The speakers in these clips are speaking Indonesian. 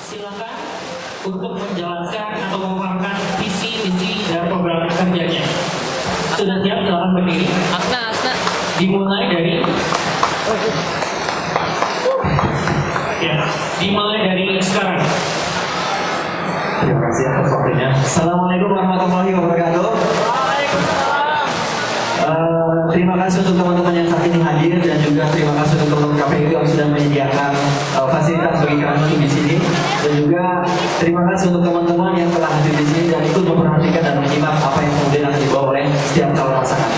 silakan untuk menjalankan atau memaparkan visi misi dan program kerjanya. Sudah siap? Silakan berdiri. Asna. Dimulai dari sekarang. Terima kasih atas waktunya. Assalamualaikum warahmatullahi wabarakatuh. Terima kasih untuk teman-teman yang saat ini hadir dan juga terima kasih untuk teman-teman KPU yang sudah menyediakan fasilitas bagi kami di sini, dan juga terima kasih untuk teman-teman yang telah hadir di sini dan ikut memperhatikan dan menyimak apa yang kemudian akan dibawa oleh setiap calon pasangan.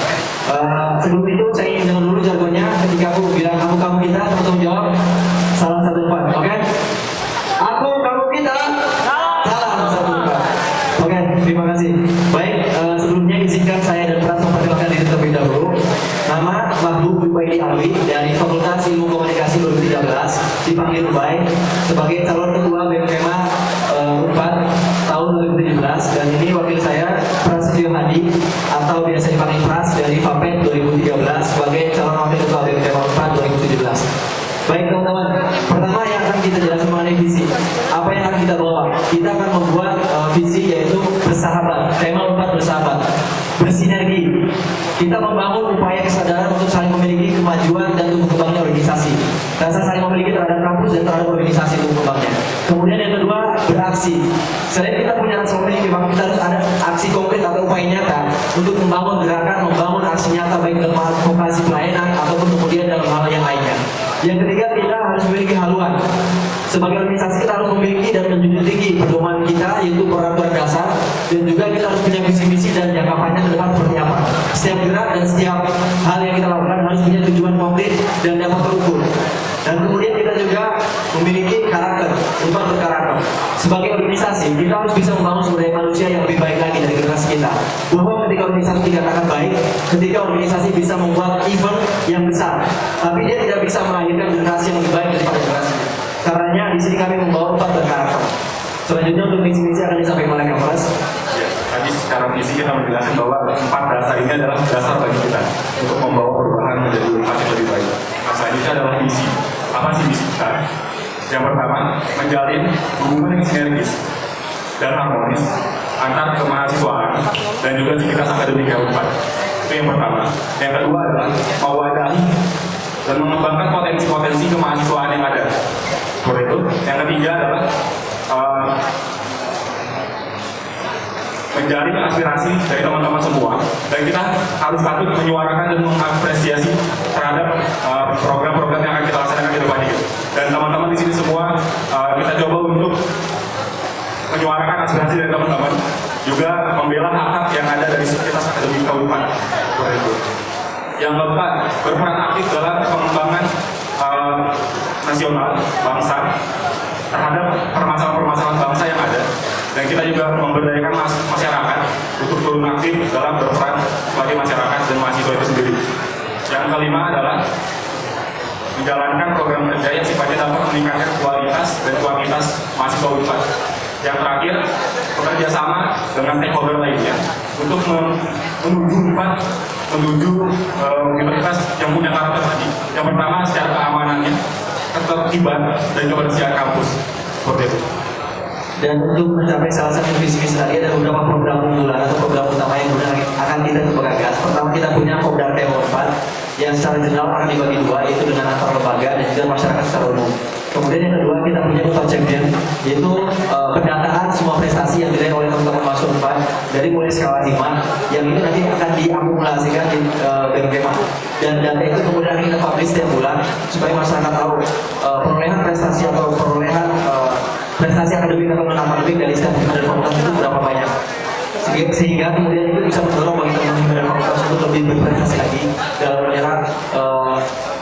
Sebelum itu saya ingin dengar dulu jargonnya. Ketika aku bilang kamu kita, teman-teman jawab salam satu empat, oke? Aku kamu kita, salam satu empat. Oke, terima kasih. Baik, sebelumnya izinkan saya dan Pras memperkenalkan diri terlebih dahulu. Nama Mahbub Ubaidi Alwi dari Fakultas Ilmu Komunikasi 2013, dipanggil Ubay sebagai calon ketua BMKMA 4 tahun 2017, dan ini wakil saya Prasetyo Hadi atau biasa dipanggil Pras dari FAPED 2013 sebagai calon wakil ketua BMKMA 4 2017. Baik teman-teman, pertama yang akan kita jelaskan mengenai visi. Apa yang akan kita bawa? Kita akan membuat visi yaitu bersahabat. Tema 4 bersahabat, bersinergi. Kita membangun upaya kesadaran untuk saling memiliki kemajuan dan tumbuh kembangnya organisasi. Rasa saling memiliki terhadap kampus dan terhadap organisasi tumbuh kembangnya. Kemudian yang kedua, beraksi. Selain kita punya rasa memiliki, maka kita harus ada aksi konkret atau upaya nyata untuk membangun gerakan, membangun aksi nyata baik dalam advokasi pelayanan ataupun kemudian dalam hal yang lainnya. Yang ketiga, kita harus memiliki haluan. Sebagai organisasi kita harus memiliki dan menjunjung tinggi pedoman kita yaitu peraturan dasar, dan juga kita harus punya visi-misi dan jangka panjang ke depan seperti apa. Setiap gerak dan setiap hal yang kita lakukan harus punya tujuan konkret dan dapat terukur. Dan kemudian kita juga memiliki karakter, untuk berkarakter. Sebagai organisasi kita harus bisa membangun sumber daya manusia yang lebih baik lagi dari generasi kita. Bahwa ketika organisasi dikatakan baik, ketika organisasi bisa membuat event yang besar, tapi dia tidak bisa melahirkan generasi yang lebih baik daripada generasinya. Karenanya di sini kami membawa 4 berkarakter. Selanjutnya untuk visi-misi akan disampaikan oleh Kapolres. Ya, tadi secara visi kita menjelaskan bahwa 4 dasar ini adalah dasar bagi kita untuk membawa perubahan menjadi umat yang lebih baik. Nah, selanjutnya adalah misi. Apa sih misi kita? Yang pertama, menjalin hubungan yang sinergis dan harmonis antar kemahasiswaan dan juga sivitas akademik yang Unpad. Itu yang pertama. Yang kedua adalah mewadahi dan mengembangkan potensi-potensi kemahasiswaan yang ada. Seperti itu. Yang ketiga adalah menjaring aspirasi dari teman-teman semua, dan kita harus patut menyuarakan dan mengapresiasi terhadap program-program yang akan kita laksanakan ke depannya. Dan teman-teman di sini semua kita coba untuk menyuarakan aspirasi dari teman-teman, juga membela hak-hak yang ada dari sivitas akademik Unpad. Seperti itu. Yang keempat, berperan aktif dalam pengembangan nasional bangsa terhadap permasalahan-permasalahan bangsa yang ada, dan kita juga memberdayakan masyarakat untuk turun aktif dalam berperan sebagai masyarakat dan mahasiswa itu sendiri. Yang kelima adalah menjalankan program kerja yang sifatnya dapat meningkatkan kualitas dan kuantitas mahasiswa Unpad. Yang terakhir, bekerja sama dengan stakeholder lainnya untuk menuju Unpad, menuju universitas yang punya karakter tadi. Yang pertama, secara keamanannya, ketertiban, dan kebersihan kampus. Seperti itu. Dan untuk mencapai salah satu visi-misi tadi ada beberapa program unggulan atau program utama yang kemudian akan kita coba gagas. Pertama, kita punya Kopdar T4 yang secara general akan dibagi dua, yaitu dengan antar lembaga dan juga masyarakat secara umum. Kemudian yang kedua, kita punya Unpad Champion, yaitu pendataan semua prestasi yang diraih oleh teman-teman mahasiswa Unpad dari mulai skala 5, yang ini nanti akan diakumulasikan di BMKMA, dan data itu kemudian akan kita publish setiap bulan supaya masyarakat tahu perolehan prestasi atau perolehan prestasi akademik atau non-akademik dari setiap dan fakultas itu berapa banyak, sehingga kemudian itu bisa mendorong bagi teman-teman dan fakultas untuk lebih berprestasi lagi dalam menyerang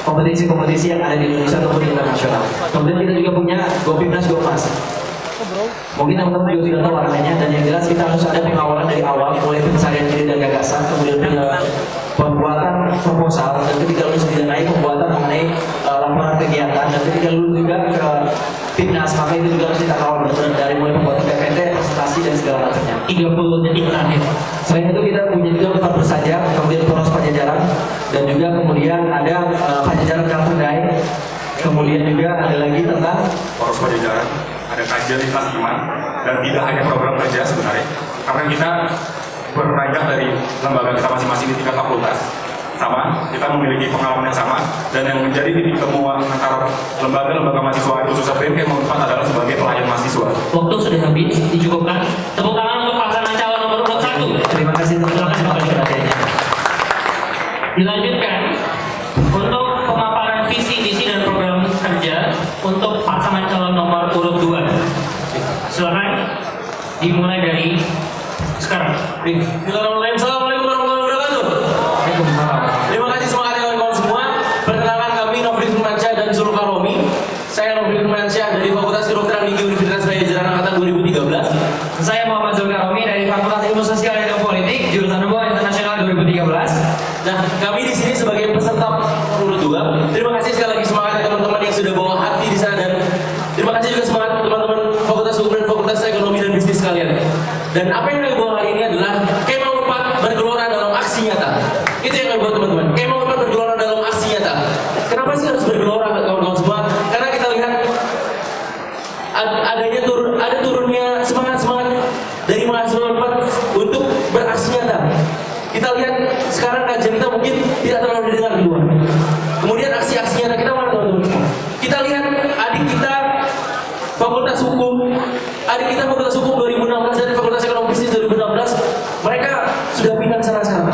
kompetisi-kompetisi yang ada di Indonesia ataupun di internasional. Kemudian kita juga punya Gopimnas Gomas. Mungkin teman-teman juga sudah tahu warnanya, dan yang jelas kita harus ada pengawalan dari awal, mulai pencarian ide dan gagasan, kemudian pembuatan proposal, dan ketika lulus didanai pembuatan mengenai laporan kegiatan, dan ketika lulus juga ke Pimnas, maka itu juga harus kita kawal benar-benar dari mulai pembuatan PPT, presentasi, dan segala macamnya. 30 detik terakhir. Selain itu kita punya juga Unpad Bersajar, kemudian Poros Pajajaran, dan juga kemudian ada Pajajaran Kalterdai, kemudian juga ada lagi tentang Poros Pajajaran, ada kajian lintas iman, dan tidak hanya program kerja sebenarnya, karena kita beranjak dari lembaga kita masing-masing di tingkat fakultas sama, kita memiliki pengalaman yang sama, dan yang menjadi titik temu antara lembaga-lembaga mahasiswa itu khususnya BMK Unpad adalah sebagai pelayan mahasiswa. Waktu sudah habis, dicukupkan. Tepuk tangan untuk pasangan calon nomor urut 1. Terima kasih teman-teman atas perhatiannya. Dilanjutkan untuk pemaparan visi misi dan program kerja untuk pasangan calon nomor urut 2. Silakan dimulai dari sekarang. Assalamualaikum warahmatullahi wabarakatuh. Waalaikumsalam. Terima kasih semangat kawan-kawan semua. Perkenalkan kami Nofri Firmansyah dan Zulkaromi. Saya Nofri Firmansyah dari Fakultas Kedokteran Gigi Universitas Pajajaran angkatan 2013. Saya Muhammad Zulkaromi dari Fakultas Ilmu Sosial dan Politik jurusan Hubungan Internasional 2013. Nah, kami di sini sebagai peserta urut 2. Terima kasih sekali lagi semangat teman-teman yang sudah bawa hati di sana, dan terima kasih juga semangat teman-teman Fakultas Hukum dan Fakultas Ekonomi dan Bisnis sekalian. Dan apa yang kami bawa hari ini adalah Kema Unpad bergelora dalam aksi nyata. Itu yang kami bawa teman-teman. Kema Unpad bergelora dalam aksi nyata. Kenapa sih harus bergelora kawan-kawan semua? Karena kita lihat ada turunnya semangat dari mahasiswa Unpad untuk beraksi nyata. Kita lihat sekarang kajian kita mungkin tidak terlalu didengar di luar. Kemudian aksi-aksi nyata kita mana teman-teman? Kita lihat adik kita Fakultas Hukum 2016 dari Fakultas Ekonomi Bisnis 2016, mereka sudah pindah sana-sana.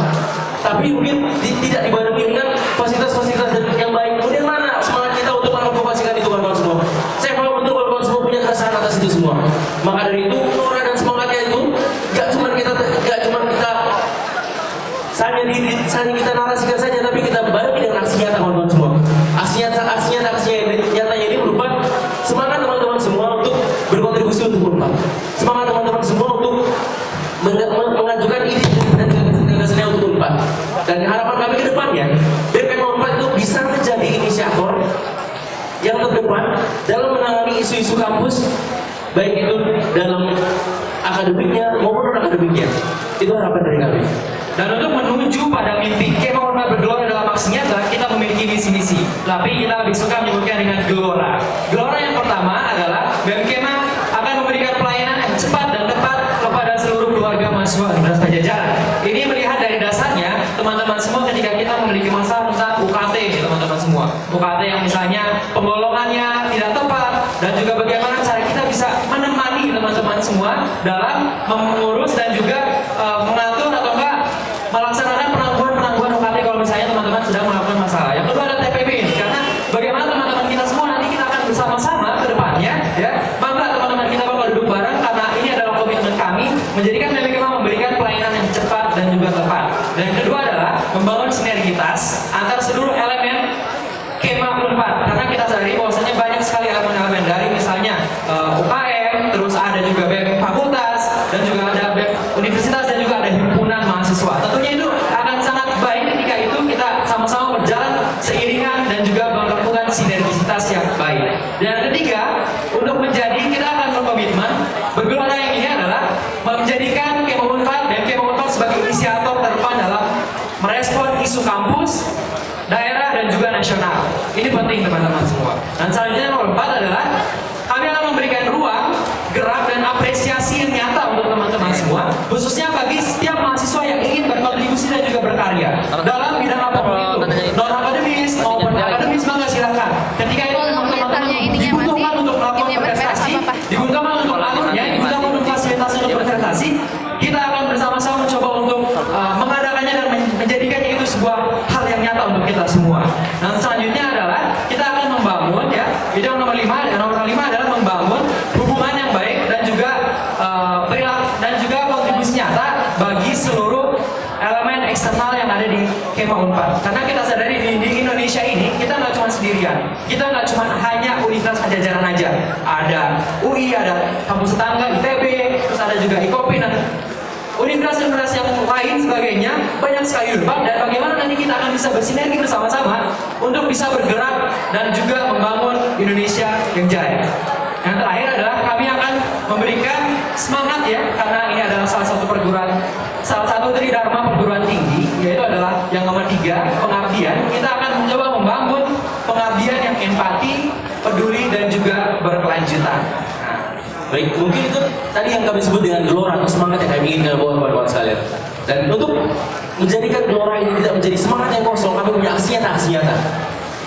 Tapi mungkin tidak dibarengi dengan fasilitas-fasilitas yang baik. Kemudian mana semangat kita untuk mengadvokasikan itu kawan-kawan semua? Saya paham betul kawan-kawan semua punya keresahan atas itu semua. Maka dari itu, gelora dan semangatnya itu gak cuma kita hanya kita narasikan saja, tapi kita barengi dengan aksi nyata kawan-kawan semua. Aksi nyatanya ini berupa semangat teman-teman semua untuk berkontribusi untuk Unpad. Semangat teman-teman semua untuk mengajukan ide dan gagasannya untuk Unpad. Dan harapan kami ke depannya, BPM Unpad itu bisa menjadi inisiator yang terdepan dalam menangani isu-isu kampus, baik itu dalam akademiknya maupun non-akademiknya. Itu harapan dari kami. Dan untuk menuju pada mimpi Kema Unpad bergelora dalam aksi nyata, kita memiliki misi-misi. Tapi kita lebih suka menyebutkan dengan gelora. Gelora yang pertama adalah BEM Kema akan memberikan pelayanan yang cepat dan tepat kepada seluruh keluarga mahasiswa Universitas Pajajaran. Ini melihat dari dasarnya, teman-teman semua, ketika kita memiliki masalah tentang UKT, teman-teman semua. UKT yang misalnya penggolongannya tidak tepat, dan juga bagaimana cara kita bisa menemani teman-teman semua dalam mengurus dan juga mengatur atau enggak melaksanakan penangguhan UKT kalau misalnya teman-teman sedang melakukan masalah. Yang kedua ada TPB, karena bagaimana teman-teman kita semua nanti kita akan bersama-sama ke depannya, ya. Maka teman-teman kita bakal duduk bareng, karena ini adalah komitmen kami menjadikan BPKM memberikan pelayanan yang cepat dan juga tepat. Dan yang kedua adalah membangun sinergitas antar seluruh elemen Kema Unpad, karena kita sadari bahwasanya banyak sekali elemen-elemen dari misalnya UKM, terus ada juga BEM fakultas, dan juga ada BEM universitas, dan juga ada himpunan mahasiswa. Tentunya itu akan sangat baik ketika itu kita sama-sama berjalan seiringan dan juga melakukan sinergisitas yang baik. Dan yang ketiga, untuk menjadi, kita akan berkomitmen bergelora yang ini adalah menjadikan Kema Unpad dan Kema Unpad sebagai inisiator terdepan dalam merespon isu kampus, daerah, dan juga nasional. Ini penting teman-teman semua. Dan selanjutnya nomor 4 adalah kami akan memberikan ruang gerak dan apresiasi yang nyata untuk teman-teman semua, khususnya bagi setiap mahasiswa yang ingin berkontribusi dan juga berkarya dalam bidang apapun itu, non akademis maupun akademis, maka silakan. Ketika itu memang teman-teman dibutuhkan untuk melakukan prestasi, dibutuhkan untuk alurnya, dibutuhkan untuk fasilitas untuk berprestasi, kita akan bersama-sama mencoba untuk mengadakannya dan menjadikannya itu sebuah hal yang nyata untuk kita semua. Dan selanjutnya adalah kita akan membangun, ya, bidang nomor 5, dan nomor 5 adalah membangun hubungan yang baik dan juga perilaku dan juga kontribusi nyata bagi seluruh elemen eksternal yang ada di Kema Unpad. Karena kita sadari di Indonesia ini kita nggak cuma sendirian, kita nggak cuma hanya Universitas Pajajaran aja. Ada UI, ada kampus tetangga ITB, terus ada juga IKOPI dan universitas yang lain sebagainya, banyak sekali Unpad. Dan bagaimana nanti kita akan bisa bersinergi bersama-sama untuk bisa bergerak dan juga membangun Indonesia yang jaya. Yang terakhir adalah kami akan memberikan semangat, ya, karena ini adalah salah satu tridharma perguruan tinggi, yaitu adalah yang nomor 3, pengabdian. Kita akan mencoba membangun pengabdian yang empati, peduli, dan juga berkelanjutan. Nah, Baik, mungkin itu tadi yang kami sebut dengan gelora atau semangat yang kami ingin bawa kawan-kawan sekalian. Dan untuk menjadikan gelora ini tidak menjadi semangat yang kosong, kami punya aksi nyata.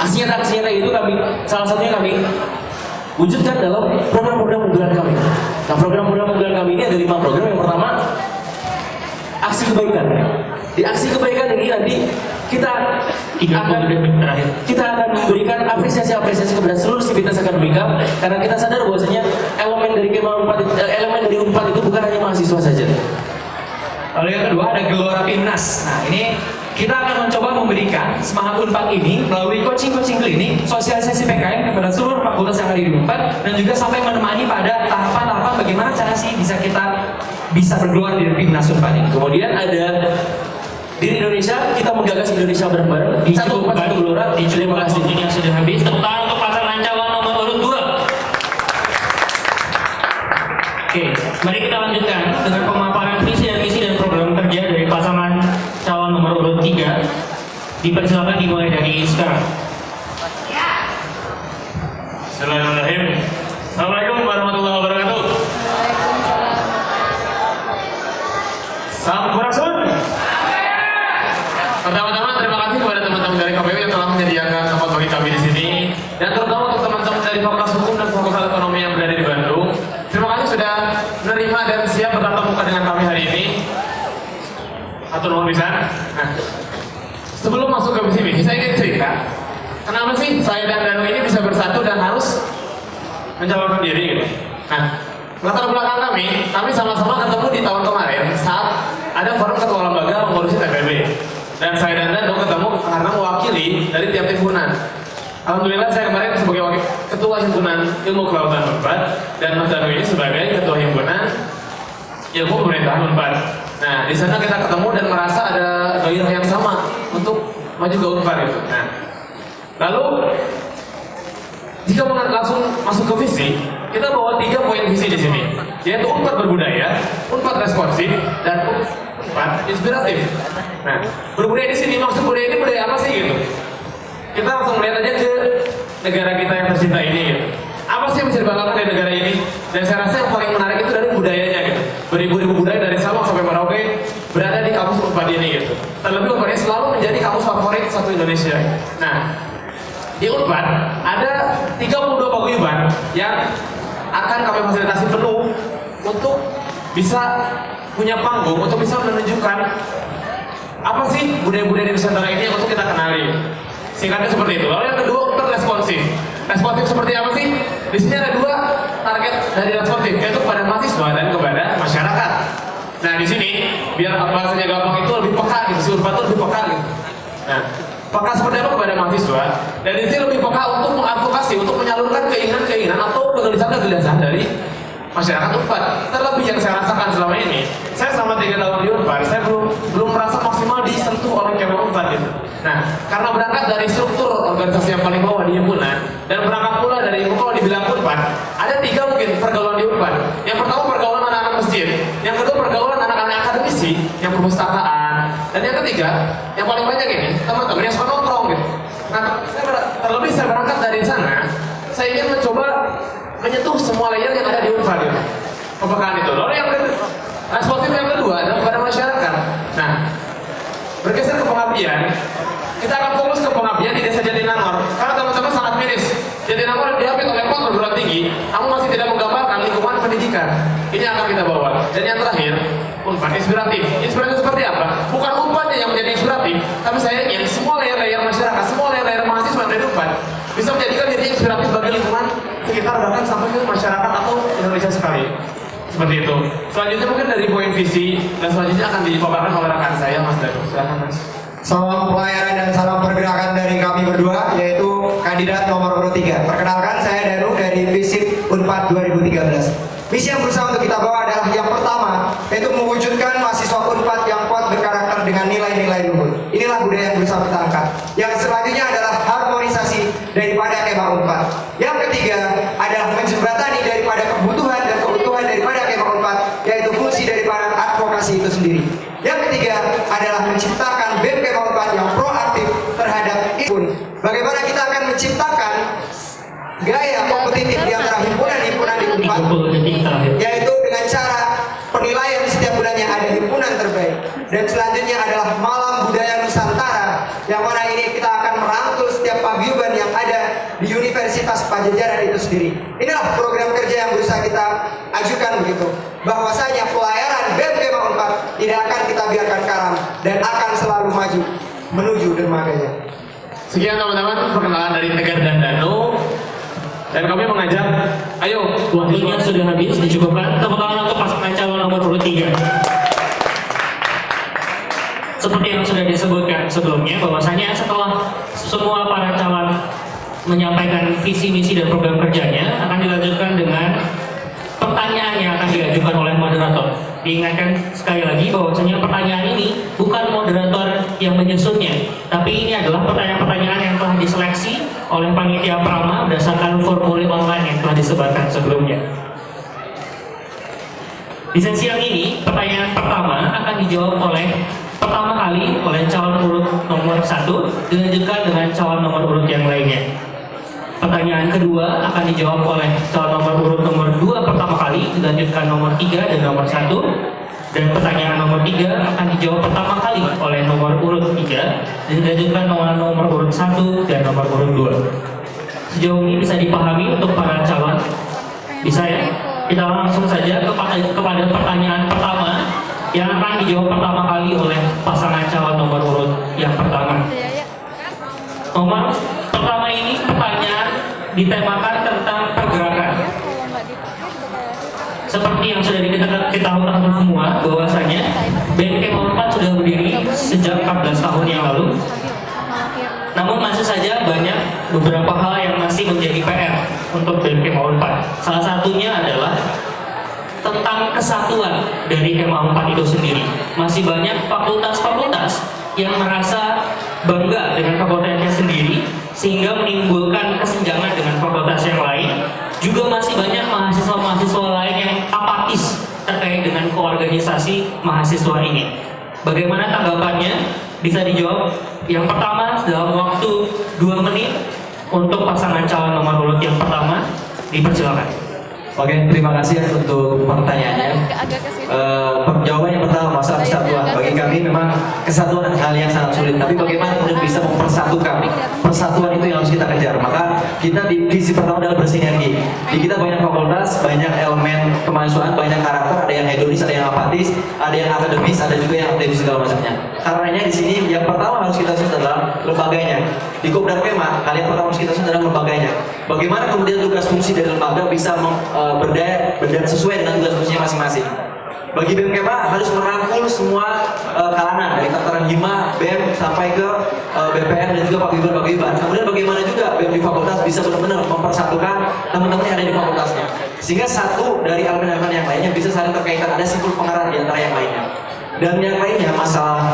Aksi nyata itu kami, salah satunya kami wujudkan dalam program-program unggulan kami. Nah, program-program unggulan kami ini ada 5 program. Yang pertama, aksi kebaikan. Di aksi kebaikan ini nanti kita akan memberikan apresiasi kepada seluruh sivitas akademika, karena kita sadar bahwasanya elemen dari Unpad itu bukan hanya mahasiswa saja. Lalu yang kedua ada Gelora Pimnas. Nah, ini kita akan mencoba memberikan semangat Unpad ini melalui coaching klinik, sosialisasi PKN kepada seluruh fakultas yang ada di Unpad, dan juga sampai menemani pada tahapan-tahapan bagaimana cara sih bisa bergelar di Pimnas Unpad ini. Kemudian ada Diri Indonesia, kita menggagas Indonesia bareng-bareng. Satu gelora. Terima kasih. Yang sudah habis. Tepuk tangan untuk pasangan calon nomor urut 2. Oke, mari kita lanjutkan dengan pemaparan visi dan misi dan program kerja dari pasangan calon nomor urut 3. Dipersilakan dimulai dari sekarang. Bismillahirrahmanirrahim. Assalamualaikum warahmatullahi wabarakatuh. Sampurasun. Pertama-tama terima kasih kepada teman-teman dari KPU yang telah menyediakan tempat bagi kami di sini, dan terutama untuk teman-teman dari Fakultas Hukum dan Fakultas Ekonomi yang berada di Bandung. Terima kasih sudah menerima dan siap bertatap muka dengan kami hari ini. Atur nuhun pisan. Nah, sebelum masuk ke visi misi, saya ingin cerita kenapa sih saya dan Danu ini bisa bersatu dan harus mencalonkan diri gitu. Nah, latar belakang kami sama-sama ketemu di tahun kemarin saat ada forum ketua lembaga mengurusi TPB. Dan saya dan Danu ketemu karena mewakili dari tiap himpunan. Alhamdulillah saya kemarin sebagai ketua himpunan ilmu kelautan Unpad, dan Mas Danu ini sebagai ketua himpunan ilmu pemerintahan Unpad. Nah, di sana kita ketemu dan merasa ada gairah yang sama untuk maju ke Unpad gitu. Nah, lalu jika langsung masuk ke visi, kita bawa 3 poin visi di sini, yaitu Unpad berbudaya, Unpad responsif, dan Unpad inspiratif. Nah, berbudaya di sini, maksud budaya ini budaya apa sih gitu? Kita langsung melihat aja ke negara kita yang tercinta ini gitu. Apa sih yang bisa dibanggakan dari negara ini? Dan saya rasa yang paling menarik itu dari budayanya gitu. Beribu-ribu budaya dari Sabang sampai Merauke berada di kampus Unpad ini gitu. Terlebih Unpad ini selalu menjadi kampus favorit satu Indonesia. Nah, di Unpad ada 32 paguyuban yang akan kami fasilitasi penuh untuk bisa punya panggung, untuk bisa menunjukkan apa sih budaya-budaya di Nusantara ini yang untuk kita kenali. Singkatnya seperti itu. Lalu yang kedua, Unpad responsif. Responsif seperti apa sih? Di sini ada 2 target dari responsif, yaitu kepada mahasiswa dan kepada masyarakat. Nah, di sini biar bahasanya gampang itu lebih peka gitu, si Unpad itu lebih peka gitu. Nah, peka seperti apa kepada mahasiswa, dan di sini lebih peka untuk mengadvokasi, untuk menyalurkan keinginan-keinginan atau kegelisahan dari masyarakat Unpad. Terlebih yang saya rasakan selama ini, saya selama 3 tahun di Unpad, saya belum merasa maksimal disentuh oleh Kemah Unpad gitu. Nah, karena berangkat dari struktur organisasi yang paling bawah di himpunan, dan berangkat pula dari kalau dibilang Unpad, ada 3 mungkin pergaulan di Unpad. Yang pertama pergaulan anak-anak masjid, yang kedua pergaulan anak-anak akademisi yang perpustakaan, dan yang ketiga yang paling banyak ini teman-teman yang suka nongkrong gitu. Nah, terlebih saya berangkat dari sana, saya ingin mencoba menyentuh semua layer yang ada di Unpad gitu. Kepekaan itu. Lalu yang responsif yang kedua adalah kepada masyarakat. Nah, bergeser ke pengabdian, kita akan fokus ke pengabdian di Desa Jatinangor. Karena teman-teman sangat miris, Jatinangor diapit oleh 4 perguruan tinggi, namun masih tidak menggambarkan lingkungan pendidikan. Ini akan kita bawa. Dan yang terakhir, Unpad inspiratif. Inspiratif seperti apa? Bukan Unpadnya yang menjadi inspiratif, tapi saya ingin semua layer-layer masyarakat, semua layer-layer mahasiswa yang ada di Unpad bisa menjadikan diri inspiratif bagi lingkungan sekitar, bahkan sampai ke masyarakat atau Indonesia sekali. Seperti itu. Selanjutnya mungkin dari poin visi, dan selanjutnya akan dipaparkan oleh rekan saya, Mas Danu. Silakan, Mas. Salam pelayanan dan salam pergerakan dari kami berdua, yaitu kandidat nomor urut 3. Perkenalkan, saya Danu dari Visip Unpad 2013. Misi yang berusaha untuk kita bawa adalah yang pertama, yaitu mewujudkan mahasiswa Unpad yang kuat berkarakter dengan nilai-nilai luhur. Inilah budaya yang berusaha kita angkat. Yang selanjutnya adalah harmonisasi daripada Kemah Unpad. Yang ketiga adalah menjembatani daripada kebutuhan dan kebutuhan daripada Kemah Unpad, yaitu fungsi daripada advokasi itu sendiri. Yang ketiga adalah menciptakan BEM Kemah Unpad yang proaktif terhadap himpunan. Bagaimana kita akan menciptakan gaya kompetitif di antara himpunan-himpunan di Unpad Dan selanjutnya adalah Malam Budaya Nusantara, yang mana ini kita akan merangkul setiap paguyuban yang ada di Universitas Pajajaran itu sendiri. Inilah program kerja yang berusaha kita ajukan begitu, bahwasanya pelayaran BEM Kema Unpad tidak akan kita biarkan karam dan akan selalu maju menuju dermaganya. Sekian teman-teman perkenalan dari Tegar dan Danu. Dan kami mengajak, ayo, Waktunya sudah habis, dicukupkan. Tepuk tangan untuk pasangan calon nomor urut 3. Seperti yang sudah disebutkan sebelumnya, bahwasanya setelah semua para calon menyampaikan visi, misi, dan program kerjanya, akan dilanjutkan dengan pertanyaan yang akan diajukan oleh moderator. Diingatkan sekali lagi bahwasanya pertanyaan ini bukan moderator yang menyusunnya, tapi ini adalah pertanyaan-pertanyaan yang telah diseleksi oleh panitia Prama berdasarkan formulir online yang telah disebarkan sebelumnya. Di sesi yang ini, pertanyaan pertama akan dijawab pertama kali oleh calon urut nomor 1, dilanjutkan dengan calon nomor urut yang lainnya. Pertanyaan kedua akan dijawab oleh calon nomor urut nomor 2 pertama kali, dilanjutkan nomor 3 dan nomor 1. Dan pertanyaan nomor 3 akan dijawab pertama kali oleh nomor urut 3, dan dilanjutkan nomor urut 1 dan nomor urut 2. Sejauh ini bisa dipahami untuk para calon? Bisa ya? Kita langsung saja kepada pertanyaan pertama yang akan dijawab pertama kali oleh pasangan calon nomor urut yang pertama. Nomor pertama ini pertanyaan ditemakan tentang pergerakan. Seperti yang sudah diketahui semua, bahwasanya BEM Kema Unpad sudah berdiri sejak 14 tahun yang lalu. Namun masih saja banyak beberapa hal yang masih menjadi PR untuk BEM Kema Unpad. Salah satunya adalah tentang kesatuan dari Kema Unpad itu sendiri. Masih banyak fakultas-fakultas yang merasa bangga dengan fakultasnya sendiri, sehingga menimbulkan kesenjangan dengan fakultas yang lain. Juga masih banyak mahasiswa-mahasiswa lain yang apatis terkait dengan koorganisasi mahasiswa ini. Bagaimana tanggapannya? Bisa dijawab. Yang pertama dalam waktu 2 menit untuk pasangan calon nomor urut yang pertama. Dipersilakan. Oke, terima kasih untuk pertanyaannya. Jawaban yang pertama, masalah kesatuan. Bagi kami memang kesatuan hal yang sangat sulit. Tapi bagaimana kemudian bisa mempersatukan? Persatuan itu yang harus kita kejar. Maka kita di visi pertama adalah bersinergi. Di kita banyak fakultas, banyak elemen kemahasiswaan, banyak karakter. Ada yang hedonis, ada yang apatis, ada yang akademis, ada juga yang aktivis segala macamnya. Karenanya di sini yang pertama harus kita susun adalah lembaganya. Di Kopdar Kema, hal yang pertama harus kita susun adalah lembaganya. Bagaimana kemudian tugas fungsi dari lembaga bisa berdaya sesuai dengan tugas fungsinya masing-masing. Bagi BEM Kema harus merangkul semua kalangan dari tataran hima, BEM sampai ke BPM dan juga paguyuban. Kemudian bagaimana juga BEM di fakultas bisa benar-benar mempersatukan teman-teman yang ada di fakultasnya, sehingga satu dari elemen-elemen yang lainnya bisa saling terkaitan, ada simpul pengarah di antara yang lainnya. Dan yang lainnya masalah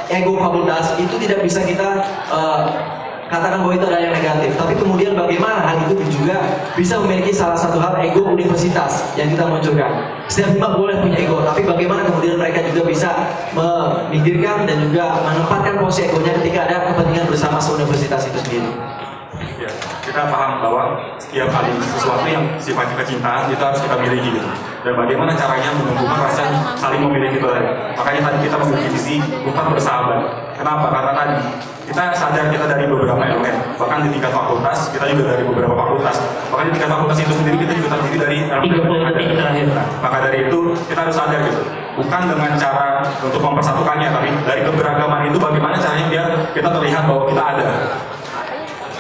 ego fakultas itu tidak bisa kita katakan bahwa itu adalah yang negatif, tapi kemudian bagaimana hal itu juga bisa memiliki salah satu hal ego universitas yang kita munculkan. Setiap hima boleh punya ego, tapi bagaimana kemudian mereka juga bisa memikirkan dan juga menempatkan posisi egonya ketika ada kepentingan bersama universitas itu sendiri. Ya, kita paham bahwa setiap kali sesuatu yang sifatnya kecintaan itu harus kita miliki gitu. Dan bagaimana caranya menumbuhkan rasa saling memiliki itu tadi. Makanya tadi kita memiliki visi Unpad bersahabat. Kenapa? Karena tadi kita sadar kita dari beberapa elemen, bahkan di tingkat fakultas kita juga dari beberapa fakultas. Bahkan di tingkat fakultas itu sendiri kita juga terdiri dari elemen yang ada. Maka dari itu kita harus sadar gitu, bukan dengan cara untuk mempersatukannya, tapi dari keberagaman itu bagaimana caranya biar kita terlihat bahwa kita ada.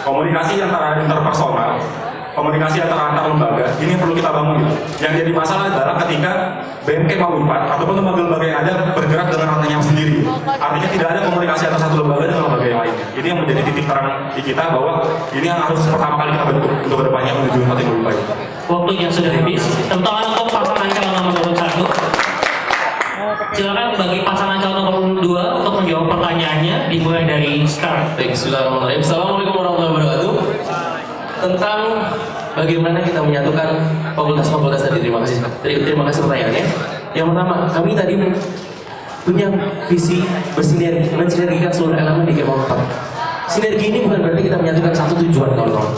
Komunikasi antara interpersonal, komunikasi antara antar lembaga, ini yang perlu kita bangun gitu. Yang jadi masalah adalah ketika BEM Kema Unpad ataupun lembaga-lembaga yang ada bergerak dengan ratanya sendiri. Artinya tidak ada komunikasi antara satu lembaga dengan lembaga yang lainnya. Ini yang menjadi titik terang di kita bahwa ini yang harus pertama kali kita bentuk untuk kedepannya menuju Unpad yang lebih baik. Waktunya sudah habis. Terutama untuk pasangan calon nomor urut 1. Silakan bagi pasangan calon nomor urut 2 untuk menjawab pertanyaannya, dimulai dari sekarang. Baik, bismillahirrahmanirrahim. Assalamualaikum warahmatullahi wabarakatuh. Tentang bagaimana kita menyatukan fakultas-fakultas tadi, terima kasih pertanyaannya. Yang pertama, kami tadi punya visi bersinergi, mensinergikan seluruh elemen di Kema Unpad. Sinergi ini bukan berarti kita menyatukan satu tujuan, kawan-kawan.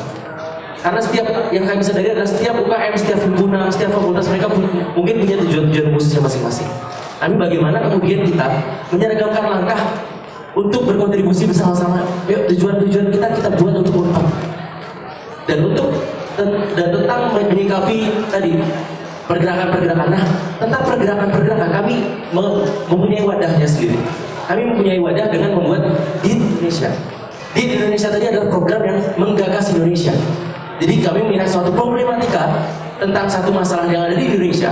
Karena setiap yang kami sadari adalah setiap UKM, setiap himpunan, setiap fakultas mereka mungkin punya tujuan-tujuan khususnya masing-masing. Tapi bagaimana kemudian kita menyeragamkan langkah untuk berkontribusi bersama-sama. Yuk, tujuan-tujuan kita buat untuk Unpad. Dan tentang menyikapi tadi pergerakan-pergerakan. Nah, tentang pergerakan-pergerakan kami mempunyai wadahnya sendiri. Kami mempunyai wadah dengan membuat DIT Indonesia. DIT Indonesia tadi adalah program yang menggagas Indonesia. Jadi kami melihat suatu problematika tentang satu masalah yang ada di Indonesia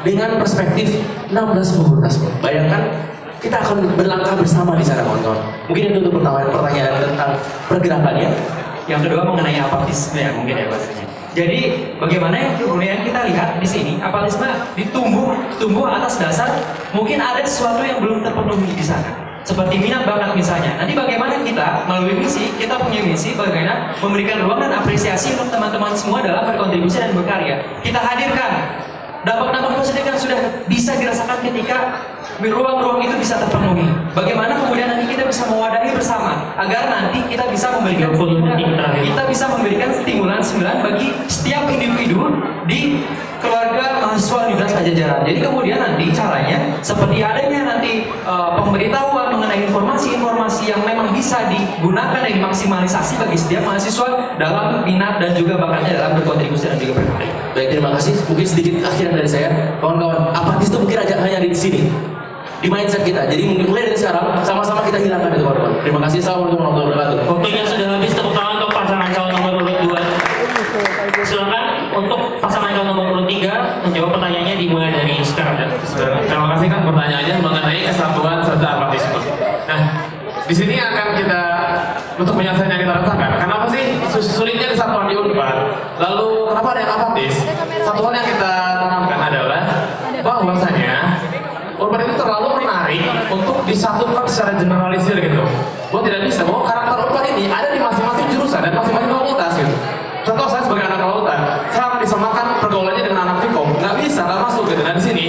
dengan perspektif 16 fakultas. Bayangkan kita akan berlangkah bersama di sana, kawan-kawan. Mungkin itu untuk pertanyaan tentang pergerakannya. Yang kedua mengenai apatisme ya mungkin ya bahasanya. Jadi bagaimana yang kemudian kita lihat di sini apatisme tumbuh atas dasar mungkin ada sesuatu yang belum terpenuhi di sana. Seperti minat bakat misalnya. Nanti bagaimana kita melalui misi, kita punya misi bagaimana memberikan ruangan apresiasi untuk teman-teman semua dalam berkontribusi dan berkarya. Kita hadirkan dampak-dampak positif yang sudah bisa dirasakan ketika ruang-ruang itu bisa terpenuhi. Bagaimana kemudian nanti kita bisa mewadahi bersama agar nanti kita bisa memberikan stimulan bagi setiap individu di keluarga mahasiswa Universitas Pajajaran. Jadi kemudian nanti caranya seperti adanya nanti pemberitahuan mengenai informasi-informasi yang memang bisa digunakan dan dimaksimalisasi bagi setiap mahasiswa dalam minat dan juga bakatnya dalam berkontribusi dan juga berkarya. Baik, terima kasih. Mungkin sedikit akhiran dari saya, kawan-kawan. Apatis itu mungkin hanya di sini, di mindset kita. Jadi mungkin mulai dari sekarang sama-sama kita hilangkan itu, kawan-kawan. Terima kasih. Assalamualaikum warahmatullahi wabarakatuh. Waktunya sudah habis, tepuk tangan untuk pasangan calon nomor urut 2. Silakan untuk pasangan calon nomor urut 3 menjawab pertanyaannya dimulai dari sekarang. Terima kasih kan pertanyaannya mengenai kesatuan serta apatisme. Nah, di sini akan kita untuk penyelesaian yang kita rasakan. Kenapa sih sulitnya kesatuan di Unpad? Lalu kenapa ada yang apatis? Satu hal yang kita tanamkan adalah bahwasanya Unpad itu terlalu menarik untuk disatukan secara generalisir gitu. Bahwa tidak bisa, bahwa karakter Unpad ini ada di masing-masing jurusan dan masing-masing fakultas gitu. Contoh saya sebagai anak kelautan, saya akan disamakan pergaulannya dengan anak Fikom. Nggak bisa, nggak masuk gitu. Dan di sini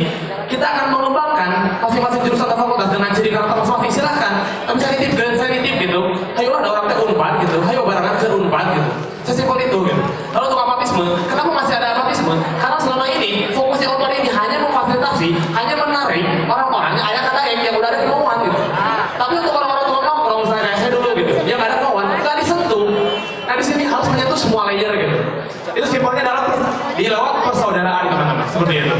kita akan mengembangkan masing-masing jurusan atau fakultas dengan ciri karakter masing-masing. Silahkan, tapi saya nitip gitu. Hayo ada orang teh Unpad gitu, hayo barengan ke Unpad gitu. Sesimpel itu gitu. Lalu untuk apatisme, kenapa masih ada apatisme? Karena selama ini fokusnya Unpad ini hanya memfasilitasi, hanya menarik orang-orang yang ayah kata yang udah ada kemauan gitu. Tapi untuk orang-orang tua nongkrong kayak saya dulu gitu, yang nggak ada kemauan, nggak disentuh. Nah di sini harus menyentuh semua layer gitu. Itu simpelnya dalam dilewat persaudaraan teman-teman, seperti itu.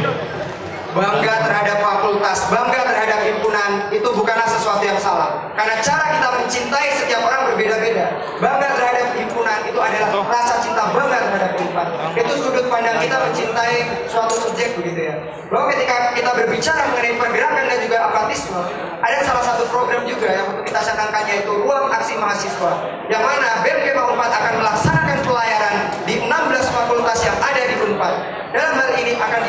Bangga terhadap fakultas, bangga terhadap himpunan itu bukanlah sesuatu yang salah. Karena cara kita mencintai setiap orang berbeda-beda. Bangga terhadap himpunan itu adalah rasa cinta bangga terhadap Unpad. Itu sudut pandang kita mencintai suatu subjek begitu ya. Bahwa ketika kita berbicara mengenai pergerakan dan juga apatisme, ada salah satu program juga yang untuk kita canangkan yaitu Ruang Aksi Mahasiswa. Yang mana BEM Unpad akan melaksanakan pelayaran di 16 fakultas yang ada di Unpad. Dalam hal ini akan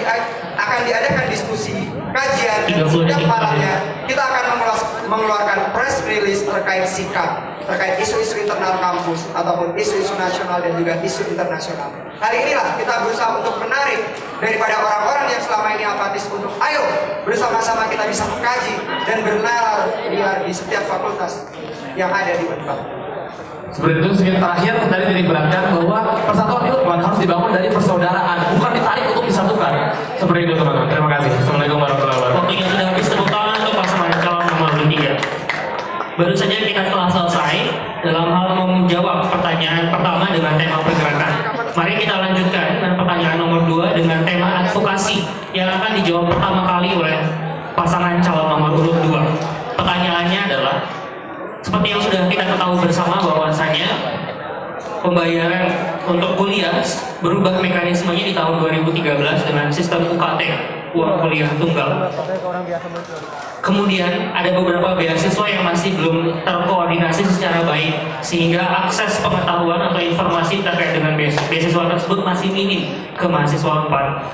diadakan diskusi, kajian, dan setiap malamnya kita akan mengeluarkan press release terkait sikap, terkait isu-isu internal kampus ataupun isu-isu nasional dan juga isu internasional. Hal inilah kita berusaha untuk menarik daripada orang-orang yang selama ini apatis untuk ayo bersama-sama kita bisa mengkaji dan bernalar di setiap fakultas yang ada di Unpad. Seperti itu, sedikit terakhir tadi diberatkan bahwa persatuan di Unpad harus dibangun dari persaudaraan, bukan ditarik untuk disatukan. Seperti itu teman-teman. Terima kasih. Assalamualaikum warahmatullahi wabarakatuh. Waktunya sudah habis, tepuk tangan untuk pasangan calon nomor 3. Baru saja kita telah selesai dalam hal menjawab pertanyaan pertama dengan tema pergerakan. Mari kita lanjutkan dengan pertanyaan nomor 2 dengan tema advokasi yang akan dijawab pertama kali oleh pasangan calon nomor urut 2. Pertanyaannya adalah, seperti yang sudah kita ketahui bersama bahwasanya pembayaran untuk kuliah berubah mekanismenya di tahun 2013 dengan sistem UKT, uang kuliah tunggal. Kemudian ada beberapa beasiswa yang masih belum terkoordinasi secara baik sehingga akses pengetahuan atau informasi terkait dengan beasiswa tersebut masih minim ke mahasiswa Unpad.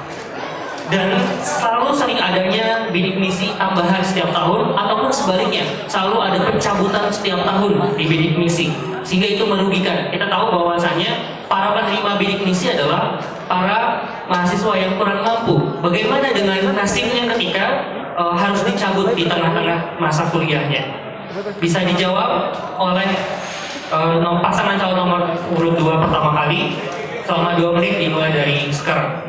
Dan selalu sering adanya bidik misi tambahan setiap tahun ataupun sebaliknya selalu ada pencabutan setiap tahun di bidik misi sehingga itu merugikan. Kita tahu bahwasanya para penerima bidik misi adalah para mahasiswa yang kurang mampu. Bagaimana dengan nasibnya ketika harus dicabut di tengah-tengah masa kuliahnya? Bisa dijawab oleh pasangan calon nomor urut 2 pertama kali. Selama 2 menit dimulai dari sekarang.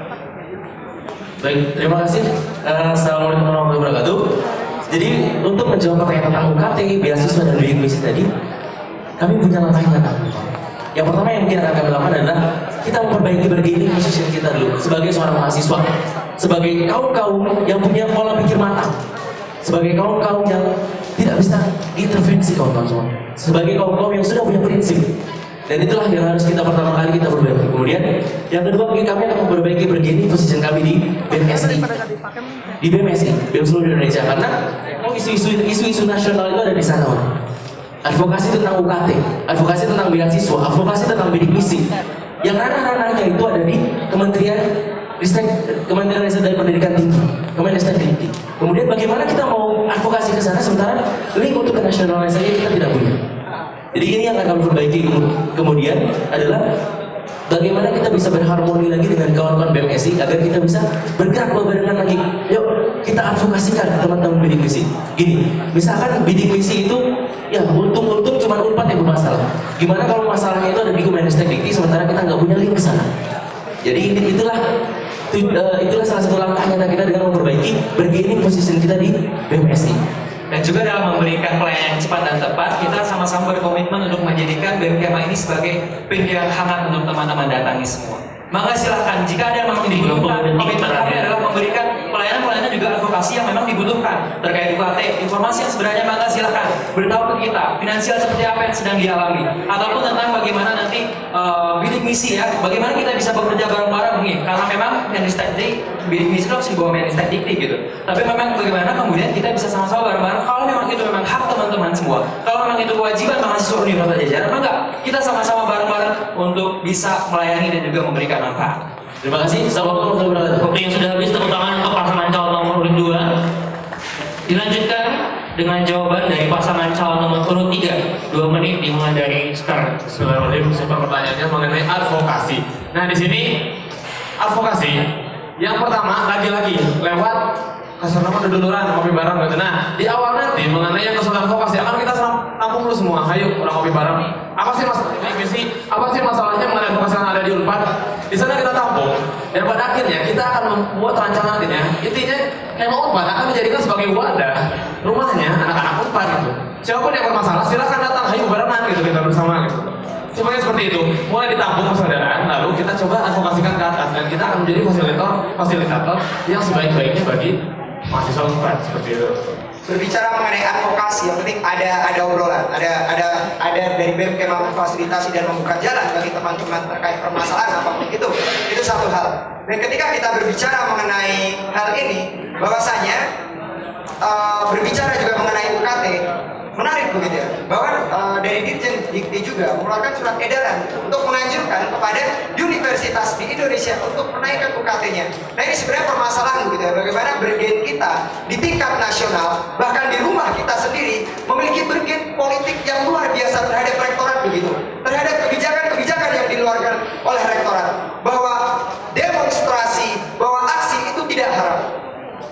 Baik, terima kasih. Assalamualaikum warahmatullahi wabarakatuh. Jadi untuk menjawab pertanyaan tentang UKT, beasiswa dan bidik misi tadi, kami punya langkah nyata. Yang pertama yang mungkin akan kami lakukan adalah kita memperbaiki bargaining position kita dulu sebagai seorang mahasiswa, sebagai kaum yang punya pola pikir matang, sebagai kaum yang tidak bisa intervensi kawan-kawan semua, sebagai kaum yang sudah punya prinsip. Dan itulah yang harus kita pertama kali kita perbaiki. Kemudian yang kedua mungkin kami akan memperbaiki bargaining position kami di BMSI, di BMSI, BEM seluruh Indonesia, karena isu-isu nasional itu ada di sana. Advokasi tentang UKT, advokasi tentang beasiswa, advokasi tentang bidik misi. Yang ranah-ranahnya itu ada di Kementerian Riset dan Pendidikan Tinggi, Kemenristek Tinggi. Kemudian bagaimana kita mau advokasi ke sana sementara link untuk ke nasionalisasi kita tidak punya. Jadi ini yang akan kami perbaiki. Kemudian adalah bagaimana kita bisa berharmoni lagi dengan kawan-kawan BMSI agar kita bisa bergerak barengan lagi. Yuk kita advokasikan teman-teman bidik misi. Gini, misalkan bidik misi itu ya untung-untung cuma Unpad yang bermasalah. Gimana kalau masalahnya itu ada di Kemenristek Dikti sementara kita nggak punya link ke sana. Jadi itulah salah satu langkah nyata kita dengan memperbaiki bargaining position kita di BMSI. Dan juga dalam memberikan pelayanan yang cepat dan tepat, kita sama-sama berkomitmen untuk menjadikan BEM Kema ini sebagai pilihan hangat untuk teman-teman datangi semua. Maka silahkan, jika ada yang memang dibutuhkan, komitmen kami adalah memberikan pelayanan-pelayanan juga advokasi yang memang dibutuhkan terkait UKT, informasi yang sebenarnya, maka silahkan beritahu ke kita finansial seperti apa yang sedang dialami, ataupun tentang bagaimana nanti bidik misi ya, bagaimana kita bisa bekerja bareng-bareng nih, karena memang bidik misi itu harus dibawa Menristek Dikti gitu. Tapi memang bagaimana kemudian kita bisa sama-sama bareng-bareng, kalau memang itu memang hak teman-teman semua, kalau memang itu kewajiban mahasiswa Universitas Pajajaran, maka kita sama-sama bareng-bareng untuk bisa melayani dan juga memberikan manfaat. Terima kasih. Assalamualaikum warahmatullahi wabarakatuh. Waktu yang sudah habis, tepuk tangan untuk pasangan calon nomor urut 2. Dilanjutkan dengan jawaban dari pasangan calon nomor urut 3. 2 menit dimulai dari sekarang. Bismillahirrahmanirrahim. Sebuah pertanyaannya mengenai advokasi. Nah di sini advokasi yang pertama lagi-lagi lewat keseruan duduluran kopi bareng gitu. Nah di awal nanti mengenai yang keseruan advokasi akan kita tampung dulu semua. Ayo orang kopi bareng. Apa sih masalahnya mengenai advokasi yang ada di Unpad? Di sana kita tampung dan pada akhirnya kita akan membuat rancangan nantinya. Intinya Kema Unpad akan dijadikan sebagai wadah rumahnya anak-anak Unpad gitu. Siapapun yang bermasalah silakan datang, ayo barengan gitu kita bersama gitu. Semuanya seperti itu, mulai ditampung persaudaraan, lalu kita coba advokasikan ke atas dan kita akan menjadi fasilitator yang sebaik-baiknya bagi mahasiswa Unpad seperti itu. Berbicara mengenai advokasi, yang penting ada obrolan, ada dari BEM Kema memfasilitasi dan membuka jalan bagi teman-teman terkait permasalahan apapun itu satu hal. Dan ketika kita berbicara mengenai hal ini, bahwasanya berbicara juga mengenai UKT, menarik begitu ya, bahwa dari Dirjen Dikti juga mengeluarkan surat edaran untuk menganjurkan kepada universitas di Indonesia untuk menaikkan UKT-nya. Nah ini sebenarnya permasalahan begitu ya, bagaimana bergen kita di tingkat nasional, bahkan di rumah kita sendiri memiliki bergen politik yang luar biasa terhadap rektorat begitu, terhadap kebijakan-kebijakan yang dikeluarkan oleh rektorat, bahwa demonstrasi, bahwa aksi itu tidak haram.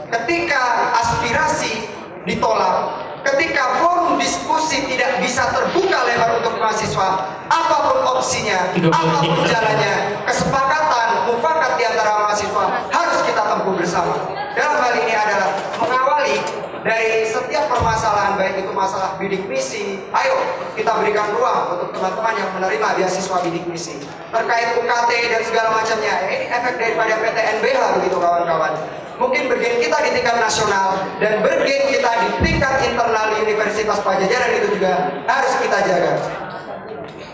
Ketika aspirasi ditolak, ketika forum diskusi tidak bisa terbuka lebar untuk mahasiswa, apapun opsinya, apapun jalannya, kesepakatan, mufakat di antara mahasiswa harus kita tempuh bersama. Dalam hal ini adalah mengawali dari setiap permasalahan, baik itu masalah bidik misi, ayo kita berikan ruang untuk teman-teman yang menerima beasiswa bidik misi. Terkait UKT dan segala macamnya, ini efek daripada PTNBH begitu kawan-kawan. Mungkin bergen kita di tingkat nasional dan bergen kita di tingkat internal di Universitas Pajajaran itu juga harus kita jaga.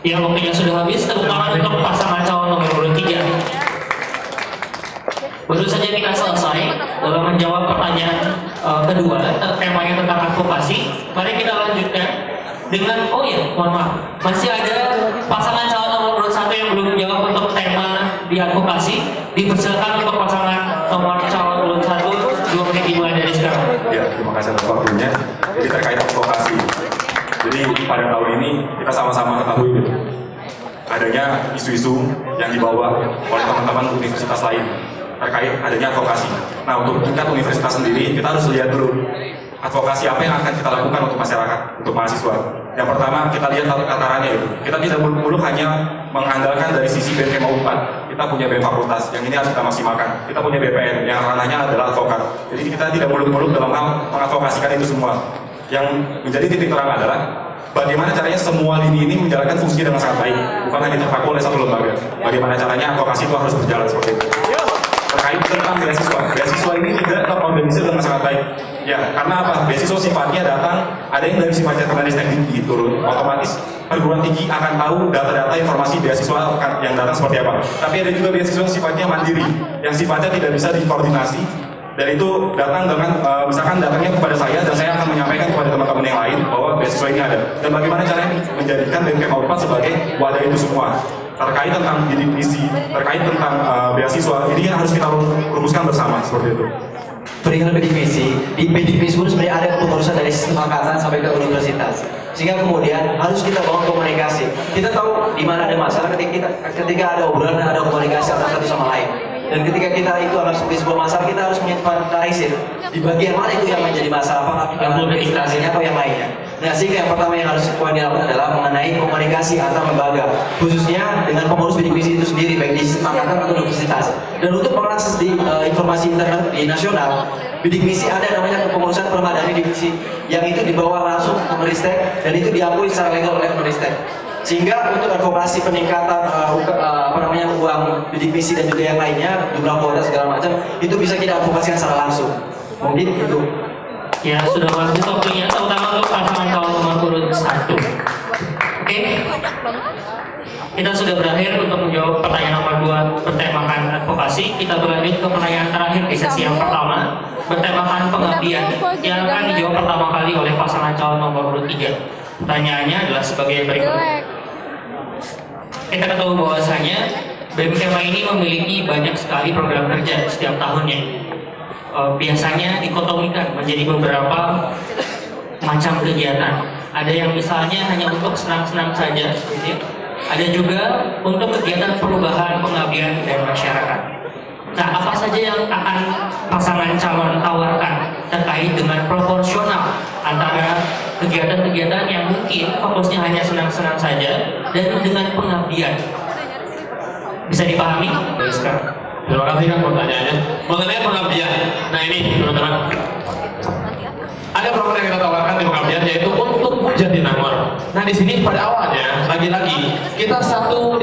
Yang waktunya sudah habis, tepuk tangan untuk pasangan calon nomor urut 3. Baru saja kita selesai dalam menjawab pertanyaan kedua, temanya tentang advokasi. Mari kita lanjutkan dengan, mohon maaf, masih ada pasangan calon nomor urut 1 yang belum menjawab untuk tema di advokasi. Dipersilakan untuk pasangan nomor calon urut 1, 2 menit dimulai dari sekarang. Ya, terima kasih atas waktunya. Jadi terkait advokasi. Jadi pada tahun ini kita sama-sama ketahui gitu, adanya isu-isu yang dibawa oleh teman-teman universitas lain terkait adanya advokasi. Nah untuk tingkat universitas sendiri kita harus lihat dulu advokasi apa yang akan kita lakukan untuk masyarakat, untuk mahasiswa. Yang pertama kita lihat tatarannya itu. Kita tidak muluk-muluk hanya mengandalkan dari sisi BMK Unpad. Kita punya BEM fakultas, yang ini harus kita maksimalkan. Kita punya BPN, yang ranahnya adalah advokat. Jadi kita tidak muluk-muluk dalam hal mengadvokasikan itu semua. Yang menjadi titik terang adalah bagaimana caranya semua lini ini menjalankan fungsi dengan sangat baik, bukan hanya terpaku oleh satu lembaga. Bagaimana caranya advokasi itu harus berjalan seperti itu. Terkait tentang beasiswa ini juga terorganisir dengan sangat baik. Ya, karena apa? Beasiswa sifatnya datang, ada yang dari sifatnya terkait tinggi turun, otomatis perguruan tinggi akan tahu data-data informasi beasiswa yang datang seperti apa. Tapi ada juga beasiswa yang sifatnya mandiri, yang sifatnya tidak bisa dikoordinasi. Dan itu datang dengan, misalkan datangnya kepada saya dan saya akan menyampaikan kepada teman-teman yang lain bahwa beasiswa ini ada. Dan bagaimana caranya menjadikan BMK Unpad sebagai wadah itu semua. Terkait tentang bidik misi, terkait tentang beasiswa, ini yang harus kita rumuskan bersama, seperti itu. Perihal bidik misi, di bidik misi pun sebenarnya ada kepengurusan dari sistem angkatan sampai ke universitas. Sehingga kemudian harus kita bangun komunikasi. Kita tahu di mana ada masalah ketika ada obrolan dan ada komunikasi antara satu sama lain. Dan ketika kita itu akan seperti sebuah masalah, kita harus menginventarisir di bagian mana itu yang menjadi masalah, apakah administrasinya atau yang lainnya. Nah, sehingga yang pertama yang harus dilakukan adalah mengenai komunikasi antar lembaga, khususnya dengan pengurus bidik misi itu sendiri, baik di sistem angkatan atau universitas. Dan untuk mengakses di informasi internet di nasional, bidik misi ada namanya kepengurusan permadani divisi, yang itu dibawa langsung ke Meristek dan itu diakui secara legal oleh Meristek. Sehingga untuk advokasi peningkatan uang bidik misi dan juga yang lainnya, jumlah kuota segala macam, itu bisa kita advokasikan secara langsung. Mungkin itu. Ya, sudah waktu waktunya, terutama untuk pasangan calon nomor urut 1. Oke, kita sudah berakhir untuk menjawab pertanyaan nomor 2 bertemakan advokasi. Kita berlanjut ke pertanyaan terakhir di sesi yang pertama, bertemakan pengabdian, yang akan dijawab pertama kali oleh pasangan calon nomor urut 3. Pertanyaannya adalah sebagai berikut. Kita ketahui bahwasanya BMKM ini memiliki banyak sekali program kerja setiap tahunnya. Biasanya dikotomikan menjadi beberapa macam kegiatan. Ada yang misalnya hanya untuk senang-senang saja, gitu. Ada juga untuk kegiatan perubahan, pengabdian dan masyarakat. Nah, apa saja yang akan pasangan calon tawarkan terkait dengan proporsional antara kegiatan-kegiatan yang mungkin fokusnya hanya senang-senang saja dan dengan pengabdian? Bisa dipahami? Sekarang. Terima kasih kan pertanyaannya. Mengenai pengabdian, nah ini teman-teman, ada program yang kita tawarkan di pengabdian yaitu untuk Jatinangor. Nah di sini pada awalnya lagi-lagi kita satu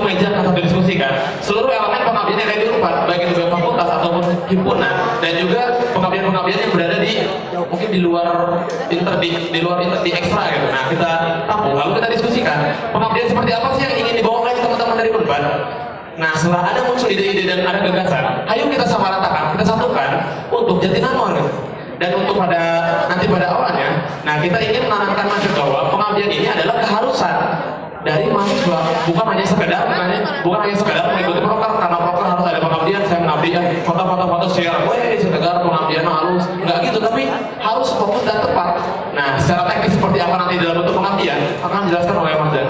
meja satu diskusi kan seluruh elemen pengabdian yang ada di Unpad, baik itu BEM fakultas ataupun himpunan, dan juga pengabdian-pengabdian yang berada di mungkin di luar di ekstra gitu. Nah kita tampung lalu kita diskusikan pengabdian seperti apa sih yang ingin dibawa oleh teman-teman dari Unpad. Nah, setelah ada muncul ide-ide dan ada gagasan, ayo kita samaratakan, kita satukan untuk Jatinangor gitu. Dan untuk nanti pada awalnya, nah kita ingin menanamkan masuk bahwa pengabdian ini adalah keharusan dari mahasiswa, bukan hanya sekedar mengikuti proker, karena proker harus ada pengabdian, saya mengabdi, foto share, sekedar pengabdian harus, nggak gitu, tapi harus fokus dan tepat. Nah, secara teknis seperti apa nanti dalam bentuk pengabdian akan dijelaskan oleh Mas Dan.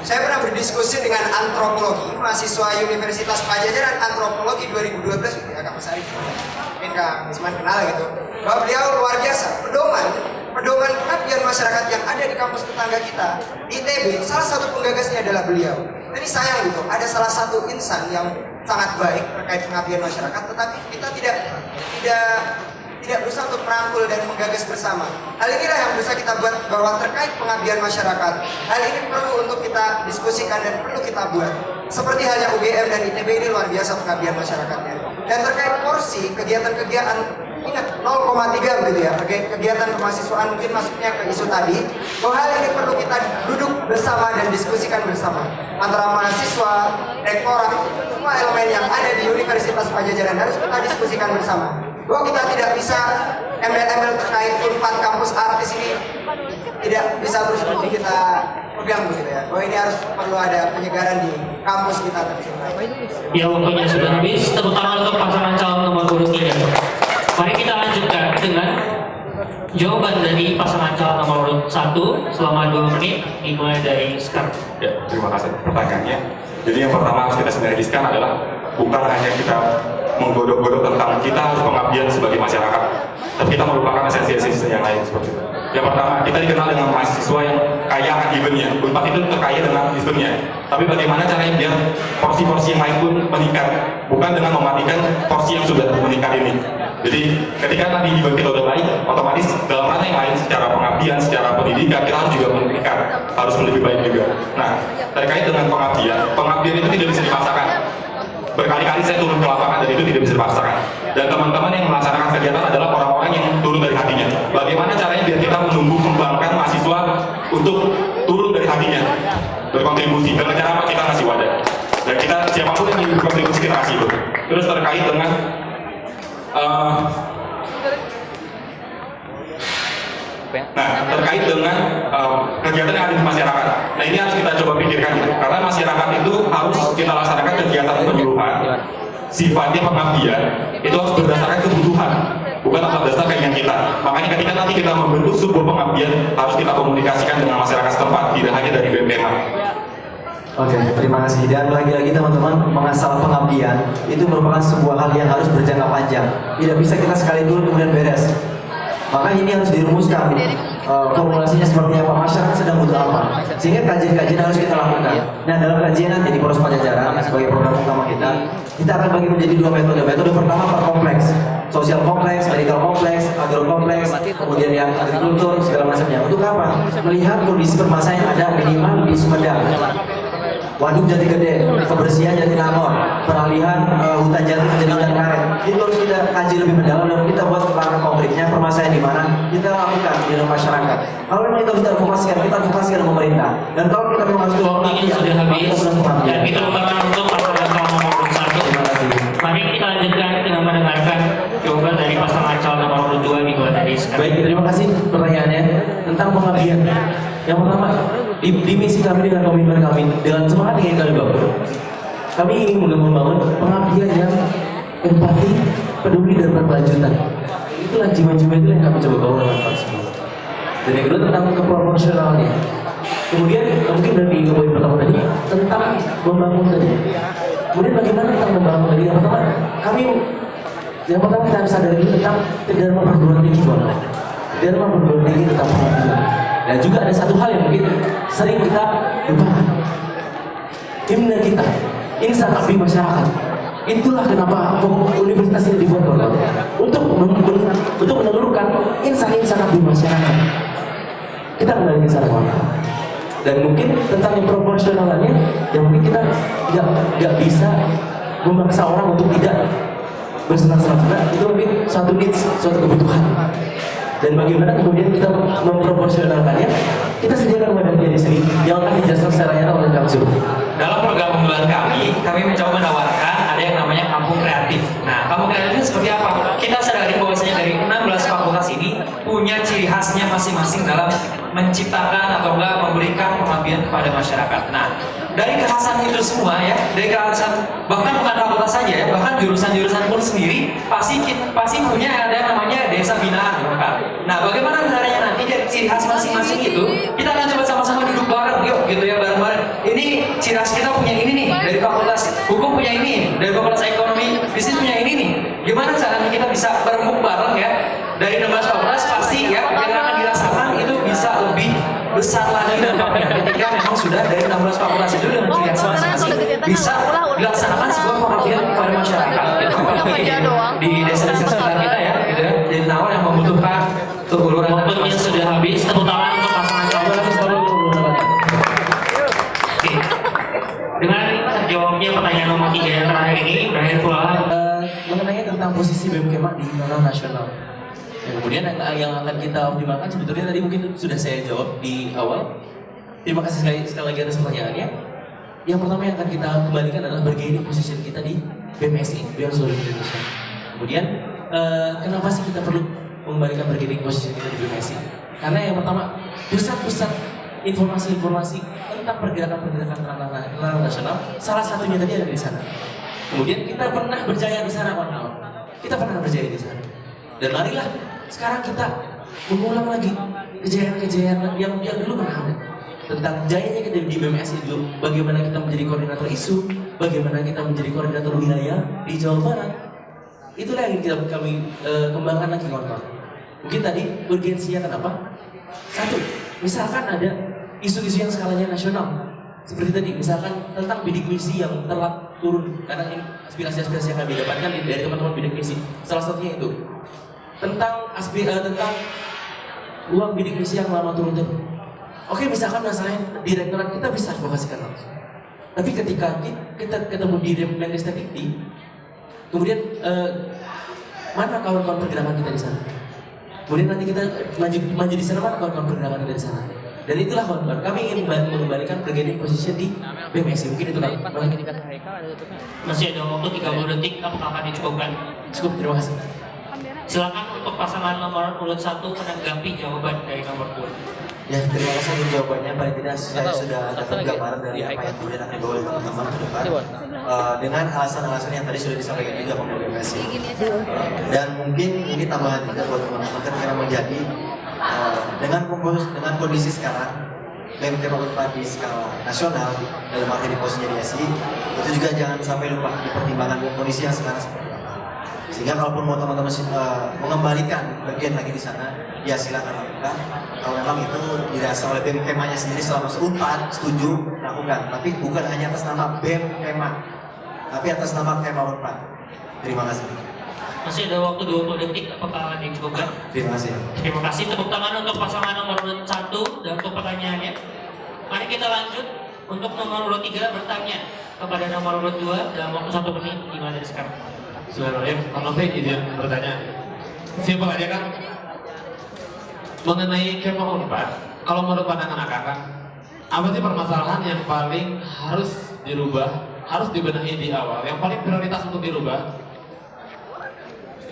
Saya pernah berdiskusi dengan antropologi, mahasiswa Universitas Pajajaran Antropologi 2012, ya Kak Mas Arif, mungkin Kak Isman kenal gitu, bahwa beliau luar biasa, pedoman pengabdian masyarakat yang ada di kampus tetangga kita, di ITB, salah satu penggagasnya adalah beliau. Jadi sayang gitu, ada salah satu insan yang sangat baik terkait pengabdian masyarakat, tetapi kita tidak berusaha untuk merangkul dan menggagas bersama. Hal inilah yang bisa kita buat bahwa terkait pengabdian masyarakat, hal ini perlu untuk kita diskusikan dan perlu kita buat. Seperti halnya UGM dan ITB ini luar biasa pengabdian masyarakatnya. Dan terkait porsi kegiatan-kegiatan, ingat 0,3 begitu ya, kegiatan kemahasiswaan mungkin masuknya ke isu tadi, bahwa hal ini perlu kita duduk bersama dan diskusikan bersama antara mahasiswa, rektorat, semua elemen yang ada di Universitas Pajajaran harus kita diskusikan bersama. Bahwa kita tidak bisa embel-embel terkait Unpad kampus artis ini tidak bisa terus kita pegang begitu ya. Bahwa ini harus perlu ada penyegaran di kampus kita tercinta. Ya, waktunya sudah habis, terutama untuk pasangan calon nomor urut 3. Mari kita lanjutkan dengan jawaban dari pasangan calon nomor urut 1 selama 2 menit dimulai dari sekarang. Ya, terima kasih pertanyaannya. Jadi yang pertama harus kita sinergiskan adalah bukan hanya kita menggodok-godok tentang kita harus pengabdian sebagai masyarakat, tapi kita melupakan esensi-esensi yang lain seperti itu. Yang pertama, kita dikenal dengan mahasiswa yang kaya akan eventnya. Unpad itu terkaya dengan eventnya. Tapi bagaimana caranya biar porsi-porsi yang lain pun meningkat, bukan dengan mematikan porsi yang sudah meningkat ini. Jadi ketika nanti event kita udah baik, otomatis dalam ranah yang lain secara pengabdian, secara pendidikan kita harus juga meningkat, harus lebih baik juga. Nah, terkait dengan pengabdian itu tidak bisa dipaksakan. Berkali-kali saya turun ke lapangan dan itu tidak bisa dipaksakan. Dan teman-teman yang melaksanakan kegiatan adalah orang-orang yang turun dari hatinya. Bagaimana caranya biar kita menumbuh kembangkan mahasiswa untuk turun dari hatinya, berkontribusi. Dengan cara apa? Kita ngasih wadah. Dan kita siapapun yang ingin berkontribusi kita kasih itu. Terus terkait dengan terkait dengan kegiatan yang ada di masyarakat. Nah, ini harus kita coba pikirkan, karena masyarakat itu harus kita laksanakan kegiatan penyuluhan. Sifatnya pengabdian itu harus berdasarkan kebutuhan, bukan atas dasar keinginan kita. Makanya ketika nanti kita membentuk sebuah pengabdian, harus kita komunikasikan dengan masyarakat setempat, tidak hanya dari BMKM. Oke, terima kasih. Dan lagi-lagi teman-teman, mengasah pengabdian itu merupakan sebuah hal yang harus berjangka panjang. Tidak bisa kita sekali dulu kemudian beres. Maka ini harus dirumuskan formulasinya seperti apa, masyarakat sedang butuh apa, sehingga kajian-kajian harus kita lakukan. Nah, dalam kajian nanti di Poros Pajajaran sebagai program utama kita akan bagi menjadi dua metode. Metode pertama per kompleks, sosial kompleks, medical kompleks, agro kompleks, kemudian yang agrikultur segala macamnya. Untuk apa? Melihat kondisi permasalahan yang ada minimal di Sumedang. Waduk Jati Gede, kebersihan Jatinangor, peralihan hutan jati menjadi hutan karet. Itu harus kita kaji lebih mendalam dan kita buat langkah konkretnya, permasalahan di mana kita lakukan di dalam masyarakat. Kalau memang itu kita advokasikan ke pemerintah. Dan kalau kita memang harus Waktunya sudah habis dan kita lupakan untuk pasangan calon nomor 1. Mari kita lanjutkan dengan mendengarkan jawaban dari pasangan calon nomor 2 di bulan tadi. Baik, terima kasih pertanyaannya tentang pengabdian. Yang pertama, di misi kami dengan komitmen kami, dengan semangat yang ingin kami bangun, kami ingin membangun pengabdian yang empati, peduli dan berkelanjutan. Itulah jiwa-jiwa itu yang kami coba bangun dengan Pak semua. Dan yang kedua tentang keproporsionalnya. Kemudian mungkin dari poin pertama tadi tentang membangun tadi. Kemudian bagaimana tentang membangun tadi? Yang pertama kita harus sadari tentang Dharma perguruan tinggi Bang. Dharma perguruan tinggi tentang pengabdian. Dan juga ada satu hal yang mungkin sering kita lupakan. Himne kita, insan abdi masyarakat. Itulah kenapa universitas ini dibuat Bapak. Untuk menelurkan insan-insan abdi masyarakat. Kita kembali ke sana Bapak. Dan mungkin tentang yang proporsionalannya, yang mungkin kita nggak bisa memaksa orang untuk tidak bersenang-senang. Itu mungkin suatu needs, suatu kebutuhan. Dan bagaimana kemudian kita memproporsionalkannya, kita sediakan wadahnya di sini yang akan dijelaskan secara nyata oleh Kang Zul. Dalam program unggulan kami mencoba menawarkan ada yang namanya kampung kreatif. Nah, kampung kreatif itu seperti apa? Kita sadari bahwasanya dari 16 fakultas ini punya ciri khasnya masing-masing dalam menciptakan atau enggak memberikan pengabdian kepada masyarakat. Nah, dari kekhasan itu semua ya, dari kekhasan bahkan bukan fakultas saja ya, bahkan jurusan-jurusan pun sendiri pasti punya ada yang namanya desa binaan, kan? Nah, bagaimana caranya nanti dari ciri khas masing-masing itu kita akan coba sama-sama duduk bareng, yuk gitu ya bareng-bareng. Ini ciri khas kita punya ini nih, dari fakultas hukum punya ini, dari fakultas ekonomi bisnis punya ini nih. Gimana caranya kita bisa berembuk bareng ya? Dari 16 fakultas pasti ya yang akan dirasakan itu bisa lebih besar lagi dampaknya ketika memang sudah dari 16 fakultas itu dengan ciri khas masing-masing bisa dilaksanakan sebuah pengabdian kepada masyarakat di desa-desa sekitar kita ya, gitu ya. Jadi awal yang membutuhkan uluran. Waktunya sudah habis, tepuk tangan untuk pasangan calon. Oke. Dengan terjawabnya pertanyaan nomor 3 yang terakhir ini berakhir pula Mengenai tentang posisi BMKM di ranah nasional. Ya, kemudian yang akan kita optimalkan sebetulnya tadi mungkin sudah saya jawab di awal. Terima kasih sekali lagi atas pertanyaannya. Yang pertama yang akan kita kembalikan adalah bargaining position kita di BMSI, Beyond Seluruh Indonesia. Kemudian kenapa sih kita perlu mengembalikan bargaining position kita di BMSI? Karena yang pertama pusat-pusat informasi-informasi tentang pergerakan-pergerakan ranah nasional salah satunya tadi ada di sana. Kemudian kita pernah berjaya di sana kawan-kawan. Kita pernah berjaya di sana. Dan marilah sekarang kita mengulang lagi kejayaan-kejayaan yang dulu pernah ada. Tentang jayanya kita di BMSI dulu, bagaimana kita menjadi koordinator isu, bagaimana kita menjadi koordinator wilayah di Jawa Barat. Itulah yang kami kembangkan lagi kawan-kawan. Mungkin tadi urgensinya kenapa? Satu, misalkan ada isu-isu yang skalanya nasional, seperti tadi, misalkan tentang bidik misi yang telat turun, karena ini aspirasi-aspirasi yang kami dapatkan dari teman-teman bidik misi. Salah satunya itu tentang tentang uang bidik misi yang lama turun. Oke, misalkan masalahnya direktorat, kita bisa advokasikan langsung. Tapi ketika kita ketemu di Menristek Dikti, kemudian mana kawan-kawan pergerakan kita di sana? Kemudian nanti kita maju di sana, mana kawan-kawan pergerakan kita di sana? Dan itulah kawan-kawan, kami ingin mengembalikan bargaining position di BMSI. Mungkin itu kan. Masih ada waktu 30 detik, apakah akan dicukupkan? Cukup, terima kasih. Silakan untuk pasangan nomor urut 1 menanggapi jawaban dari nomor 2. Ya, terima kasih untuk jawabannya. Paling tidak saya sudah dapat gambaran dari apa yang kemudian akan dibawa oleh teman-teman ke depan. Dengan alasan-alasan yang tadi sudah disampaikan juga oleh BMSI. Dan mungkin ini tambahan juga buat teman-teman ketika menjadi dengan kondisi sekarang BMK Unpad di skala nasional dalam arti di posisinya di SI, itu juga jangan sampai lupa dipertimbangkan kondisi yang sekarang seperti apa. Sehingga kalaupun mau teman-teman mengembalikan bagian lagi di sana, ya silakan lakukan. Kalau memang itu dirasa oleh BEM Kemanya sendiri selama Unpad setuju lakukan, tapi bukan hanya atas nama BEM Kema, tapi atas nama Kema Unpad. Terima kasih. Masih ada waktu 20 detik, apakah akan dicukupkan? Terima kasih. Terima kasih, tepuk tangan untuk pasangan nomor urut 1 dan untuk pertanyaannya. Mari kita lanjut untuk nomor urut 3 bertanya kepada nomor urut 2 dalam waktu 1 menit dimulai dari sekarang. Bismillahirrahmanirrahim. Pak Novi izin bertanya. Simpel aja kan. Mengenai Kema Unpad, kalau menurut pandangan Akang, apa sih permasalahan yang paling harus dirubah, harus dibenahi di awal, yang paling prioritas untuk dirubah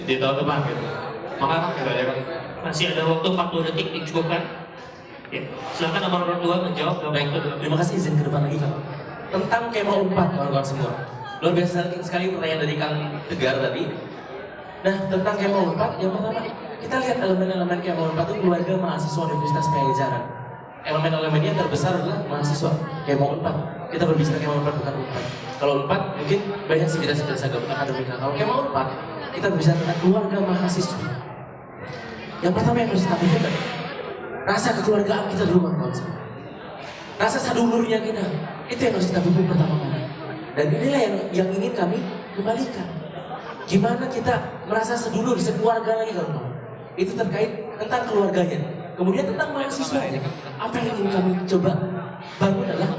di tahun depan gitu? Maka kan gitu aja kan. Masih ada waktu 40 detik, dicukupkan. Ya. Silakan nomor urut 2 menjawab dalam Baik, waktu 2. terima kasih, izin ke depan lagi Kak. Tentang Kema Unpad, kawan-kawan semua. Luar biasa sekali pertanyaan dari Kang Tegar tadi. Nah, tentang Kema Unpad, yang pertama, kita lihat elemen-elemen Kema Unpad itu keluarga mahasiswa Universitas Pajajaran. Elemen-elemennya terbesar adalah mahasiswa Kema Unpad. Kita berbicara Kema Unpad, bukan Unpad. Kalau Unpad, mungkin banyak sih kita akademika. Kalau Kema Unpad, kita berbicara tentang keluarga mahasiswa. Yang pertama yang harus kita pikirkan, rasa kekeluargaan kita dulu, kawan-kawan semua. Rasa sadulurnya kita, itu yang harus kita pupuk pertama kali. Dan inilah yang ingin kami kembalikan. Gimana kita merasa sedulur, sekeluarga lagi, kawan-kawan. Itu terkait tentang keluarganya. Kemudian tentang mahasiswa, apa yang ingin kami coba bangun adalah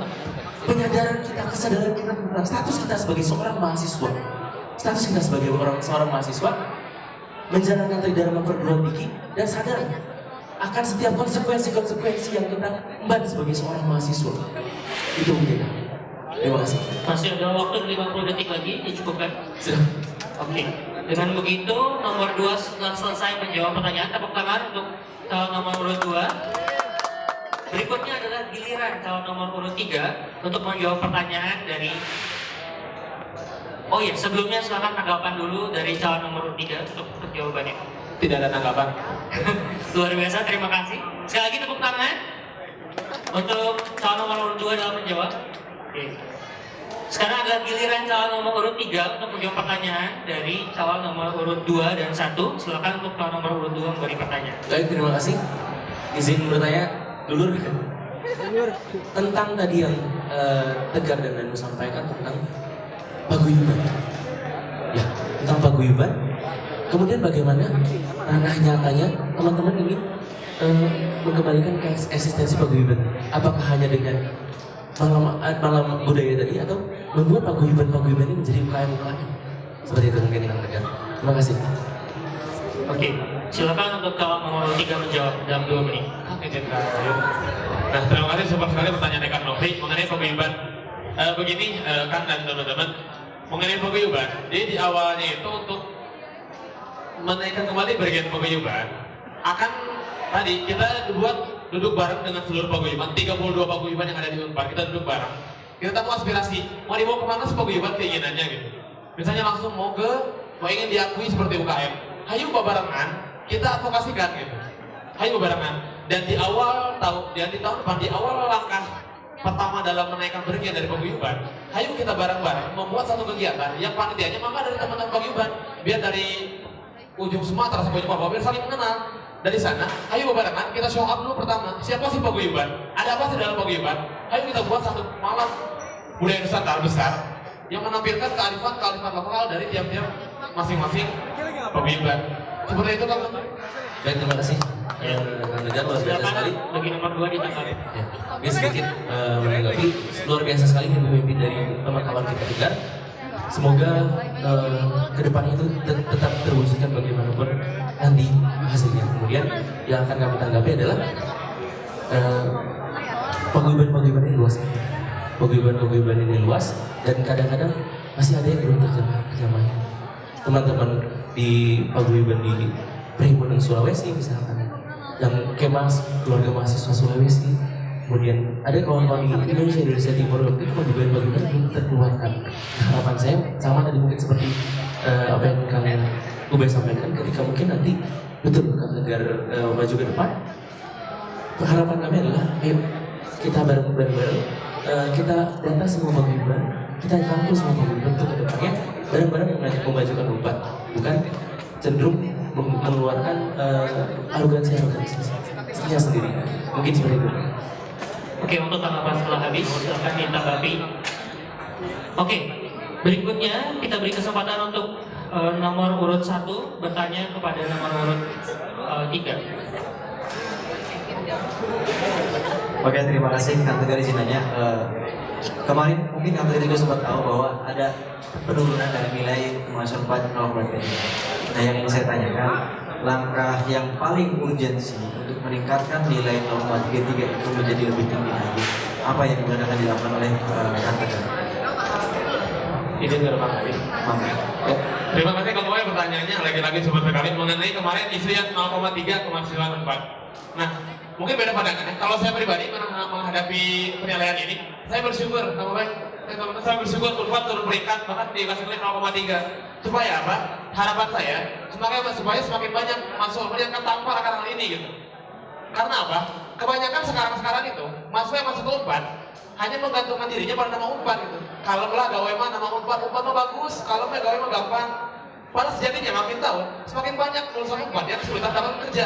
penyadaran kita, kesadaran kita tentang status kita sebagai seorang mahasiswa. Status kita sebagai seorang mahasiswa menjalankan tridharma perguruan tinggi dan sadar akan setiap konsekuensi-konsekuensi yang kita emban sebagai seorang mahasiswa. Itu mungkin. Terima kasih. Masih ada waktu 50 detik lagi, dicukupkan. Sudah. Oke. Dengan begitu, nomor 2 setelah selesai menjawab pertanyaan, tepuk tangan untuk calon nomor urut 2. Berikutnya adalah giliran calon nomor urut 3 untuk menjawab pertanyaan dari. Oh iya, sebelumnya silakan tanggapan dulu dari calon nomor urut 3 untuk jawabannya. Tidak ada tanggapan. Luar biasa, terima kasih. Sekali lagi tepuk tangan untuk calon nomor urut 2 dalam menjawab. Oke. Sekarang adalah giliran calon nomor urut 3 untuk menjawab pertanyaan dari calon nomor urut 2 dan 1. Silakan untuk calon nomor urut 2 memberi pertanyaan. Baik, terima kasih. Izin bertanya dulu tentang tadi yang Tegar dan Danu sampaikan tentang paguyuban. Ya, tentang paguyuban. Kemudian bagaimana ranah nyatanya teman-teman ingin mengembalikan ke eksistensi paguyuban? Apakah hanya dengan malam budaya tadi atau membuat paguyuban ini menjadi UKM-UKM? Seperti itu mungkin yang Tegar. Terima kasih. Oke, silakan untuk calon nomor 3 menjawab dalam 2 menit. Izin Kak Ayu. Nah, terima kasih super sekali pertanyaan Kak Novi mengenai paguyuban. Begini, Kang dan teman-teman, mengenai paguyuban, jadi di awalnya itu untuk menaikkan kembali bagian paguyuban, akan tadi kita buat duduk bareng dengan seluruh paguyuban, 32 paguyuban yang ada di Unpad, kita duduk bareng. Kita tahu aspirasi, mau dibawa kemana sih paguyuban keinginannya gitu. Misalnya langsung mau ingin diakui seperti UKM. Hayu barengan, kita advokasikan gitu. Hayu barengan. Dan di awal tahun depan, di awal langkah pertama dalam menaikkan bagian dari paguyuban, hayu kita bareng-bareng membuat satu kegiatan yang panitianya maka dari teman-teman paguyuban, biar dari ujung Sumatera sampai ujung Papua biar saling mengenal. dari sana, ayo bebarengan kita show up dulu pertama. Siapa sih paguyuban? Ada apa sih dalam paguyuban? Ayo kita buat satu malam budaya Nusantara besar yang menampilkan kearifan lokal dari tiap-tiap masing-masing paguyuban. Seperti itu Kang. Baik, terima kasih. Yang mendengar luar biasa sekali. Bagi nomor 2 ditanggapi. Ya, dia sedikit menanggapi luar biasa sekali pemimpin dari teman-teman kita dengar. Semoga kedepannya itu tetap terwujudkan bagaimanapun nanti hasilnya. Kemudian yang akan kami tanggapi adalah paguyuban ini luas. Paguyuban ini luas dan kadang-kadang masih ada yang belum terjamah. Teman-teman di paguyuban di Perhimpunan Sulawesi misalkan, yang kemas keluarga mahasiswa Sulawesi, kemudian ada kawan-kawan di Indonesia Timur itu paguyuban belum terkeluarkan. Harapan saya sama tadi mungkin seperti apa yang Kang Ubay sampaikan, ketika mungkin nanti betul agar maju ke depan, harapan kami adalah ayo kita bareng-bareng kita data semua paguyuban, kita rangkul semua paguyuban untuk kedepannya bareng-bareng memajukan Unpad, bukan cenderung mengeluarkan arogansi sendiri. Mungkin seperti itu. Oke, untuk tanggapan setelah habis akan ditanggapi. Oke, berikutnya kita beri kesempatan untuk nomor urut 1 bertanya kepada nomor urut 3. Oke, terima kasih Kang Tegar izinannya. Kemarin mungkin Kang Tegar juga sempat tahu bahwa ada penurunan dari nilai kemasukan pajak 0,3. Nah, yang ingin saya tanyakan, langkah yang paling urgent di sini untuk meningkatkan nilai 0,33 itu menjadi lebih tinggi lagi. Apa yang kemudian akan dilakukan oleh Kang Tegar? Izin terima Mangga. Ya. Terima kasih Kang Boy pertanyaannya lagi-lagi sobat sekali mengenai kemarin isu yang 0,3 kemasukan Unpad. Nah, mungkin beda pandangan. Kalau saya pribadi menghadapi penilaian ini, saya bersyukur Kang Boy. Saya bersyukur Unpad turun peringkat bahkan dikasih nilai 0,3. Supaya apa? Harapan saya supaya semakin banyak mahasiswa yang ketampar akan hal ini gitu. Karena apa? Kebanyakan sekarang itu mahasiswa yang masuk ke Unpad hanya menggantungkan dirinya pada nama Unpad gitu. Kalau lah gawe mah nama Unpad mah bagus, kalau mah gawe mah gampang. Padahal sejatinya makin tahun semakin banyak lulusan Unpad yang kesulitan dalam kerja.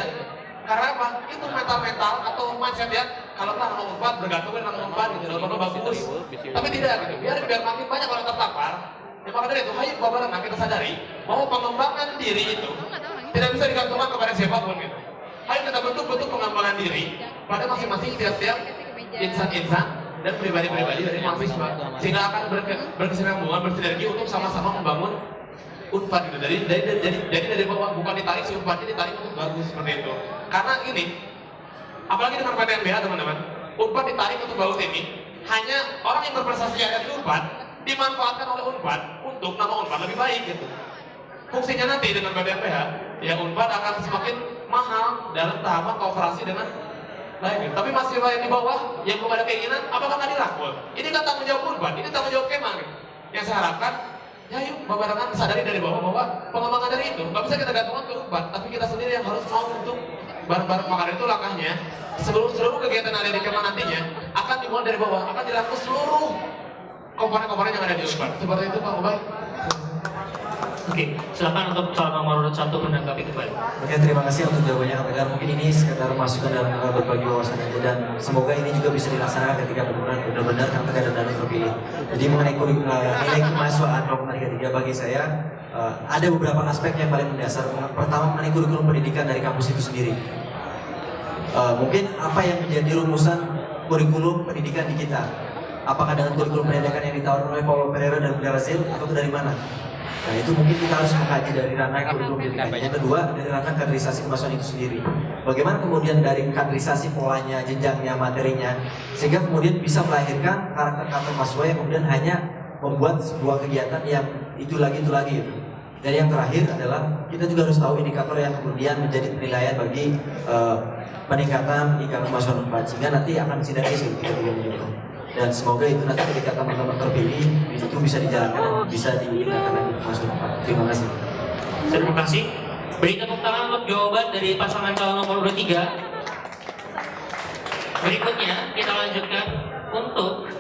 Karena apa? Itu mental atau mindset ya. Kalau mah nama Unpad bergantung dengan nama Unpad gitu, nama bagus. Tapi tidak gitu. Biar makin banyak orang terpapar. Ya maka dari itu, ayo barengan kita sadari bahwa pengembangan diri itu tidak bisa digantungkan kepada siapapun gitu. Ayo kita bentuk pengembangan diri pada masing-masing tiap-tiap insan-insan dan pribadi-pribadi dari mahasiswa, sehingga akan berkesinambungan, bersinergi untuk sama-sama membangun Unpad gitu. Jadi dari bawah, bukan ditarik si Unpadnya, ditarik untuk bagus seperti itu. Karena ini, apalagi dengan PTNBH teman-teman, Unpad ditarik untuk bagus ini, hanya orang yang berprestasi yang ada di Unpad dimanfaatkan oleh Unpad untuk nama Unpad lebih baik gitu. Fungsinya nanti dengan PTNBH, ya Unpad akan semakin mahal dalam tahapan kooperasi dengan lain gitu. Tapi mahasiswa yang di bawah yang belum ada keinginan, apakah nggak dirangkul? Ini kan tanggung jawab Unpad, ini tanggung jawab Kemang gitu. Yang saya harapkan, ya yuk barengan sadari dari bawah bahwa pengembangan dari itu nggak bisa kita gantungkan ke Unpad, tapi kita sendiri yang harus mau untuk bareng-bareng. Maka itu langkahnya seluruh kegiatan yang ada di Kemang nantinya akan dimulai dari bawah, akan dirangkul seluruh komponen-komponen yang ada di Unpad. Seperti itu Pak Ubay. Oke, silakan untuk calon nomor urut 1 menanggapi kembali. Oke, terima kasih untuk jawabannya Kang Tegar. Mungkin ini sekedar masukan dan berbagi wawasan aja, dan semoga ini juga bisa dilaksanakan ketika benar-benar Kang Tegar dan Dani terpilih. Jadi mengenai nilai kemahasiswaan 0,33 bagi saya ada beberapa aspek yang paling mendasar. Pertama, mengenai kurikulum pendidikan dari kampus itu sendiri. Mungkin apa yang menjadi rumusan kurikulum pendidikan di kita? Apakah dengan kurikulum pendidikan yang ditawarkan oleh Paulo Pereira dan Bunda Razil, atau dari mana? Nah, itu mungkin kita harus mengkaji dari ranah kurikulum pendidikan. Yang kedua, dari ranah kaderisasi kemahasiswaan itu sendiri. Bagaimana kemudian dari kaderisasi polanya, jenjangnya, materinya, sehingga kemudian bisa melahirkan karakter-karakter mahasiswa yang kemudian hanya membuat sebuah kegiatan yang itu lagi gitu. Dan yang terakhir adalah kita juga harus tahu indikator yang kemudian menjadi penilaian bagi peningkatan ikatan kemahasiswaan Unpad, sehingga nanti akan sinergis kita juga menyokong. Dan semoga itu nanti ketika teman-teman terpilih itu bisa dijalankan dan bisa diingatkan lagi masuk Unpad. Terima kasih. Terima kasih. Beri tepuk tangan untuk jawaban dari pasangan calon nomor urut 3. Berikutnya kita lanjutkan untuk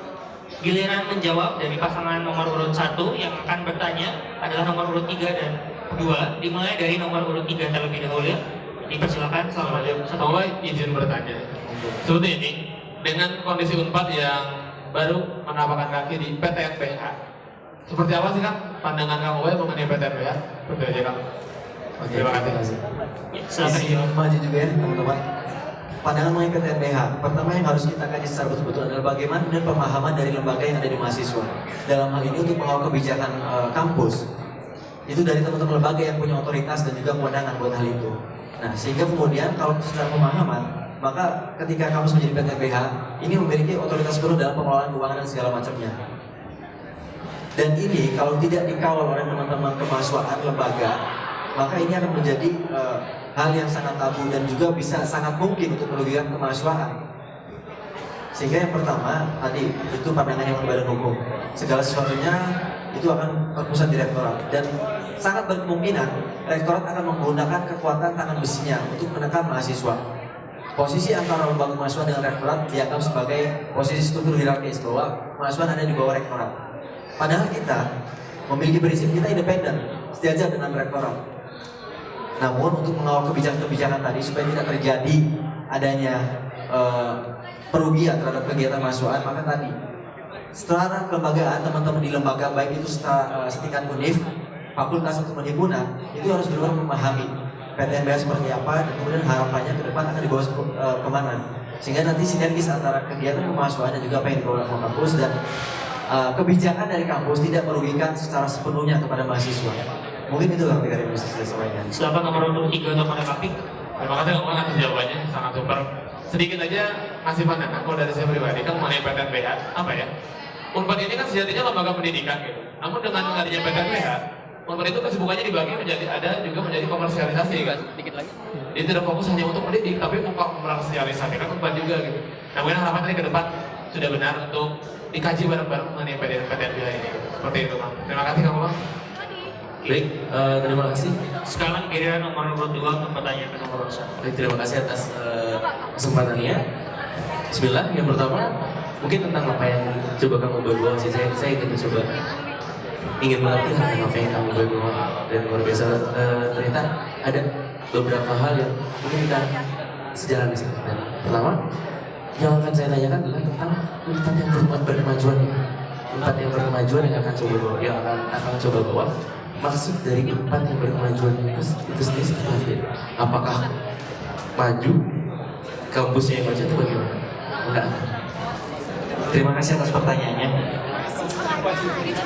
giliran menjawab dari pasangan nomor urut 1 yang akan bertanya adalah nomor urut 3 dan 2. Dimulai dari nomor urut 3 terlebih dahulu. Dipersilakan selama Satu izin bertanya. Seperti ini, dengan kondisi Unpad yang baru menampakkan kaki di PTNBH, seperti apa sih Kang pandangan Kang Uwe mengenai PTNBH? Seperti aja Kang. Oke, Terima kasih. Silakan. Izin maju juga ya teman-teman. Pandangan mengenai PTNBH, pertama yang harus kita kaji secara betul-betul adalah bagaimana dan pemahaman dari lembaga yang ada di mahasiswa. Dalam hal ini untuk mengawal kebijakan kampus, itu dari teman-teman lembaga yang punya otoritas dan juga kewenangan buat hal itu. Nah, sehingga kemudian kalau secara pemahaman, maka ketika kampus menjadi PTNBH, ini memiliki otoritas penuh dalam pengelolaan keuangan dan segala macamnya. Dan ini kalau tidak dikawal oleh teman-teman kemahasiswaan lembaga, maka ini akan menjadi hal yang sangat tabu dan juga bisa sangat mungkin untuk merugikan kemahasiswaan. Sehingga yang pertama tadi itu pandangan yang badan hukum, segala sesuatunya itu akan terpusat di rektorat dan sangat berkemungkinan rektorat akan menggunakan kekuatan tangan besinya untuk menekan mahasiswa. Posisi antara lembaga mahasiswa dengan rektorat dianggap sebagai posisi struktur hierarkis bahwa mahasiswa ada di bawah rektorat. Padahal kita memiliki prinsip kita independen, sejajar dengan rektorat. Namun untuk mengawal kebijakan-kebijakan tadi supaya tidak terjadi adanya perugian terhadap kegiatan mahasiswa, maka tadi setelah kelembagaan teman-teman di lembaga baik itu setingkat univ, fakultas atau himpunan itu harus benar-benar memahami PTNBH seperti apa dan kemudian harapannya ke depan akan dibawa kemana, sehingga nanti sinergis antara kegiatan kemahasiswaan dan juga apa yang dibawa oleh kampus dan kebijakan dari kampus tidak merugikan secara sepenuhnya kepada mahasiswa. Mungkin itu yang dari bisa saya sampaikan. Silakan nomor 3 untuk pada Kapik. Terima kasih Kang Uwe atas jawabannya, sangat super. Sedikit aja ngasih pandangan kalau dari saya pribadi kan mengenai PTNBH apa ya? Unpad ini kan sejatinya lembaga pendidikan gitu. Namun dengan adanya PTNBH, Unpad itu kesibukannya dibagi menjadi menjadi komersialisasi kan. Sedikit lagi. Dia tidak fokus hanya untuk mendidik, tapi mengkomersialisasi kan Unpad juga gitu. Namun harapan tadi ke depan sudah benar untuk dikaji bareng-bareng mengenai PTNBH ini. Seperti itu Kang. Terima kasih Kang Uwe. Baik, terima kasih. Sekarang giliran nomor 2 untuk pertanyaan ke nomor 1. Baik, terima kasih atas kesempatannya. Bismillah, yang pertama mungkin tentang apa yang coba kamu bawa sih, saya ingin coba mengerti tentang apa yang kamu bawa dan luar biasa. Ternyata ada beberapa hal yang mungkin kita sejalan di sini. Dan pertama yang akan saya tanyakan adalah tentang Unpad yang berkemajuan ya. Unpad yang berkemajuan yang akan coba bawa. Maksud dari Unpad yang berkemajuan itu sendiri seperti apa? Apakah maju kampusnya yang maju atau bagaimana? Enggak. Terima kasih atas pertanyaannya.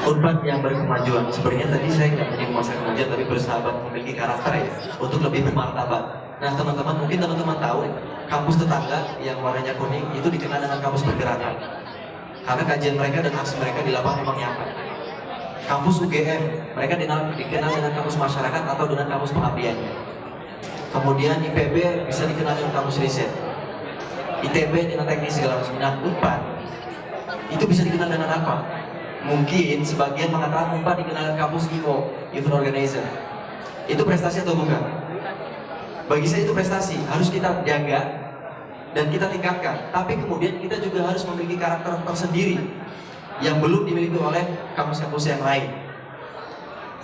Unpad yang berkemajuan, sebenarnya tadi saya nggak menyinggung masalah kemajuan, tapi bersahabat memiliki karakter ya, untuk lebih bermartabat. Nah teman-teman, mungkin teman-teman tahu kampus tetangga yang warnanya kuning itu dikenal dengan kampus pergerakan, karena kajian mereka dan aksi mereka di lapangan memang nyata. Kampus UGM, mereka dikenal dengan kampus masyarakat atau dengan kampus pengabdiannya. Kemudian IPB bisa dikenal dengan kampus riset, ITB dengan teknik segala macam. Nah, Unpad itu bisa dikenal dengan apa? Mungkin sebagian mengatakan Unpad dikenal dengan kampus IO, Event Organizer. Itu prestasi atau bukan? Bagi saya itu prestasi, harus kita jaga dan kita tingkatkan. Tapi kemudian kita juga harus memiliki karakter tersendiri yang belum dimiliki oleh kampus-kampus yang lain.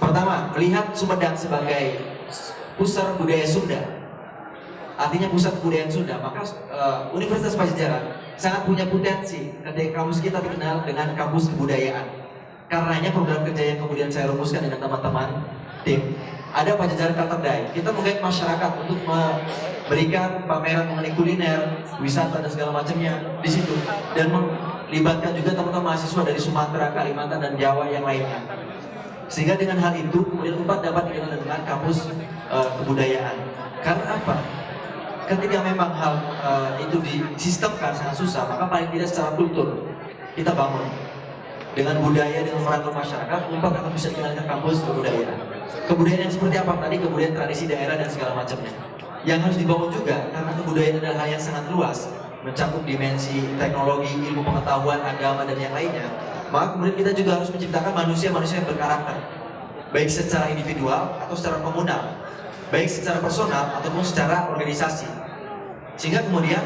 Pertama, melihat Sumedang sebagai pusat budaya Sunda, artinya pusat kebudayaan Sunda, maka Universitas Pajajaran sangat punya potensi ketika kampus kita dikenal dengan kampus kebudayaan. Karenanya program kerja yang kemudian saya rumuskan dengan teman-teman tim, ada Pajajaran Culture Day. Kita mengajak masyarakat untuk memberikan pameran mengenai kuliner, wisata dan segala macamnya di situ, dan melibatkan juga teman-teman mahasiswa dari Sumatera, Kalimantan dan Jawa yang lainnya. Sehingga dengan hal itu kemudian Unpad dapat dikenal dengan kampus kebudayaan. Karena apa? Ketika memang hal itu disistemkan sangat susah, maka paling tidak secara kultur kita bangun dengan budaya, dengan merangkul masyarakat, Unpad akan bisa dikenal dengan kampus kebudayaan. Kebudayaan yang seperti apa tadi? Kebudayaan tradisi daerah dan segala macamnya. Yang harus dibangun juga karena kebudayaan adalah hal yang sangat luas, mencakup dimensi teknologi, ilmu pengetahuan, agama dan yang lainnya. Maka kemudian kita juga harus menciptakan manusia-manusia yang berkarakter, baik secara individual atau secara komunal, baik secara personal ataupun secara organisasi. Sehingga kemudian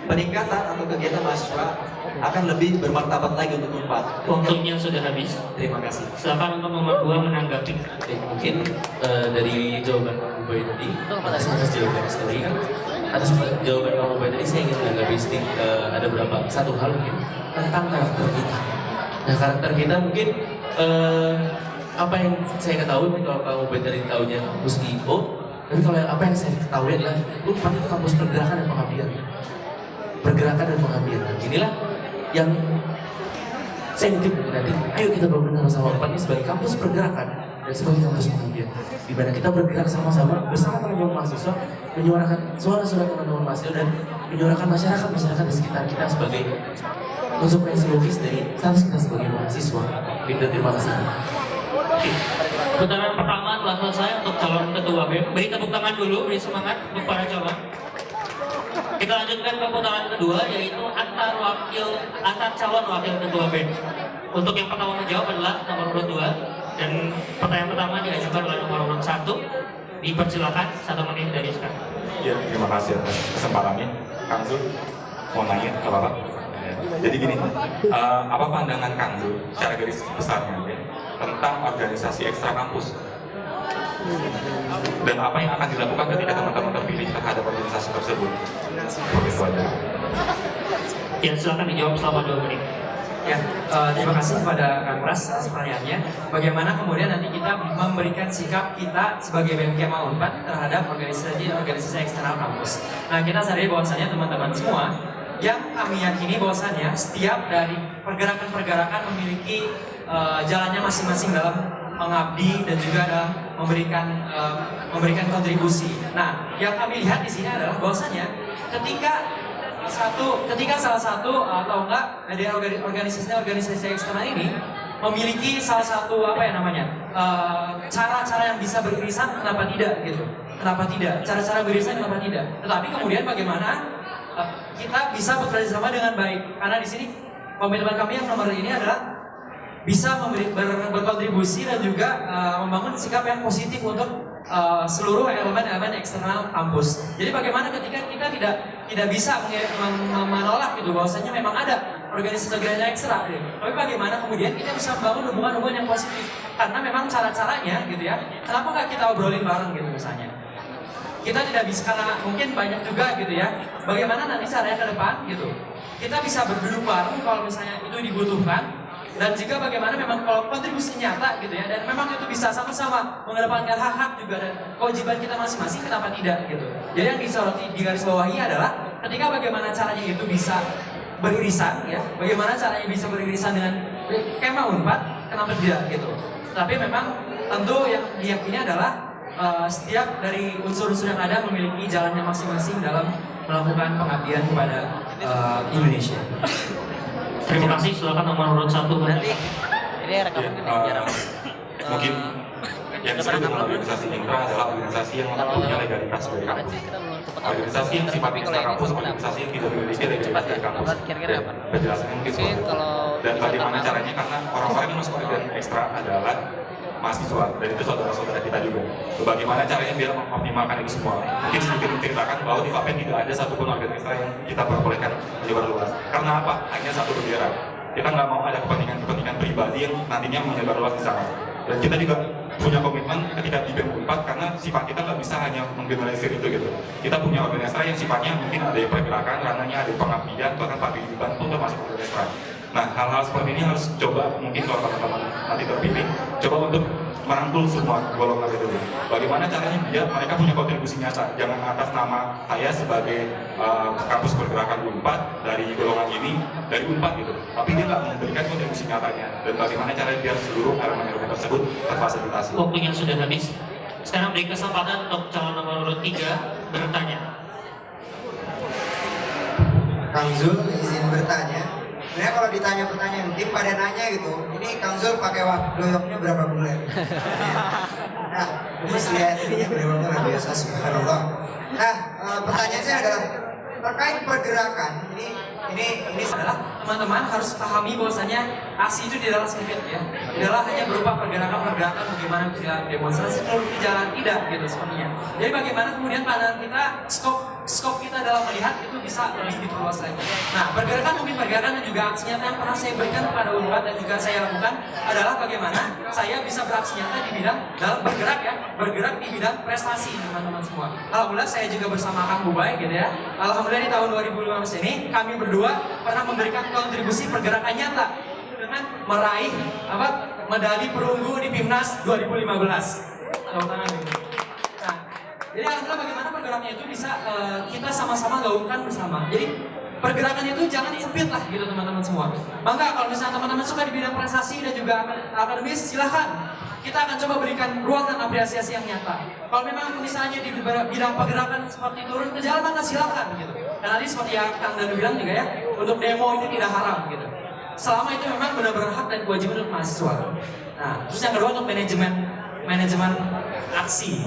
peningkatan atau kegiatan mahasiswa akan lebih bermartabat lagi untuk Unpad. Waktunya sudah habis. Terima kasih. Silakan untuk nomor 2 menanggapi. Oke, mungkin dari jawaban Bu Boy tadi saya harus jawaban story kan. Atas jawaban Kang Ubed tadi saya ingin menanggapi ada satu hal mungkin tentang karakter kita. Nah karakter kita mungkin apa yang saya ketahui kalau Kang Ubed tadi tahunya kampus IO, tapi kalau apa yang saya ketahui adalah Unpad itu kampus pergerakan dan pengabdian. Pergerakan dan pengabdian. Nah, inilah yang saya nitip nanti. Ayo kita bangun sama-sama Unpad ini sebagai kampus pergerakan dan sebagai kampus pengabdian. Di mana kita bergerak sama-sama bersama teman-teman mahasiswa menyuarakan suara-suara teman-teman mahasiswa dan menyuarakan masyarakat di sekitar kita sebagai konsekuensi logis dari status kita sebagai mahasiswa. Terima kasih. Putaran pertama telah selesai untuk calon ketua BEM. Beri tepuk tangan dulu, beri semangat untuk para calon. Kita lanjutkan ke putaran kedua, yaitu antar calon wakil ketua BEM. Untuk yang pertama menjawab adalah nomor urut 2, dan pertanyaan pertama diajukan oleh nomor urut 1. Dipersilakan 1 menit dari sekarang. Ya, terima kasih atas kesempatannya. Kang Zul, mau nanya ke Bapak. Jadi gini, apa pandangan Kang Zul secara garis besarnya tentang organisasi ekstra kampus? Dan apa yang akan dilakukan ketika teman-teman terpilih terhadap organisasi tersebut? Seperti itu aja. Ya, silakan dijawab selama 2 menit. Ya, terima kasih kepada Kang Pras atas pertanyaannya. Bagaimana kemudian nanti kita memberikan sikap kita sebagai BMKM Unpad terhadap organisasi eksternal kampus. Nah, kita sadari bahwasannya teman-teman semua yang kami yakini bahwasannya setiap dari pergerakan-pergerakan memiliki jalannya masing-masing dalam mengabdi dan juga dalam memberikan kontribusi. Nah, yang kami lihat di sini adalah bahwasannya ketika salah satu atau enggak dari organisasi eksternal ini memiliki salah satu cara-cara yang bisa beririsan, kenapa tidak gitu? Kenapa tidak? Cara-cara beririsan kenapa tidak? Tetapi kemudian bagaimana kita bisa bekerja sama dengan baik? Karena di sini komitmen kami yang nomor ini adalah bisa berkontribusi dan juga membangun sikap yang positif untuk seluruh elemen-elemen eksternal kampus. Jadi bagaimana ketika kita tidak bisa menolak gitu bahwasanya memang ada organisasi ekstra, gitu. Tapi bagaimana kemudian kita bisa membangun hubungan-hubungan yang positif? Karena memang cara-caranya gitu ya. Kenapa nggak kita obrolin bareng gitu misalnya? Kita tidak bisa, karena mungkin banyak juga gitu ya. Bagaimana nanti caranya ke depan gitu? Kita bisa berduduk bareng kalau misalnya itu dibutuhkan. Dan juga bagaimana memang kalau kontribusi nyata gitu ya, dan memang itu bisa sama-sama mengedepankan hak-hak juga dan kewajiban kita masing-masing, kenapa tidak gitu. Jadi yang disoroti di garis bawahi adalah ketika bagaimana caranya itu bisa beririsan ya, bagaimana caranya bisa beririsan dengan Kema Unpad, kenapa tidak gitu. Tapi memang tentu yang diyakini adalah setiap dari unsur-unsur yang ada memiliki jalannya masing-masing dalam melakukan pengabdian kepada Indonesia. Terima kasih, silakan nomor urut 1. Nanti ini rekaman jarang. Mungkin yang disebut dengan organisasi intra adalah organisasi yang punya legalitas dari kampus. Organisasi yang sifatnya ekstra kampus, organisasi yang tidak memiliki legalitas dari kampus. Kira-kira kapan? Penjelasannya mungkin seperti itu. Dan bagaimana caranya, karena orang-orang yang masuk organisasi ekstra adalah mahasiswa, dan itu saudara-saudara kita juga. Bagaimana caranya biar mengoptimalkan ini semua? Mungkin sedikit menceritakan bahwa di Vapen tidak ada satupun organisasi yang kita perbolehkan menyebar luas. Karena apa? Hanya satu bendera. Kita nggak mau ada kepentingan pribadi yang nantinya menyebar luas di sana. Dan kita juga punya komitmen ketika di BEM Unpad, karena sifat kita nggak bisa hanya menggeneralisir itu gitu. Kita punya organisasi yang sifatnya mungkin ada yang pergerakan, ranahnya ada pengabdian, bahkan paguyuban pun termasuk organisasi. Nah, hal-hal seperti ini harus coba, mungkin kalau teman-teman nanti terpilih, coba untuk merangkul semua golongan itu. Bagaimana caranya biar mereka punya kontribusi nyata, jangan atas nama saya sebagai kampus pergerakan Unpad dari golongan ini, dari Unpad gitu, tapi dia nggak memberikan kontribusi nyatanya. Dan bagaimana caranya biar seluruh elemen-elemen tersebut terfasilitasi. Waktunya sudah habis. Sekarang beri kesempatan untuk calon nomor urut 3 bertanya. Kang Zul izin bertanya. Sebenarnya kalau ditanya pertanyaan, tim pada nanya gitu, ini Kang Zul pakai waktu doyoknya berapa bulan? Nah, terus lihat ini berapa bulan biasa, subhanallah. Nah, pertanyaan saya adalah terkait pergerakan, ini ini adalah teman-teman harus pahami bahwasanya aksi itu tidaklah sempit ya, tidaklah hanya berupa pergerakan-pergerakan bagaimana kita demonstrasi turun ke jalan, tidak gitu sepertinya. Jadi bagaimana kemudian pandangan kita, skop kita dalam melihat itu bisa lebih diperluas lagi. Nah, pergerakan mungkin pergerakan dan juga aksi nyata yang pernah saya berikan kepada Unpad dan juga saya lakukan adalah bagaimana saya bisa beraksi nyata di bidang dalam bergerak di bidang prestasi teman-teman semua. Alhamdulillah saya juga bersama Kang Bubai gitu ya. Alhamdulillah di tahun 2015 ini kami berdua pernah memberikan kontribusi pergerakan nyata dengan meraih medali perunggu di PIMNAS 2015. Tepuk tangan dulu. Nah, jadi alhamdulillah bagaimana pergerakannya itu bisa kita sama-sama gaungkan bersama. Jadi pergerakan itu jangan sempit lah gitu teman-teman semua. Maka kalau misalnya teman-teman suka di bidang prestasi dan juga akademis, silahkan. Kita akan coba berikan ruang dan apresiasi yang nyata. Kalau memang misalnya di bidang pergerakan seperti turun ke jalan, maka silakan gitu. Dan tadi seperti yang Kang Danu bilang juga ya, untuk demo itu tidak haram gitu. Selama itu memang benar-benar hak dan kewajiban untuk mahasiswa. Nah, terus yang kedua untuk manajemen aksi.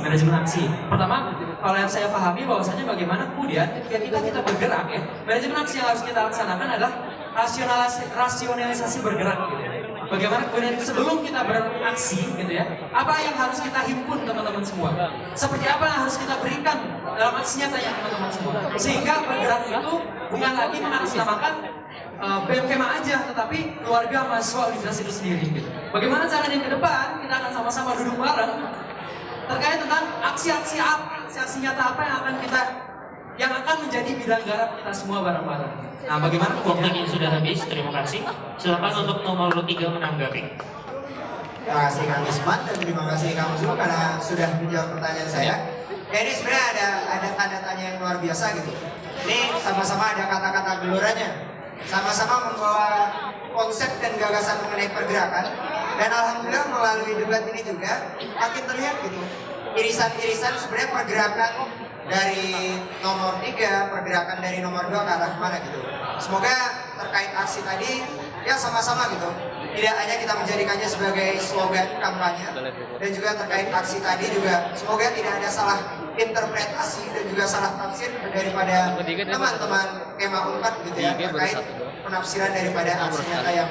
Pertama, kalau yang saya pahami bahwasanya bagaimana kemudian ketika kita bergerak ya, manajemen aksi yang harus kita laksanakan adalah rasionalisasi bergerak gitu. Bagaimana kemudian sebelum kita beraksi gitu ya, apa yang harus kita himpun teman-teman semua, seperti apa yang harus kita berikan dalam aksi nyatanya teman-teman semua, sehingga bergerak itu bukan lagi mengatasnamakan BMKMA aja, tetapi keluarga mahasiswa universitas itu sendiri gitu. Bagaimana caranya ke depan kita akan sama-sama duduk bareng terkait tentang aksi nyata apa yang akan menjadi bidang garap kita semua bareng-bareng. Nah, bagaimana Waktunya sudah habis, terima kasih. Silakan untuk nomor 3 menanggapi. Terima kasih Kang Isman dan terima kasih Kang Zul karena sudah menjawab pertanyaan saya. Ya, ini sebenarnya ada tanda tanya yang luar biasa gitu. Ini sama-sama ada kata-kata geloranya, sama-sama membawa konsep dan gagasan mengenai pergerakan. Dan alhamdulillah melalui debat ini juga makin terlihat gitu irisan-irisan sebenarnya pergerakan dari nomor 3, pergerakan dari nomor 2 ke arah mana gitu. Semoga terkait aksi tadi ya sama-sama gitu. Tidak hanya kita menjadikannya sebagai slogan kampanye dan juga terkait aksi tadi juga semoga tidak ada salah interpretasi dan juga salah tafsir daripada teman-teman Kema Unpad gitu ya terkait penafsiran daripada aksi nyata yang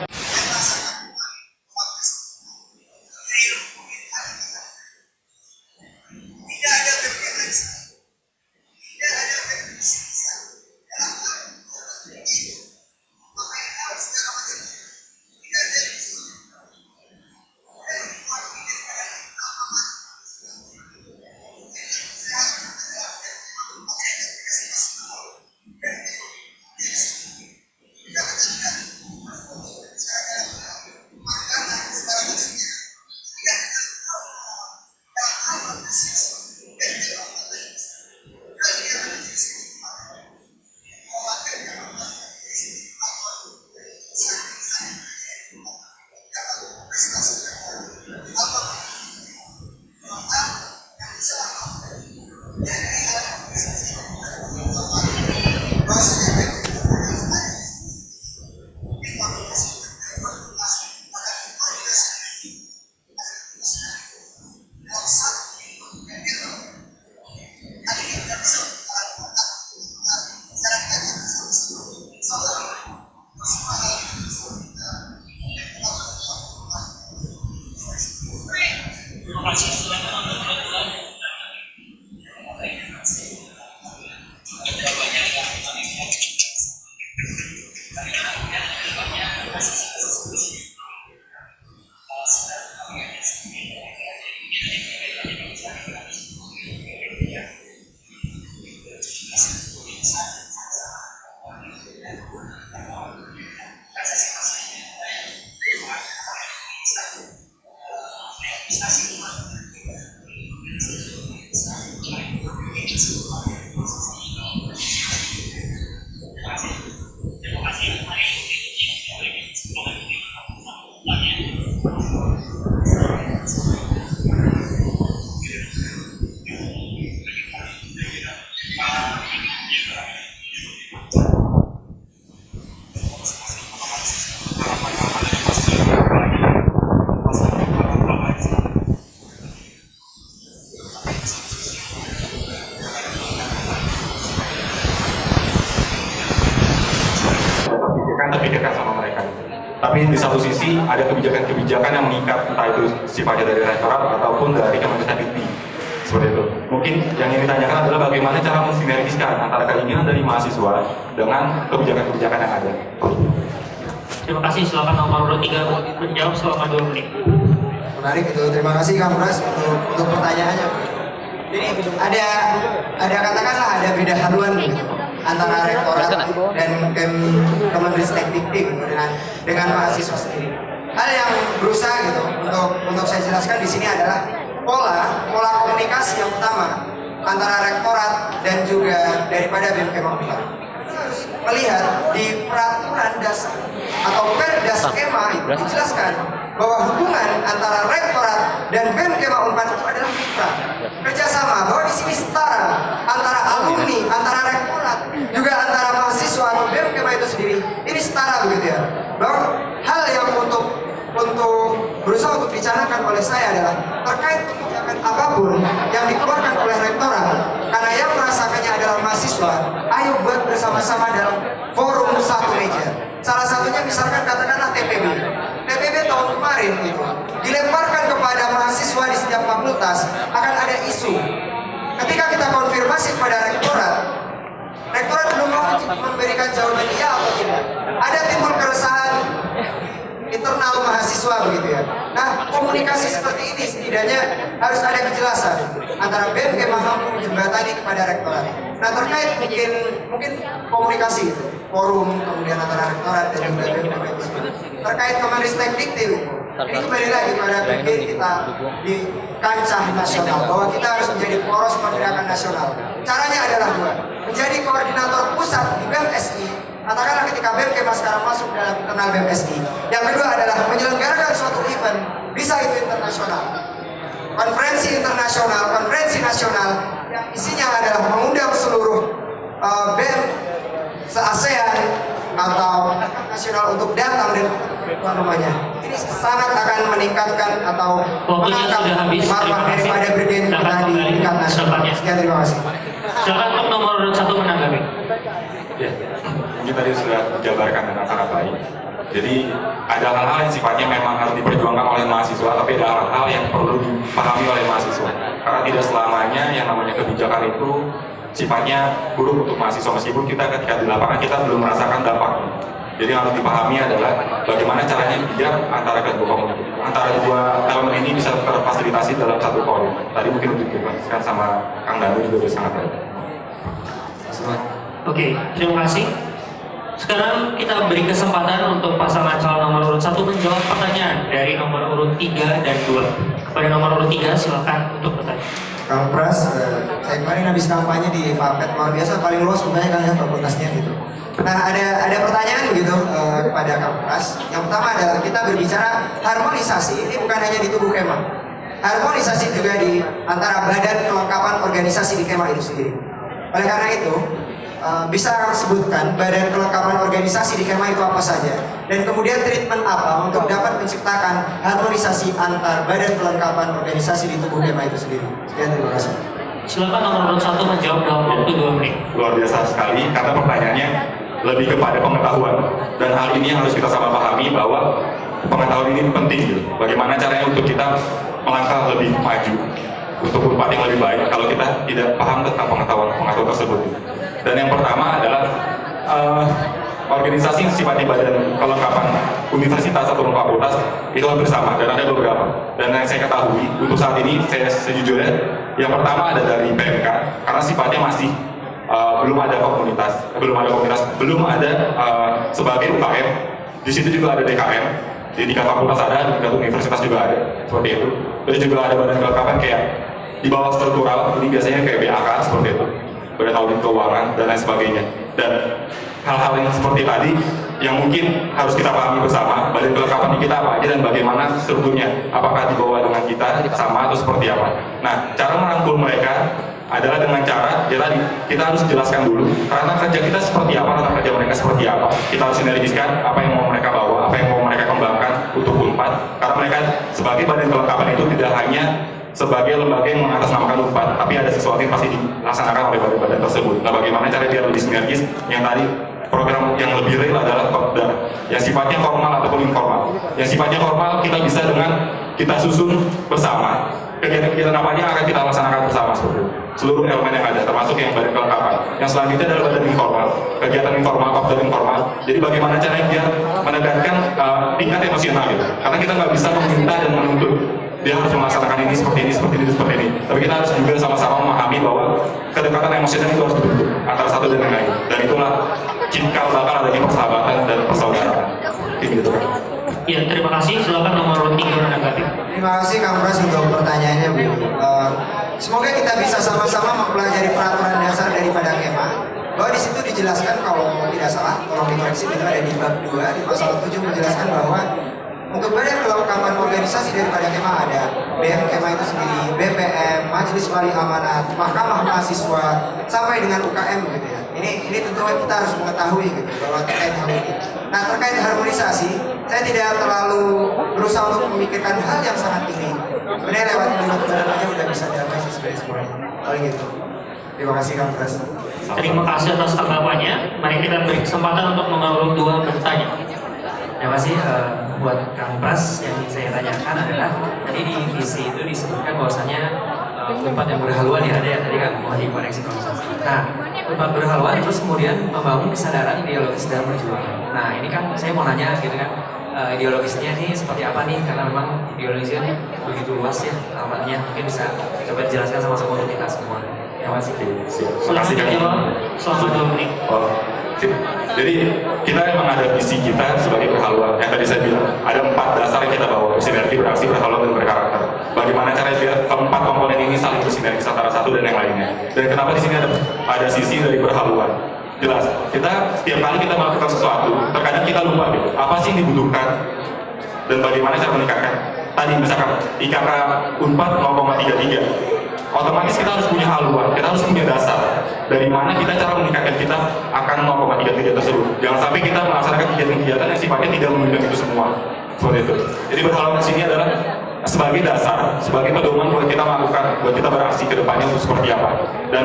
Tapi di satu sisi ada kebijakan-kebijakan yang mengikat, entah itu sifatnya dari rektorat ataupun dari Kemendikbud. Seperti itu. Mungkin yang ingin ditanyakan adalah bagaimana cara mensinergiskan antara keinginan dari mahasiswa dengan kebijakan-kebijakan yang ada. Terima kasih, silakan nomor urut 3 menjawab selama 2 menit. Menarik itu. Terima kasih Kang Pras untuk pertanyaannya. Jadi ada katakanlah ada beda haluan gitu antara rektorat dan Kemendikbud dengan mahasiswa sendiri. Hal yang berusaha gitu untuk saya jelaskan di sini adalah pola komunikasi yang utama antara rektorat dan juga daripada BMKM Unpad. Harus melihat di peraturan dasar atau perda skema itu dijelaskan bahwa hubungan antara rektorat dan BMKM Unpad itu adalah mitra kerjasama, bahwa di sini setara antara alumni, antara rektorat, juga antara mahasiswa atau BMKM itu sendiri. Ini setara begitu ya. Bahwa hal yang untuk berusaha untuk dicanakan oleh saya adalah terkait kebijakan apapun yang dikeluarkan oleh rektorat, karena yang merasakannya adalah mahasiswa, ayo buat bersama-sama dalam forum satu meja. Salah satunya misalkan katakanlah TPB tahun kemarin itu dilemparkan kepada mahasiswa di setiap fakultas akan ada isu. Ketika kita konfirmasi kepada rektorat belum mau memberikan jawaban iya atau tidak. Ada timbul keresahan internal mahasiswa begitu ya. Nah, komunikasi seperti ini setidaknya harus ada kejelasan antara BMKM mampu menjembatani kepada rektorat. Nah, terkait mungkin komunikasi itu, forum kemudian antara rektorat dan juga BMKM itu sendiri. Terkait Kemendikbud, ini kembali lagi pada pikir kita di kancah nasional bahwa kita harus menjadi poros pergerakan nasional. Caranya adalah dua, menjadi koordinator pusat di BMSI. Katakanlah ketika BMKM sekarang masuk dalam internal BMSI. Yang kedua adalah menyelenggarakan suatu event, bisa itu internasional, konferensi internasional, konferensi nasional, yang isinya adalah mengundang seluruh BEM se-ASEAN atau nasional untuk datang dan namanya. Ini sangat akan meningkatkan atau Waktunya sudah habis. Terima kasih. daripada berdiri kita di tingkat nasional. Sekian, terima kasih. Silakan untuk nomor urut 1 menanggapi. Ya, mungkin tadi sudah dijabarkan dengan sangat baik. Jadi ada hal-hal yang sifatnya memang harus diperjuangkan oleh mahasiswa, tapi ada hal-hal yang perlu dipahami oleh mahasiswa. Karena tidak selamanya yang namanya kebijakan itu sifatnya buruk untuk mahasiswa, meskipun kita ketika di lapangan kita belum merasakan dampaknya. Jadi yang harus dipahami adalah bagaimana caranya bijak antara dua elemen ini bisa terfasilitasi dalam satu forum. Tadi mungkin untuk dijelaskan sama Kang Danu juga sangat baik. Oke, terima kasih. Sekarang kita beri kesempatan untuk pasangan calon nomor urut 1 menjawab pertanyaan dari nomor urut 3 dan 2. Kepada nomor urut 3 silakan untuk bertanya. Kang Pras, saya kemarin habis kampanye di Fapet, luar biasa, paling luas sebenarnya kan ya fakultasnya gitu. Nah, ada pertanyaan begitu kepada Kang Pras. Yang pertama adalah kita berbicara harmonisasi, ini bukan hanya di tubuh Kemah. Harmonisasi juga di antara badan kelengkapan organisasi di Kemah itu sendiri. Oleh karena itu, bisa Kang sebutkan badan kelengkapan organisasi di Kemah itu apa saja, dan kemudian treatment apa untuk dapat menciptakan harmonisasi antar badan kelengkapan organisasi di tubuh Kemah itu sendiri. Sekian, terima kasih. Silakan nomor urut 1 menjawab dalam waktu 2 menit. Luar biasa sekali, karena pertanyaannya lebih kepada pengetahuan, dan hal ini harus kita sama pahami bahwa pengetahuan ini penting gitu. Bagaimana caranya untuk kita melangkah lebih maju untuk Unpad yang lebih baik kalau kita tidak paham tentang pengetahuan tersebut. Dan yang pertama adalah organisasi sifatnya badan kelengkapan universitas atau fakultas itu hampir sama, dan ada beberapa. Dan yang saya ketahui untuk saat ini, saya sejujurnya yang pertama ada dari PMK, karena sifatnya masih belum ada komunitas, belum ada sebagai UKM. Di situ juga ada DKM, di tingkat fakultas ada, di tingkat universitas juga ada, seperti itu. Terus juga ada badan kelengkapan kayak di bawah struktural, ini biasanya kayak BAK seperti itu, badan audit keuangan dan lain sebagainya. Dan hal-hal yang seperti tadi yang mungkin harus kita pahami bersama, badan kelengkapan di kita apa aja dan bagaimana strukturnya, apakah di bawah dengan kita sama atau seperti apa. Nah, cara merangkul mereka adalah dengan cara ya tadi, kita harus jelaskan dulu karena kerja kita seperti apa, karena kerja mereka seperti apa. Kita harus sinergiskan apa yang mau mereka bawa, apa yang mau mereka kembangkan untuk Unpad, karena mereka sebagai badan kelengkapan itu tidak hanya sebagai lembaga yang mengatasnamakan Unpad, tapi ada sesuatu yang pasti dilaksanakan oleh badan-badan tersebut. Nah, bagaimana cara biar lebih sinergis yang tadi program yang lebih real adalah Kopdar, yang sifatnya formal ataupun informal. Yang sifatnya formal kita bisa dengan kita susun bersama. Kegiatan-kegiatan apa yang akan kita laksanakan bersama seperti itu. Seluruh elemen yang ada, termasuk yang badan kelengkapan. Yang selanjutnya adalah badan informal, kegiatan informal, Kopdar informal. Jadi bagaimana caranya dia menekankan tingkat emosional gitu. Karena kita nggak bisa meminta dan menuntut dia harus melaksanakan ini seperti ini, seperti ini, seperti ini. Tapi kita harus juga sama-sama memahami bahwa kedekatan emosional itu harus dibentuk antara satu dan yang lain. Dan itulah cikal bakal adanya persahabatan dan persaudaraan. Gitu kan. Ya, terima kasih. Silakan nomor 3 menanggapi. Terima kasih Kang Pras untuk pertanyaannya Bu. Semoga kita bisa sama-sama mempelajari peraturan dasar daripada Kemah. Bahwa di situ dijelaskan kalau tidak salah, tolong dikoreksi, itu ada di bab 2 di pasal 7 menjelaskan bahwa untuk badan kelengkapan organisasi daripada Kemah ada BM Kemah itu sendiri, BPM, Majelis Wali Amanat, Mahkamah Mahasiswa, sampai dengan UKM gitu ya. Ini tentu kita harus mengetahui gitu bahwa terkait hal ini. Nah, terkait harmonisasi, saya tidak terlalu berusaha untuk memikirkan hal yang sangat tinggi. Sebenarnya lewat badan aja udah bisa diatasi sebenarnya semuanya. Paling gitu. Terima kasih Kang Pras. Terima kasih atas tanggapannya. Mari kita beri kesempatan untuk nomor 2 bertanya. Terima kasih buat Kang Pras. Yang ingin saya tanyakan adalah tadi di visi itu disebutkan bahwasanya Unpad yang berhaluan ya ada ya tadi kan mohon dikoreksi kalau salah. Nah, Unpad berhaluan terus kemudian membangun kesadaran ideologis dalam perjuangan. Nah, ini kan saya mau nanya gitu kan ideologisnya ini seperti apa nih, karena memang ideologisnya begitu luas ya alamatnya, mungkin bisa coba dijelaskan sama-sama untuk kita semua. Terima kasih. Silakan dijawab selama 2 menit. Sip. Jadi kita memang ada visi kita sebagai berhaluan. Yang tadi saya bilang ada 4 dasar yang kita bawa: bersinergi, beraksi, berhaluan, dan berkarakter. Bagaimana caranya biar keempat komponen ini saling bersinergi antara satu dan yang lainnya. Dan kenapa di sini ada sisi dari berhaluan? Jelas, kita setiap kali kita melakukan sesuatu, terkadang kita lupa gitu, apa sih yang dibutuhkan dan bagaimana cara meningkatkan. Tadi misalkan IKK Unpad 0,33, otomatis kita harus punya haluan, kita harus punya dasar dari mana kita cara meningkatkan kita akan 0,33 tersebut. Jangan sampai kita melaksanakan kegiatan-kegiatan yang sifatnya tidak menunjukkan itu semua. Seperti itu. Jadi berhaluan di sini adalah sebagai dasar, sebagai pedoman buat kita melakukan, buat kita beraksi ke depannya untuk seperti apa. Dan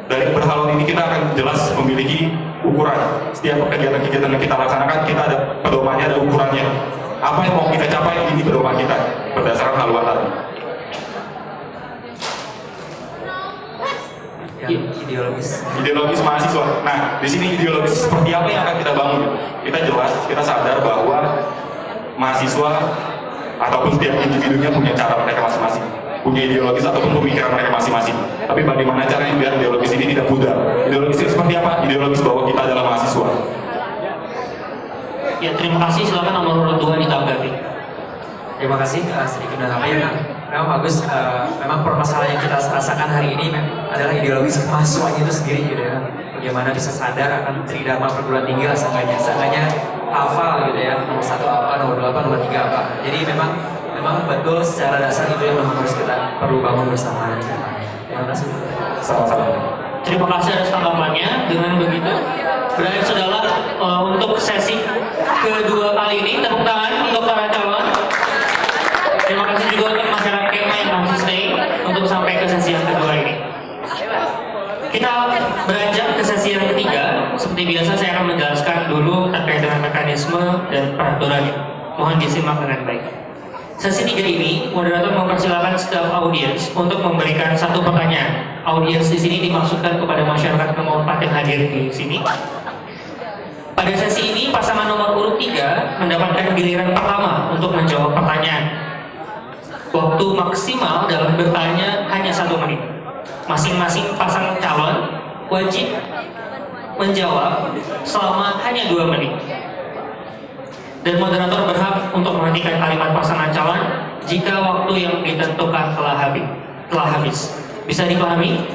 dari berhaluan ini kita akan jelas memiliki ukuran. Setiap kegiatan-kegiatan yang kita laksanakan, kita ada pedomannya, ada ukurannya. Apa yang mau kita capai, ini pedoman kita berdasarkan haluan tadi. Ideologis mahasiswa. Nah, di sini ideologis seperti apa yang akan kita bangun? Kita jelas, kita sadar bahwa mahasiswa ataupun setiap individunya punya cara mereka masing-masing, punya ideologis ataupun pemikiran mereka masing-masing. Tapi bagaimana caranya biar ideologis ini tidak pudar? Ideologis itu seperti apa? Ideologis bahwa kita adalah mahasiswa. Ya, terima kasih. Silakan nomor 2 ditanggapi. Terima kasih sedikit menanggapi ya Kang. Memang bagus, memang permasalahan yang kita rasakan hari ini adalah ideologis kemahasiswaan itu sendiri gitu ya. Bagaimana bisa sadar akan tridharma perguruan tinggi lah seenggaknya hafal gitu ya, nomor 1 apa, nomor 2 apa, nomor 3 apa. Jadi memang betul secara dasar itu yang memang harus kita perlu bangun bersama. Terima kasih. Sama-sama. Terima kasih atas tanggapannya. Dengan begitu, berakhir sudah untuk sesi kedua kali ini. Tepuk tangan untuk para calon. Terima kasih juga untuk masyarakat Kemah yang masih stay untuk sampai ke sesi yang kedua ini. Kita beranjak ke sesi yang ketiga. Seperti biasa saya akan menjelaskan dulu terkait dengan mekanisme dan peraturannya. Mohon disimak dengan baik. Sesi 3 ini, moderator mempersilakan setiap audiens untuk memberikan 1 pertanyaan. Audiens di sini dimaksudkan kepada masyarakat nomor 4 yang hadir di sini. Pada sesi ini, pasangan nomor urut 3 mendapatkan giliran pertama untuk menjawab pertanyaan. Waktu maksimal dalam bertanya hanya 1 menit. Masing-masing pasang calon wajib menjawab selama hanya 2 menit. Dan moderator berhak untuk menghentikan kalimat pasangan calon jika waktu yang ditentukan telah habis. Bisa dipahami?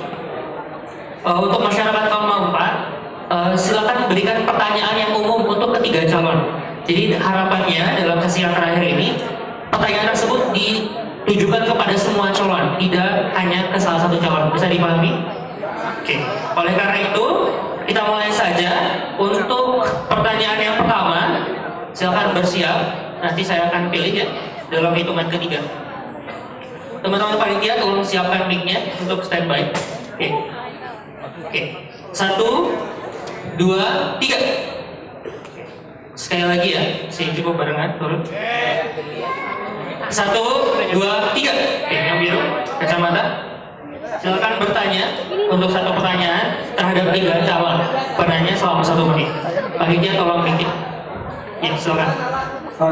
Untuk masyarakat kaum 4, silakan berikan pertanyaan yang umum untuk ketiga calon. Jadi harapannya dalam sesi yang terakhir ini, pertanyaan tersebut ditujukan kepada semua calon, tidak hanya ke salah satu calon. Bisa dipahami? Oke. Oleh karena itu, kita mulai saja untuk pertanyaan yang pertama. Silakan bersiap. Nanti saya akan pilih ya dalam hitungan ketiga. Teman-teman panitia, tolong siapkan mic-nya untuk standby. Oke. 1, 2, 2, 3. Sekali lagi ya, saya cukup barengan turun. 1, 2, 3. Oke, yang biru, kacamata. Silakan bertanya untuk satu pertanyaan terhadap 3 calon penanya selama 1 menit. Panitia tolong dikit. Ya, silakan.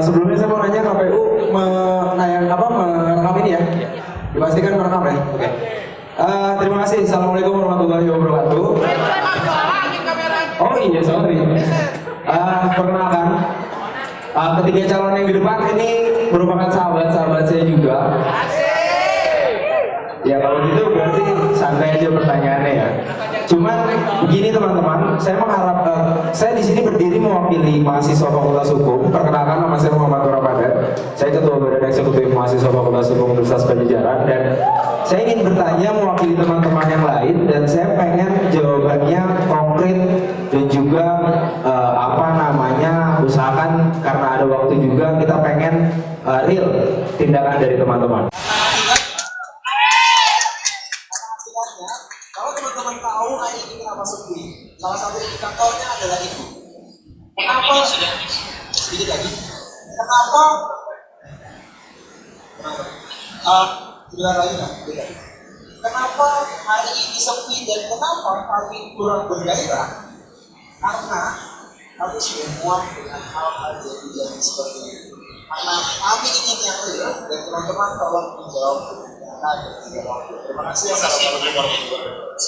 Sebelumnya saya mau nanya, KPU merekam ini ya? Dipastikan merekam ya? Oke. Terima kasih. Assalamualaikum warahmatullahi wabarakatuh. Oh iya, sorry. Perkenalkan, ketiga calon yang di depan ini merupakan sahabat-sahabat saya juga. Ya kalau gitu berarti santai aja pertanyaannya ya. Cuman begini teman-teman, saya mengharap saya di sini berdiri mewakili mahasiswa Fakultas Hukum. Perkenalkan, nama saya Muhammad Ramadan. Saya Ketua Badan Eksekutif Mahasiswa Fakultas Hukum Universitas Pajajaran, dan saya ingin bertanya mewakili teman-teman yang lain, dan saya pengen jawabannya konkret dan juga usahakan karena ada waktu juga kita pengen real tindakan dari teman-teman. Kalau teman-teman tahu hanya ini kenapa sepi, salah satu indikatornya adalah itu. Kenapa? Sedikit lagi. Kenapa? Sudah lagi nggak? Kenapa hari ini sepi dan kenapa kami kurang bergairah? Karena kami sudah muak dengan hal-hal yang seperti ini. Karena kami ingin yang real dan teman-teman tolong menjawab dengan terima kasih. Assalamualaikum warahmatullahi wabarakatuh.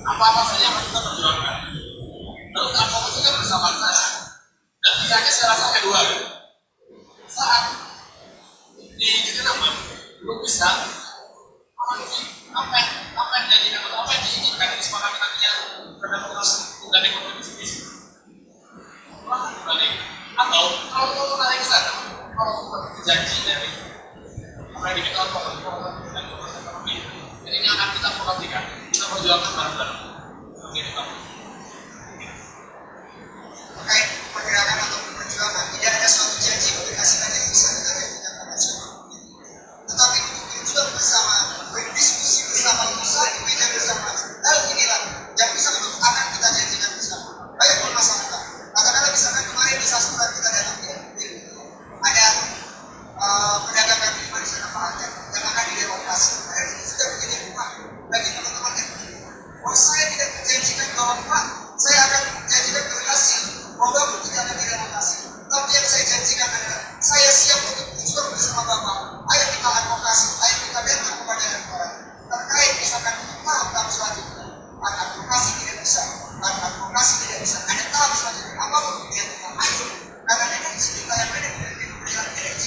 Apa-apa saja yang kita perjuangkan. Lalu advokasikan bersama saya. Dan tidaknya saya rasa kedua. Saat di Jeneman belum bisa apa yang dijadikan atau apa yang diinginkan disepakati nantinya terhadap proses dan ekonomi bisnis. Atau kalau kita naik ke sana, kalau janji dari apa yang diminta oleh dan proses ekonomi, ini akan kita perhatikan, kita perjuangkan bareng-bareng. Terkait pergerakan atau perjuangan, tidak ada suatu janji keberhasilan yang bisa kita jadikan pada semua. Tetapi untuk berjuang bersama, berdiskusi bersama, mencari meja bersama, hal inilah yang bisa akan kita janjikan bersama. Banyak permasalahan. Katakanlah misalkan kemarin di Sasuran kita datang ada pedagang kaki lima di sana Pak Aceh yang akan direlokasi. Dan itu sudah menjadi rumah bagi teman-teman yang saya tidak menjanjikan bahwa Pak, saya akan menjanjikan berhasil membangun tidak akan direlokasi. Tapi yang saya janjikan adalah saya siap untuk berjuang bersama Bapak. Ayo kita advokasi, ayo kita datang kepada negara terkait misalkan tahap selanjutnya. Advokasi tidak bisa, advokasi tidak bisa. Ada tahap selanjutnya. Apapun yang kita ayo, karena energi kita yang ada di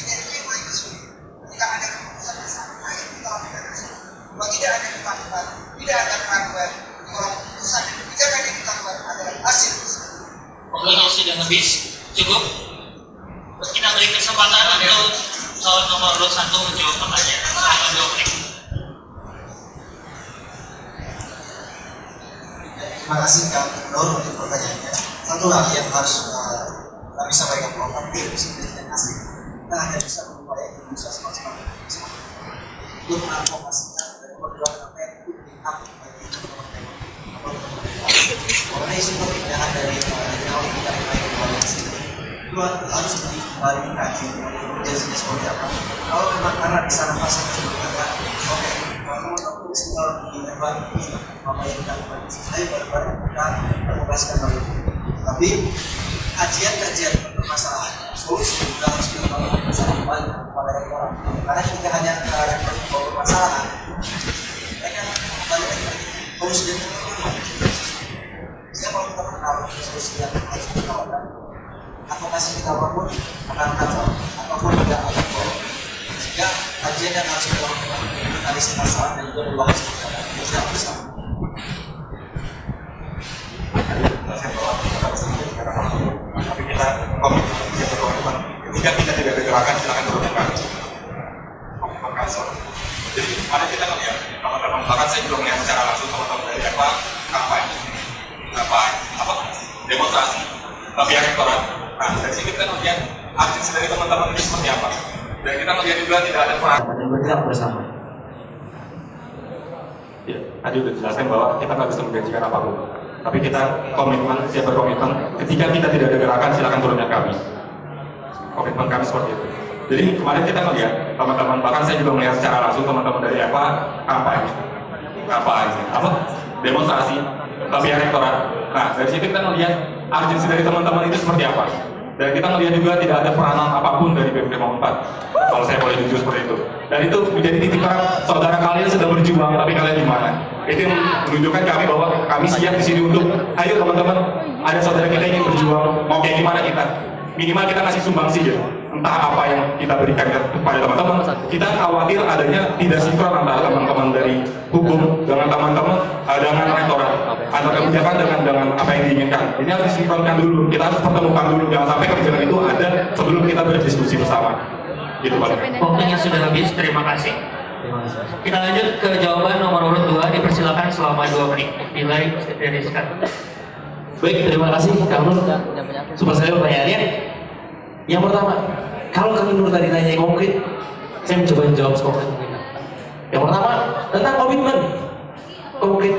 energi itu sulit. Jika ada keputusan bersama, ayo kita lakukan bersama. Bahwa tidak ada ketakutan, tidak ada keraguan. Kalau keputusan dan kebijakan yang kita buat adalah hasil. Waktunya sudah habis, cukup. Kita beri kesempatan untuk calon nomor 1 menjawab pertanyaan. Selama 2 menit. Terima kasih Kak Nur untuk pertanyaannya. Satu hal yang harus kami sampaikan bahwa kami disiplin dan asli. Kita hanya bisa berupaya Indonesia semaksimal untuk mengadvokasikan dan memperjuangkan apa yang itu hak bagi teman-teman. Mengenai isu perpindahan dari regional kita mulai ke koalisi, itu harus dikaji urgensinya seperti apa. Kalau memang karena di sana pasal mengatakan, oke, kalau teman-teman semua di Member apa yang kita lakukan, saya baru-baru kita mengoperasikan hal itu. Tapi kajian-kajian permasalahan solusi juga harus dilakukan bersama pada orang. Karena ketika hanya permasalahan, mereka kembali lagi solusi yang setiap kalau kita mengenal solusi yang harus kita lakukan, advokasi kita apapun akan kacau, apapun tidak akan boleh. Sehingga kajian yang harus kita lakukan analisis masalah dan juga membahas tidak bersama. bahkan saya juga melihat secara langsung teman-teman dari kampanye, demonstrasi, pihak rektorat. Nah, dari sini kita melihat aksi dari teman-teman ini seperti apa. Dan kita melihat juga tidak ada peran. Dan bergerak bersama. Ya, tadi sudah dijelaskan bahwa kita nggak bisa menjanjikan apapun. Tapi kita komitmen, siap berkomitmen. Ketika kita tidak ada gerakan, silakan turunkan kami. Komitmen kami seperti itu. Jadi kemarin kita melihat teman-teman, bahkan saya juga melihat secara langsung teman-teman dari demonstrasi, pihak rektorat. Nah, dari situ kita melihat urgensi dari teman-teman itu seperti apa. Dan kita melihat juga tidak ada peranan apapun dari BMK 4. Kalau saya boleh jujur seperti itu. Dan itu menjadi titik terang saudara kalian sedang berjuang, tapi kalian di mana? Itu menunjukkan kami bahwa kami siap di sini untuk, ayo teman-teman, ada saudara kita ingin berjuang, mau kayak gimana kita? Minimal kita kasih sumbangsi ya. Entah apa yang kita berikan kepada teman-teman. Kita khawatir adanya tidak sinkron antara teman-teman dari hukum dengan teman-teman dengan rektorat, antara kebijakan dengan apa yang diinginkan. Ini harus disinkronkan dulu. Kita harus pertemukan dulu. Jangan sampai kebijakan itu ada sebelum kita berdiskusi bersama. Gitu Pak. Waktunya sudah habis, terima kasih. Kita lanjut ke jawaban nomor urut 2, dipersilakan selama 2 menit. Nilai dari sekarang. Baik, terima kasih Kang Nur. Super saya pertanyaannya. Yang pertama, kalau Kang Nur tadi nanya konkret, saya mencoba jawab konkret. Yang pertama, tentang komitmen. Konkret.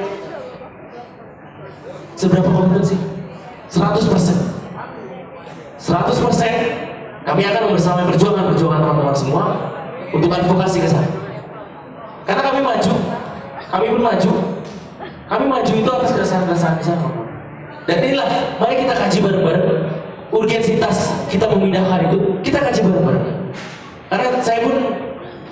Seberapa komitmen sih? 100%. 100% kami akan bersama perjuangan teman-teman semua untuk advokasi ke sana. Karena kami maju, kami pun maju. Kami maju itu atas keresahan-keresahan di sana. Dan inilah, mari kita kaji bareng-bareng urgensitas kita memindahkan itu, kita kaji bareng-bareng. Karena saya pun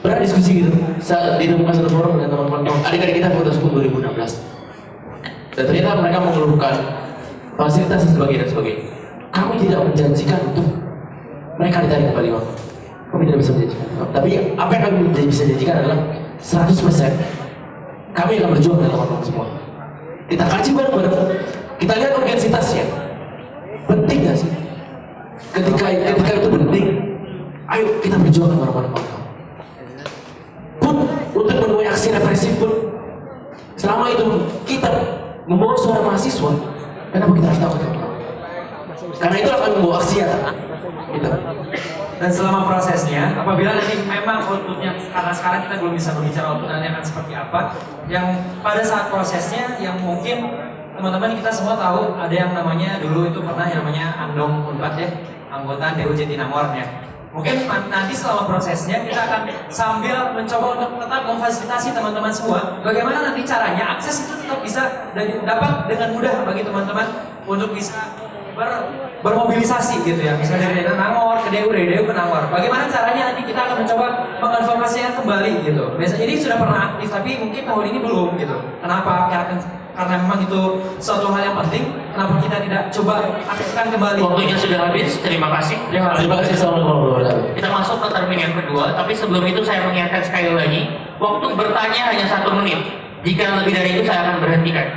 pernah diskusi gitu saat ditemukan satu forum dengan teman-teman adik-adik kita Fakultas Hukum 2016. Dan ternyata mereka mengeluhkan fasilitas dan sebagainya. Kami tidak menjanjikan untuk mereka ditarik kembali uang. Kami tidak bisa menjanjikan. Tapi apa yang kami bisa janjikan adalah 100% kami akan berjuang dengan teman-teman semua. Kita kaji bareng-bareng. Kita lihat urgensitasnya. Penting gak sih? Ketika itu penting, ayo kita berjuang bareng-bareng. Pun untuk menemui aksi represif pun, selama itu kita membawa suara mahasiswa, kenapa kita harus takut? Karena itu akan membawa aksi ya. Gitu. Dan selama prosesnya, apabila nanti memang outputnya, karena sekarang kita belum bisa berbicara output nanti akan seperti apa, yang pada saat prosesnya yang mungkin teman-teman kita semua tahu ada yang namanya dulu itu pernah yang namanya Andong Unpad ya, anggota DU Jatinangor ya. Mungkin nanti selama prosesnya kita akan sambil mencoba untuk tetap memfasilitasi teman-teman semua bagaimana nanti caranya akses itu tetap bisa dapat dengan mudah bagi teman-teman untuk bisa bermobilisasi gitu ya, misalnya dari Nangor ke DU, dari DU ke Nangor. Bagaimana caranya nanti kita akan mencoba mengadvokasinya kembali gitu. Biasanya ini sudah pernah aktif tapi mungkin tahun ini belum gitu. Kenapa? Karena memang itu suatu hal yang penting. Kenapa kita tidak coba aktifkan kembali? Waktunya sudah habis, terima kasih. Terima kasih. Assalamualaikum. Kita masuk ke termin yang kedua, tapi sebelum itu saya mengingatkan sekali lagi, waktu bertanya hanya 1 menit. Jika lebih dari itu saya akan berhentikan.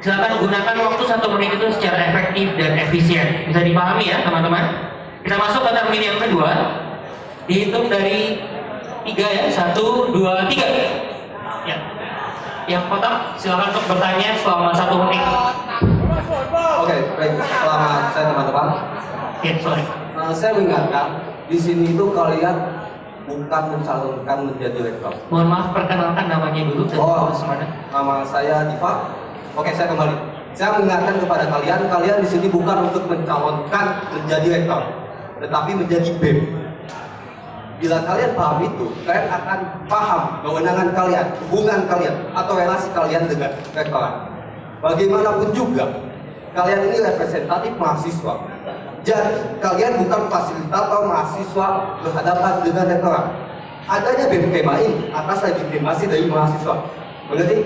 Silakan gunakan waktu 1 menit itu secara efektif dan efisien. Bisa dipahami ya teman-teman? Kita masuk ke termin yang kedua. Dihitung dari 3 ya, 1, 2, 3. Ya. Yang kotak silakan untuk bertanya selama 1 menit. Oke, baik. Selamat saya teman-teman. Ya, sorry. Saya mengingatkan di sini itu kalian bukan mencalonkan menjadi rektor. Mohon maaf, perkenalkan namanya dulu dan semana. Nama saya Diva. Oke, saya kembali. Saya mengingatkan kepada kalian di sini bukan untuk mencalonkan menjadi rektor, tetapi menjadi BEM. Bila kalian paham itu, kalian akan paham kewenangan kalian, hubungan kalian, atau relasi kalian dengan rektorat. Bagaimanapun juga, kalian ini representatif mahasiswa. Jadi, kalian bukan fasilitator mahasiswa berhadapan dengan rektorat. Adanya BMKMA ini atas legitimasi dari mahasiswa. Mengerti?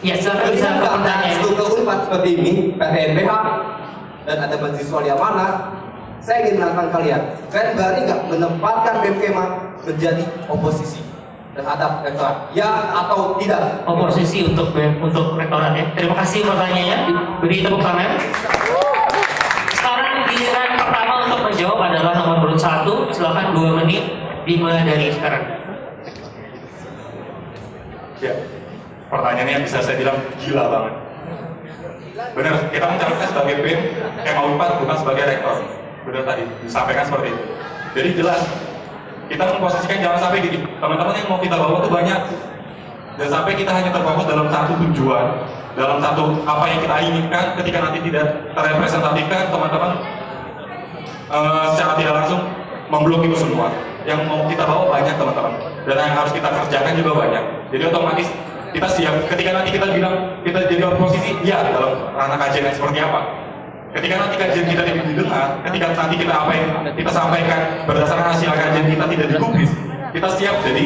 Ya, silakan bisa pertanyaan. Struktur Unpad seperti ini, PTNBH, dan ada mahasiswa yang mana, saya ingin menantang kalian berani nggak menempatkan BMKMA menjadi oposisi terhadap rektorat? Ya atau tidak? Oposisi untuk rektorat ya. Terima kasih pertanyaannya. Beri tepuk tangan. Sekarang giliran pertama untuk menjawab adalah nomor urut 1. Silakan 2 menit dimulai dari sekarang. Ya. pertanyaannya yang bisa saya bilang gila banget. Benar, kita mencalonkan sebagai BEM Kema Unpad bukan sebagai rektor. Benar tadi disampaikan seperti itu. Jadi jelas kita memposisikan jangan sampai gini, teman-teman yang mau kita bawa itu banyak. Dan sampai kita hanya terfokus dalam satu tujuan, dalam satu apa yang kita inginkan, ketika nanti tidak terrepresentasikan, teman-teman secara tidak langsung memblok itu semua. Yang mau kita bawa banyak teman-teman, dan yang harus kita kerjakan juga banyak. Jadi otomatis kita siap ketika nanti kita bilang kita jadi oposisi, ya dalam ranah kajian yang seperti apa. Ketika nanti kajian kita tidak didengar, ketika nanti kita apa yang kita sampaikan berdasarkan hasil kajian kita tidak digubris, kita siap jadi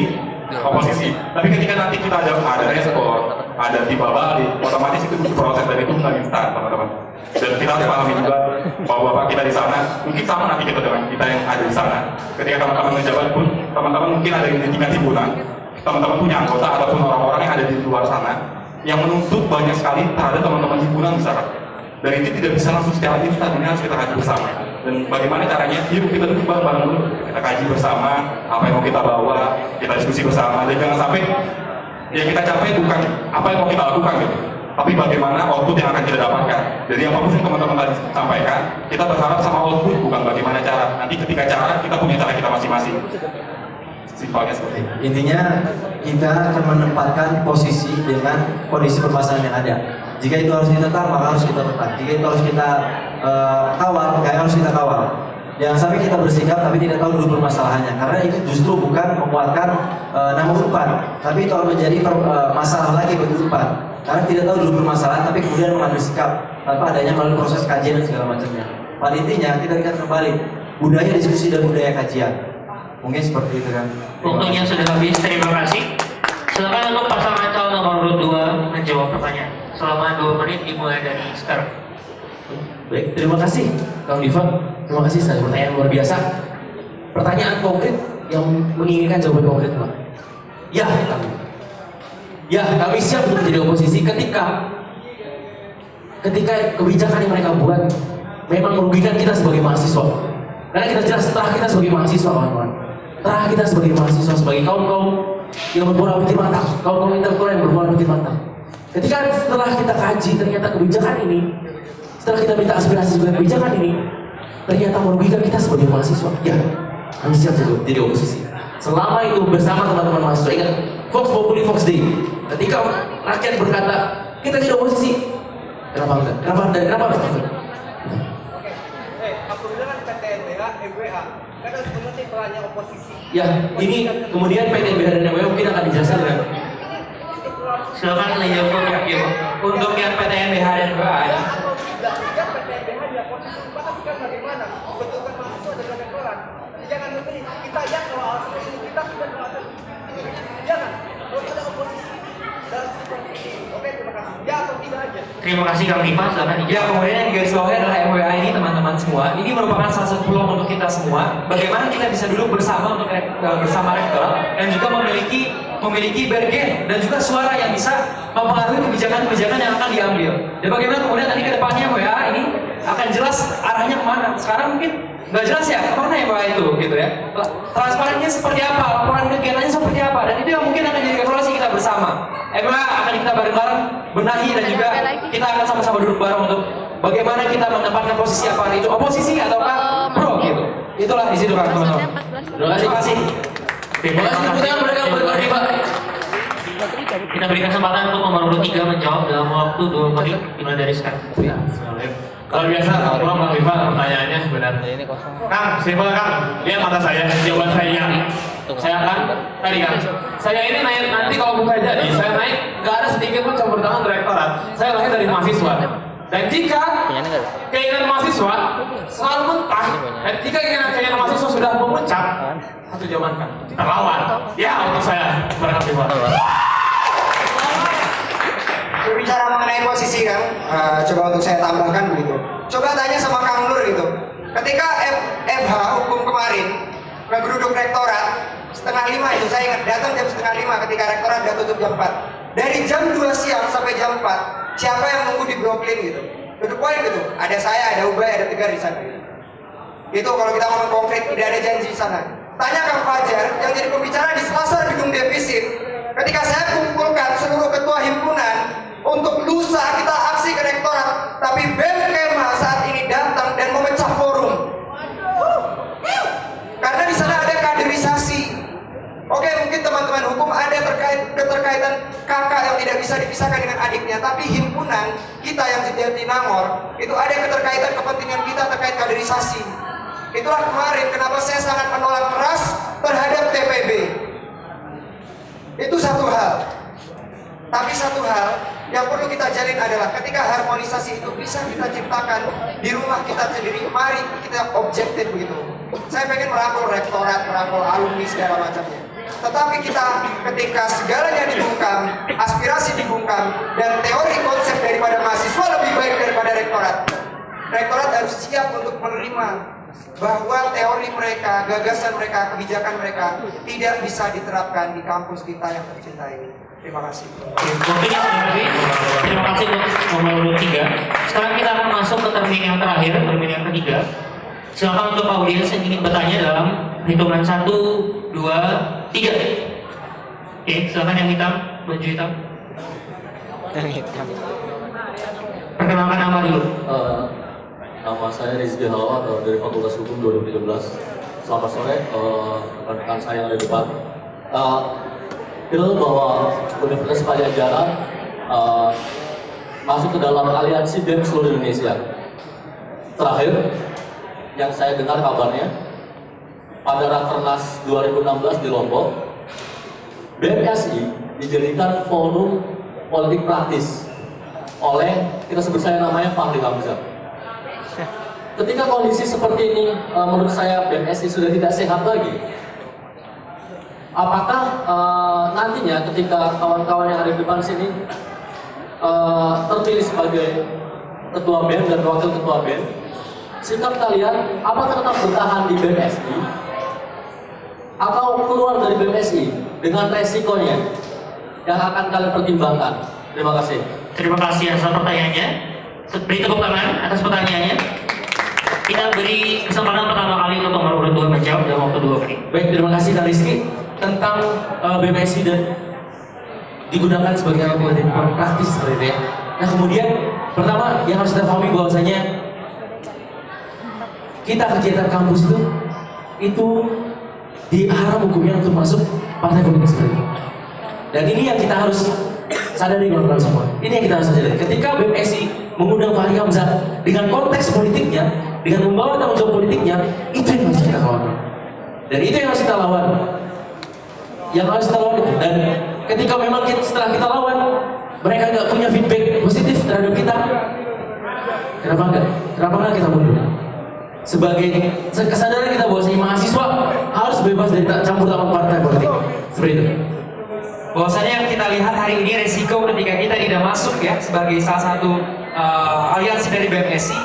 oposisi. Tapi ketika nanti kita ada respon, ada tiba balik, otomatis itu butuh proses dan itu nggak instan teman-teman. Dan kita harus pahami juga bahwa bapak kita di sana mungkin sama nanti kita dengan kita yang ada di sana. Ketika teman-teman menjabat pun, teman-teman mungkin ada yang di tingkat timbunan, teman-teman punya anggota ataupun orang-orang yang ada di luar sana yang menuntut banyak sekali terhadap teman-teman himpunan di sana. Dan itu tidak bisa langsung secara instan, ini harus kita kaji bersama. Dan bagaimana caranya? Yuk kita duduk bareng-bareng dulu, kita kaji bersama apa yang mau kita bawa, kita diskusi bersama. Dan jangan sampai yang kita capai bukan apa yang mau kita lakukan gitu, tapi bagaimana output yang akan kita dapatkan. Jadi apapun yang teman-teman tadi sampaikan, kita berharap sama output, bukan bagaimana cara. Nanti ketika cara, kita punya cara kita masing-masing. Simpelnya seperti itu. Intinya kita akan menempatkan posisi dengan kondisi permasalahan yang ada. Jika itu harus ditentang, maka harus kita tentang. Jika itu harus kita kawal, maka harus kita kawal. Jangan sampai kita bersikap tapi tidak tahu dulu permasalahannya, karena itu justru bukan menguatkan nama Unpad, tapi itu akan menjadi masalah lagi bagi Unpad. Karena tidak tahu dulu permasalahan, tapi kemudian mengambil sikap tanpa adanya melalui proses kajian dan segala macamnya. Pada intinya kita akan kembali budaya diskusi dan budaya kajian. Mungkin seperti itu kan. Waktunya sudah habis, terima kasih. Silakan untuk pasangan calon nomor urut 2 menjawab pertanyaan. Selama 2 menit dimulai dari sekarang. Baik, terima kasih Kang Diva. Terima kasih, saya pertanyaan luar biasa. Pertanyaan konkret yang menginginkan jawaban konkret, Pak. Ya, kami. Ya, kami siap untuk menjadi oposisi ketika kebijakan yang mereka buat memang merugikan kita sebagai mahasiswa. Karena kita jelas setelah kita sebagai mahasiswa, kawan-kawan. Setelah kita sebagai mahasiswa, sebagai kaum-kaum yang berpola pikir matang, kaum-kaum intelektual yang berpola pikir matang. Ketika setelah kita kaji ternyata kebijakan ini, setelah kita minta aspirasi sebagai kebijakan ini, ternyata merugikan kita sebagai mahasiswa. Ya, kami siap jadi oposisi. Selama itu bersama teman-teman mahasiswa, ingat, Vox Populi Vox Dei. Ketika rakyat berkata, kita jadi oposisi, kenapa enggak? Kenapa enggak? Ya, ini kemudian PTNBH dan MWA mungkin akan dijelaskan kan? Silakan dijawab untuk yang PTNBH dan MWA. Jangan memberi kita yang kalau alasan ini kita sudah mengatakan jangan kalau ada oposisi dalam situasi ini. Oke, terima kasih. Ya atau tidak aja. Terima kasih Kang Diva, silakan dijawab. Ya, kemudian yang digarisbawahi adalah MWA ini teman-teman semua. Ini merupakan salah satu peluang untuk kita semua. Bagaimana kita bisa duduk bersama untuk bersama rektor dan juga memiliki bergen dan juga suara yang bisa mempengaruhi kebijakan-kebijakan yang akan diambil. Dan bagaimana kemudian nanti ke depannya MWA ini akan jelas arahnya kemana. Sekarang mungkin nggak jelas ya kemana ya MWA itu gitu ya. Transparannya seperti apa, laporan kegiatannya seperti apa, dan itu yang mungkin akan jadi evaluasi kita bersama. MWA akan kita bareng-bareng benahi dan juga kita akan sama-sama duduk bareng untuk bagaimana kita menempatkan posisi apa itu, oposisi ataukah pro gitu. Itulah di situ kan teman-teman. Terima kasih. Terima kasih Pak. Kita berikan kesempatan untuk nomor urut 3 menjawab dalam waktu 2 menit dimulai dari sekarang. Kalau biasa, kalau Kang Diva pertanyaannya sebenarnya. Kang, simpel Kang, lihat mata saya, jawaban saya yang saya akan tadi Kang. Saya ini naik nanti kalau saya jadi, saya naik nggak ada sedikit pun campur tangan direktorat. Saya lahir dari mahasiswa. Dan jika keinginan mahasiswa selalu mentah, dan jika keinginan mahasiswa sudah memuncak, satu jawaban Kang, kita lawan. Ya untuk saya, berkati Pak. Berbicara mengenai posisi kan, coba untuk saya tambahkan begitu. Coba tanya sama Kang Nur gitu. Ketika FH hukum kemarin ngegeruduk rektorat 4:30 itu saya ingat, datang jam 4:30 ketika rektorat udah tutup jam 4. Dari jam 2 siang sampai jam 4, siapa yang nunggu di Brooklyn gitu? Duduk poin gitu. Ada saya, ada Ubay, ada Tegar di sana. Itu kalau kita ngomong konkret, tidak ada janji di sana. Tanya Kang Fajar yang jadi pembicara di Selasar gedung defisit. Ketika saya kumpulkan seluruh ketua himpunan untuk lusa kita aksi ke rektorat, tapi BEM Kema saat ini datang dan memecah forum. Karena di sana ada kaderisasi. Oke, mungkin teman-teman hukum ada keterkaitan kakak yang tidak bisa dipisahkan dengan adiknya, tapi himpunan kita yang di Jatinangor itu ada keterkaitan kepentingan kita terkait kaderisasi. Itulah kemarin kenapa saya sangat menolak keras terhadap TPB. Itu satu hal. Tapi satu hal yang perlu kita jalin adalah ketika harmonisasi itu bisa kita ciptakan di rumah kita sendiri, mari kita objektif begitu. Saya pengen merangkul rektorat, merangkul alumni segala macamnya. Tetapi kita ketika segalanya dibungkam, aspirasi dibungkam, dan teori konsep daripada mahasiswa lebih baik daripada rektorat. Rektorat harus siap untuk menerima bahwa teori mereka, gagasan mereka, kebijakan mereka tidak bisa diterapkan di kampus kita yang tercinta ini. Terima kasih. Waktunya sudah habis. Terima kasih untuk nomor urut 3. Sekarang kita akan masuk ke termin yang terakhir, termin yang ketiga. Silakan untuk audiens yang ingin bertanya dalam hitungan 1, 2, 3. Oke, silakan yang hitam, baju hitam. Yang hitam. Perkenalkan nama dulu. Nama saya Rizky Halawat dari Fakultas Hukum 2013. Selamat sore, rekan-rekan saya yang ada di depan. Kita tahu bahwa Universitas Padjadjaran masuk ke dalam aliansi BEM seluruh Indonesia. Terakhir, yang saya dengar kabarnya, pada Rakernas 2016 di Lombok, BMSI dijadikan forum politik praktis oleh, kita sebut saya namanya Fahri Hamzah. Ketika kondisi seperti ini, menurut saya BMSI sudah tidak sehat lagi. Apakah nantinya ketika kawan-kawan yang ada di depan sini terpilih sebagai ketua BEM dan wakil ketua BEM, sikap kalian apakah tetap bertahan di BMSI atau keluar dari BMSI dengan resikonya yang akan kalian pertimbangkan? Terima kasih. Terima kasih atas pertanyaannya. Beri tepuk tangan atas pertanyaannya. Kita beri kesempatan pertama kali untuk nomor urut 2 menjawab dalam waktu 2 menit. Baik, terima kasih Kak Rizky. Tentang BMSI dan digunakan sebagai alat politik praktis seperti itu ya. Nah kemudian pertama yang harus kita pahami bahwasanya kita kegiatan kampus itu diharam hukumnya untuk masuk partai politik seperti itu. Dan ini yang kita harus sadari kawan-kawan semua. Ini yang kita harus sadari. Ketika BMSI mengundang Fahri Hamzah dengan konteks politiknya, dengan membawa tanggung jawab politiknya, itu yang harus kita lawan. Dan itu yang harus kita lawan. Yang harus kita lawan itu. Dan ketika memang setelah kita lawan, mereka nggak punya feedback positif terhadap kita, kenapa enggak? Kenapa enggak kita mundur? Sebagai kesadaran kita bahwasanya mahasiswa harus bebas dari campur tangan partai politik. Seperti itu. Bahwasanya yang kita lihat hari ini resiko ketika kita tidak masuk ya sebagai salah satu aliansi dari BMSI,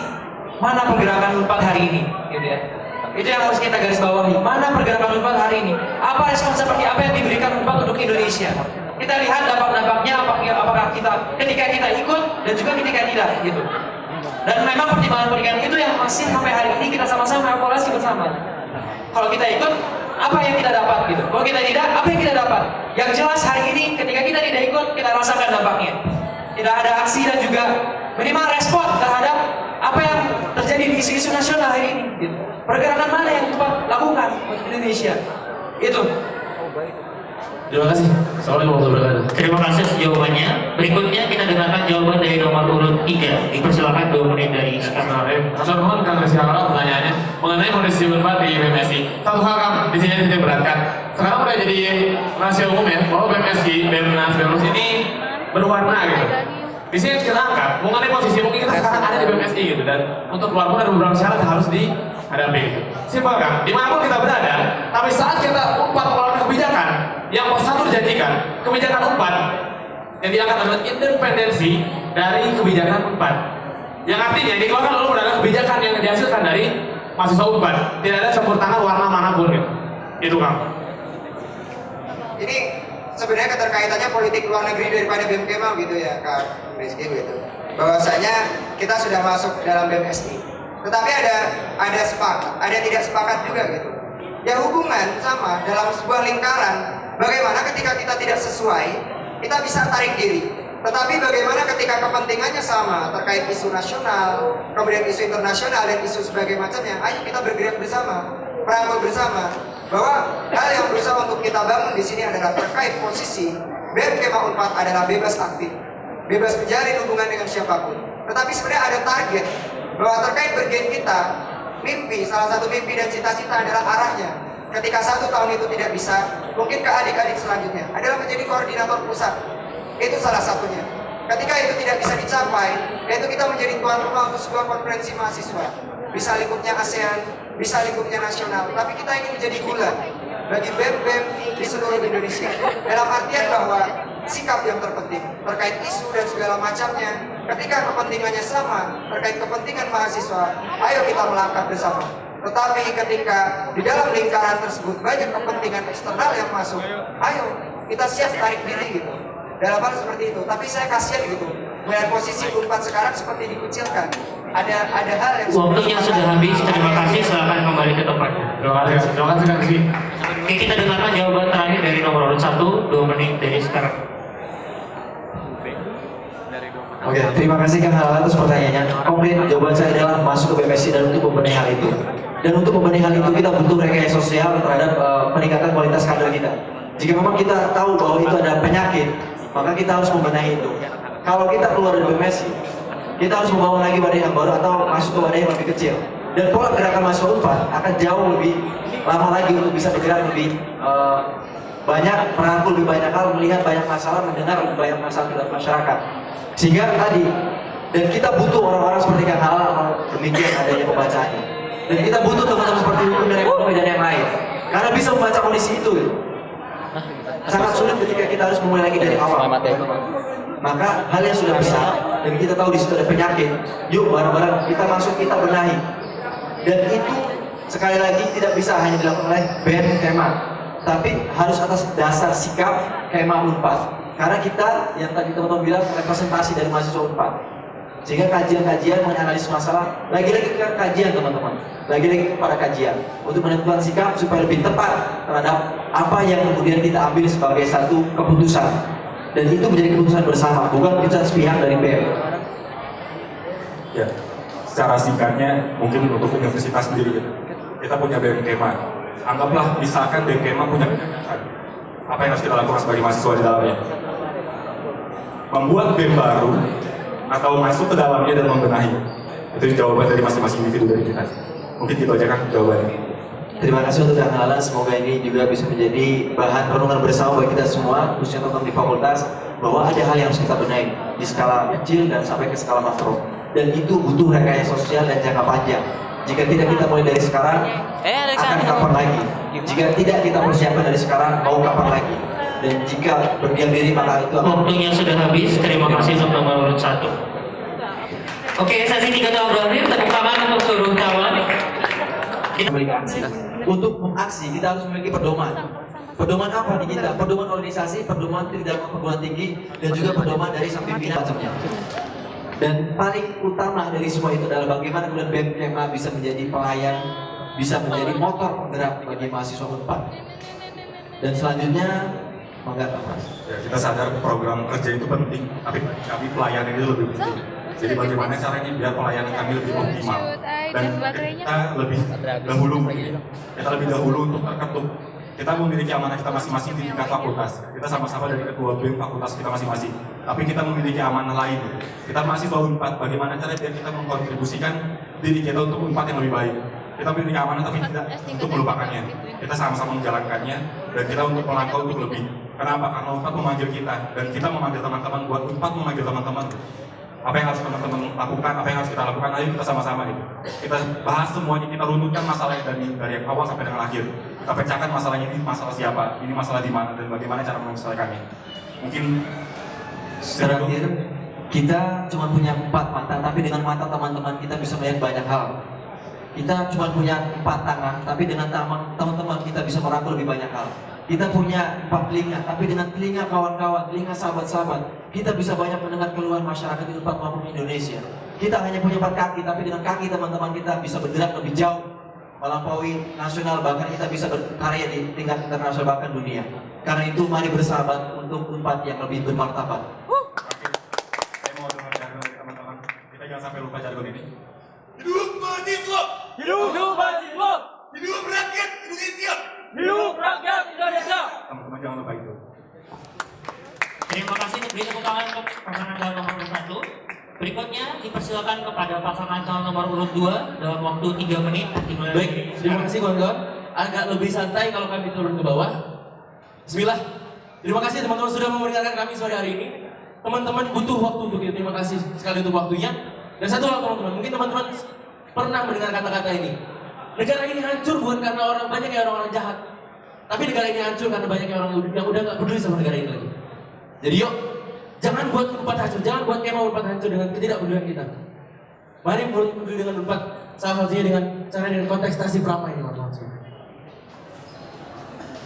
mana pergerakan UNPAD hari ini, gitu ya. Itu yang harus kita garis bawahi. Mana pergerakan UNPAD hari ini? Apa respon seperti apa yang diberikan UNPAD untuk Indonesia? Kita lihat dampak-dampaknya apakah kita ketika kita ikut dan juga ketika tidak, gitu. Dan memang pertimbangan-pertimbangan itu yang masih sampai hari ini kita sama-sama evaluasi bersama. Kalau kita ikut, apa yang kita dapat, gitu. Kalau kita tidak, apa yang kita dapat? Yang jelas hari ini ketika kita tidak ikut, kita rasakan dampaknya. Tidak ada aksi dan juga minimal respon terhadap apa yang terjadi di isu-isu nasional hari ini, gitu. Pergerakan mana yang UNPAD lakukan untuk Indonesia? Itu. Terima kasih. Assalamualaikum warahmatullahi wabarakatuh. Terima kasih atas jawabannya. Berikutnya kita dengarkan jawaban dari nomor urut 3. Dipersilakan 2 menit dari Kang. Maksud mohon Kang Rizky Halawat pertanyaannya mengenai kondisi UNPAD di BMSI. Satu hal Kang, di sini titik beratkan. Sekarang udah jadi rahasia umum ya bahwa BMSI, BEMNAS, BEMRUS ini berwarna gitu. Di sini kita angkat mengenai posisi mungkin kita sekarang ada di BMSI gitu, dan untuk keluar pun ada beberapa syarat yang harus dihadapi gitu. Simpel Kang, dimanapun kita berada, tapi saat kita UNPAD mengeluarkan kebijakan yang satu dijanjikan, kebijakan UNPAD yang diangkat adalah independensi dari kebijakan UNPAD. Yang artinya dikeluarkan lalu adalah kebijakan yang dihasilkan dari mahasiswa UNPAD, tidak ada campur tangan warna manapun gitu. Itu Kang. Ini sebenarnya keterkaitannya politik luar negeri daripada BEM Kema gitu ya Kak Rizky gitu. Bahwasanya kita sudah masuk dalam BMSI. Tetapi ada sepakat, ada tidak sepakat juga gitu. Ya hubungan sama dalam sebuah lingkaran bagaimana ketika kita tidak sesuai, kita bisa tarik diri. Tetapi bagaimana ketika kepentingannya sama terkait isu nasional, kemudian isu internasional dan isu sebagai macamnya, ayo kita bergerak bersama, merangkul bersama bahwa hal yang berusaha untuk kita bangun di sini adalah terkait posisi BEM Kema Unpad adalah bebas aktif, bebas menjalin hubungan dengan siapapun. Tetapi sebenarnya ada target bahwa terkait bergen kita, mimpi, salah satu mimpi dan cita-cita adalah arahnya. Ketika 1 tahun itu tidak bisa, mungkin ke adik-adik selanjutnya adalah menjadi koordinator pusat. Itu salah satunya. Ketika itu tidak bisa dicapai, yaitu kita menjadi tuan rumah untuk sebuah konferensi mahasiswa. Bisa lingkupnya ASEAN, bisa lingkupnya nasional, tapi kita ingin menjadi gula bagi BEM-BEM di seluruh Indonesia. Dalam artian bahwa sikap yang terpenting terkait isu dan segala macamnya, ketika kepentingannya sama terkait kepentingan mahasiswa, ayo kita melangkah bersama. Tetapi ketika di dalam lingkaran tersebut banyak kepentingan eksternal yang masuk, ayo kita siap tarik diri gitu. Dalam hal seperti itu, tapi saya kasihan gitu melihat posisi Unpad sekarang seperti dikucilkan. Ada hal yang Waktunya sudah habis. Terima kasih. Silakan kembali ke tempat. Terima kasih Kang Rizky. Oke, kita dengarkan jawaban terakhir dari nomor urut 1, 2 menit dari sekarang. Oke, terima kasih Kang Halal atas pertanyaannya. Konkret jawaban saya adalah masuk ke BPSI dan untuk membenahi hal itu. Dan untuk membenahi hal itu kita butuh rekayasa sosial terhadap peningkatan kualitas kader kita. Jika memang kita tahu bahwa itu ada penyakit, maka kita harus membenahi itu. Kalau kita keluar dari BPSI, kita harus membangun lagi wadah yang baru atau masuk ke wadah yang lebih kecil. Dan pola gerakan masuk Unpad akan jauh lebih lama lagi untuk bisa bergerak lebih banyak, merangkul lebih banyak hal, melihat banyak masalah, mendengar lebih banyak masalah dari masyarakat. Sehingga tadi, dan kita butuh orang-orang seperti Kang Halal, demikian adanya pembacaannya. Dan kita butuh teman-teman seperti hukum dan ekonomi dan yang lain, karena bisa membaca kondisi itu. Sangat sulit ketika kita harus memulai lagi dari awal. Maka hal yang sudah besar dan kita tahu di situ ada penyakit, yuk bareng-bareng kita masuk, kita benahi. Dan itu sekali lagi tidak bisa hanya dilakukan oleh BEM Kema, tapi harus atas dasar sikap Kema Unpad. Karena kita yang tadi teman-teman bilang representasi dari mahasiswa Unpad. Sehingga kajian-kajian menganalisis masalah, lagi-lagi ke kajian teman-teman, lagi-lagi kepada kajian untuk menentukan sikap supaya lebih tepat terhadap apa yang kemudian kita ambil sebagai satu keputusan. Dan itu menjadi keputusan bersama, bukan keputusan sepihak dari BEM. Ya, secara singkatnya mungkin untuk universitas sendiri kita punya BEM Kema. Anggaplah misalkan BEM Kema punya kebijakan. Apa yang harus kita lakukan sebagai mahasiswa di dalamnya? Membuat BEM baru atau masuk ke dalamnya dan membenahi. Itu jawaban dari masing-masing individu dari kita. Mungkin itu aja kan jawabannya. Terima kasih untuk Kang Halal, semoga ini juga bisa menjadi bahan renungan bersama bagi kita semua, khususnya teman-teman di fakultas, bahwa ada hal yang harus kita benahi di skala kecil dan sampai ke skala makro. Dan itu butuh rekayasa sosial dan jangka panjang. Jika tidak kita mulai dari sekarang, akan kapan lagi? Jika tidak kita persiapkan dari sekarang, mau kapan lagi? Dan jika berdiam diri maka itu akan... Waktunya sudah habis. Terima kasih untuk nomor urut 1. Oke, sesi 3 tahun berakhir. Tepuk tangan untuk seluruh kawan. Untuk mengaksi kita harus memiliki pedoman. Pedoman apa di kita? Pedoman organisasi, pedoman di dalam perguruan tinggi, dan juga pedoman dari sang pimpinan macamnya. Dan paling utama dari semua itu adalah bagaimana kemudian BEM Kema bisa menjadi pelayan, bisa menjadi motor penggerak bagi mahasiswa Unpad. Dan selanjutnya, mangga Mas. Ya, kita sadar program kerja itu penting, tapi kami pelayanan itu lebih penting. Jadi bagaimana caranya biar pelayanan kami lebih optimal dan kita lebih dahulu untuk terketuk. Kita memiliki amanah kita masing-masing di tingkat fakultas. Kita sama-sama dari ketua BEM fakultas kita masing-masing. Tapi kita memiliki amanah lain. Kita mahasiswa Unpad. Bagaimana cara biar kita mengkontribusikan diri kita untuk Unpad yang lebih baik. Kita memiliki amanah tapi tidak untuk melupakannya. Kita sama-sama menjalankannya dan kita untuk melangkah untuk lebih. Kenapa? Karena Unpad memanggil kita dan kita memanggil teman-teman buat Unpad memanggil teman-teman. Apa yang harus teman-teman lakukan, apa yang harus kita lakukan, ayo kita sama-sama nih. Kita bahas semuanya, kita runutkan masalahnya dari yang awal sampai dengan akhir. Kita pecahkan masalahnya, ini masalah siapa, ini masalah di mana, dan bagaimana cara menyelesaikannya. Mungkin terakhir, kita cuma punya 4 mata, tapi dengan mata teman-teman kita bisa melihat banyak hal. Kita cuma punya 4 tangan, tapi dengan teman-teman kita bisa merangkul lebih banyak hal. Kita punya 4 telinga, tapi dengan telinga kawan-kawan, telinga sahabat-sahabat, kita bisa banyak mendengar keluhan masyarakat di Unpad maupun Indonesia. Kita hanya punya 4 kaki, tapi dengan kaki teman-teman kita bisa bergerak lebih jauh, melampaui nasional, bahkan kita bisa berkarya di tingkat internasional bahkan dunia. Karena itu mari bersahabat untuk Unpad yang lebih bermartabat. Saya mau dengar jargon teman-teman. Kita jangan sampai lupa jargon ini. Hidup mahasiswa! Hidup mahasiswa! Hidup rakyat Indonesia! Hidup rakyat Indonesia! Teman-teman jangan lupa itu. Terima kasih, beri tepuk tangan untuk pasangan calon nomor urut 1. Berikutnya dipersilakan kepada pasangan calon nomor urut 2 dalam waktu 3 menit. Dimulai. Baik, terima kasih kawan-kawan. Agak lebih santai kalau kami turun ke bawah. Bismillah. Terima kasih teman-teman sudah mendengarkan kami sore hari ini. Teman-teman butuh waktu untuk itu. Terima kasih sekali untuk waktunya. Dan satu hal teman-teman, mungkin teman-teman pernah mendengar kata-kata ini. Negara ini hancur bukan karena orang banyak yang orang jahat, tapi negara ini hancur karena banyak orang yang udah nggak peduli sama negara ini lagi. Jadi yuk, jangan buat Unpad hancur, jangan buat kemah Unpad hancur dengan ketidakpedulian kita. Mari peduli dengan Unpad, salah satunya dengan cara dengan kontestasi Prama ini, teman-teman semua.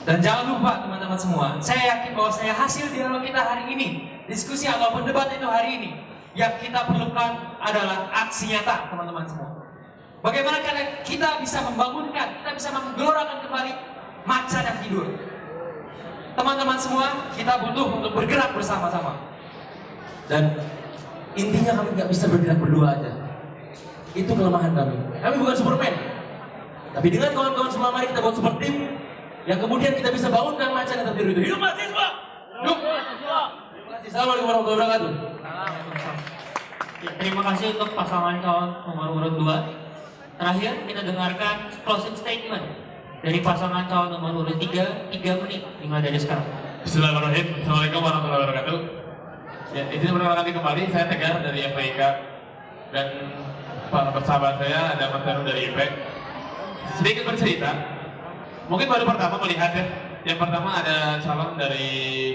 Dan jangan lupa teman-teman semua, saya yakin bahwa hasil dialog kita hari ini, diskusi ataupun debat itu hari ini, yang kita perlukan adalah aksi nyata teman-teman semua. Bagaimana kita bisa membangunkan, kita bisa menggelorakan kembali macan yang tidur. Teman-teman semua, kita butuh untuk bergerak bersama-sama. Dan intinya kami nggak bisa bergerak berdua aja. Itu kelemahan kami. Kami bukan Superman. Tapi dengan kawan-kawan semua mari kita buat super team yang kemudian kita bisa bangunkan macan yang tertidur itu. Hidup mahasiswa! Hidup mahasiswa! Terima kasih. Assalamualaikum warahmatullahi wabarakatuh. Terima kasih untuk pasangan calon nomor urut 2. Terakhir kita dengarkan closing statement dari pasangan calon nomor urut 3 menit dimulai dari sekarang. Bismillahirrahmanirrahim. Assalamualaikum warahmatullahi wabarakatuh. Ya, izin perkenalkan kembali, saya Tegar dari FPIK dan para persahabat saya ada Mas Danu dari IPEK. Sedikit bercerita, mungkin baru pertama melihat ya. Yang pertama ada calon dari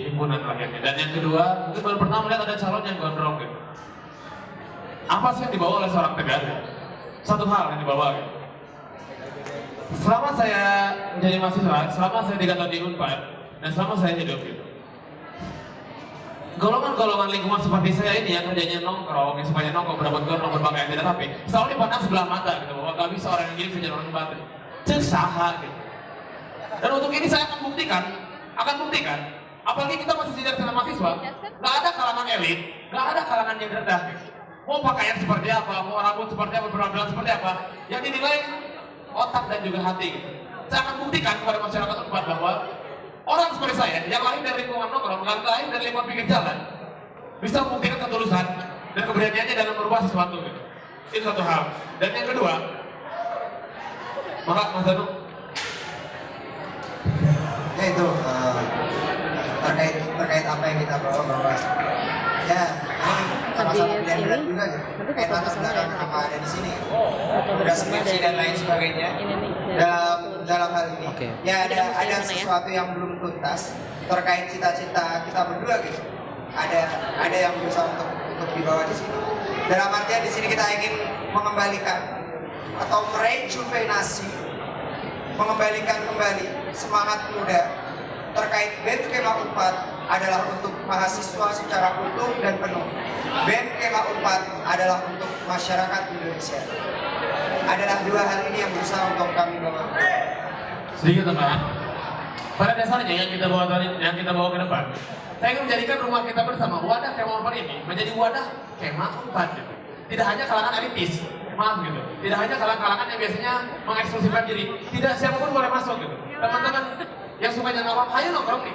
himpunan lahirnya, dan yang kedua mungkin baru pertama melihat ada calon yang gondrong gitu. Apa sih yang dibawa oleh seorang Tegar? Satu hal yang dibawa gitu. Selama saya menjadi mahasiswa, selama saya 3 tahun di Unpad, dan selama saya hidup gitu, golongan-golongan lingkungan seperti saya ini yang kerjanya nongkrong, yang sukanya nongkrong, berpakaian berpakaian tidak rapi, selalu dipandang sebelah mata gitu, bahwa gak bisa orang yang gini bisa jadi orang batin. Cesaha gitu. Dan untuk ini saya akan buktikan, apalagi kita masih di sana mahasiswa, gak ada kalangan elit, gak ada kalangan yang rendah gitu. Mau pakaian seperti apa, mau rambut seperti apa, berpenampilan seperti apa, yang dinilai otak dan juga hati gitu. Saya akan buktikan kepada masyarakat Unpad bahwa orang seperti saya yang lahir dari lingkungan nongkrong, lahir dari lingkungan pinggir jalan, bisa membuktikan ketulusan dan keberaniannya dalam merubah sesuatu gitu. Itu satu hal. Dan yang kedua, maka Mas Danu, Ya itu terkait apa yang kita bawa bahwa ya ini sama-sama pilihan berat juga gitu. Terkait latar belakang apa ada di sini. Udah skripsi dan lain sebagainya. Dalam hal ini, ya ada sesuatu yang belum tuntas terkait cita-cita kita berdua gitu. Ada yang berusaha untuk dibawa di sini. Dalam artian di sini kita ingin mengembalikan atau merejuvenasi, mengembalikan kembali semangat muda terkait BEM Kemah Unpad adalah untuk mahasiswa secara utuh dan penuh. BEM Kemah Unpad adalah untuk masyarakat Indonesia. Adalah dua hal ini yang berusaha untuk kami bawa. sedikit teman. Pada dasarnya yang kita bawa ke depan, saya ingin menjadikan rumah kita bersama, wadah Kemah Unpad ini menjadi wadah Kemah Unpad gitu. Tidak hanya kalangan elitis, maaf gitu. Tidak hanya kalangan yang biasanya mengeksklusifkan diri. Tidak, siapapun boleh masuk gitu. Teman-teman yang suka nongkrong, ayo nongkrong nih,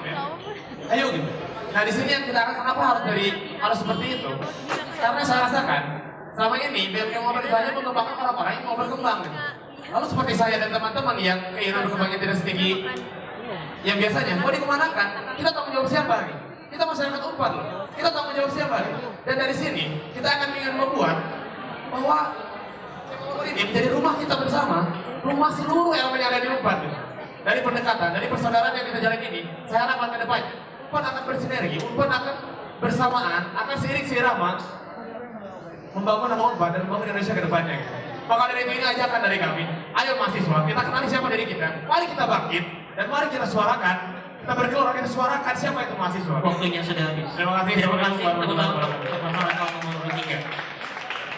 ayo gitu. Nah di sini yang kita akan kenapa harus seperti itu? Karena saya rasakan selama ini BEM Kemah Unpad itu hanya mengembangkan orang-orang yang mau berkembang gitu. Lalu seperti saya dan teman-teman yang keinginan berkembangnya tidak setinggi yang biasanya, mau dikemanakan? Kita tanggung jawab siapa gitu? Kita masyarakat Unpad loh. Kita tanggung jawab siapa gitu? Dan dari sini kita akan ingin membuat bahwa ini menjadi rumah kita bersama, rumah seluruh elemen yang ada di Unpad gitu. Dari pendekatan, dari persaudaraan yang kita jalan ini, saya harapkan ke depan Unpad akan bersinergi, Unpad akan bersamaan, akan seiring seirama membangun nama Unpad dan membangun Indonesia ke depannya gitu. Maka dari itu ini ajakan dari kami, ayo mahasiswa, kita kenali siapa diri kita, mari kita bangkit, dan mari kita suarakan, kita bergelora, kita suarakan siapa itu mahasiswa. Waktunya sudah habis. Terima kasih teman-teman untuk masalah calon nomor 3.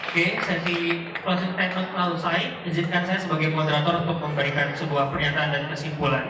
Oke, sesi closing statement telah usai. Izinkan saya sebagai moderator untuk memberikan sebuah pernyataan dan kesimpulan.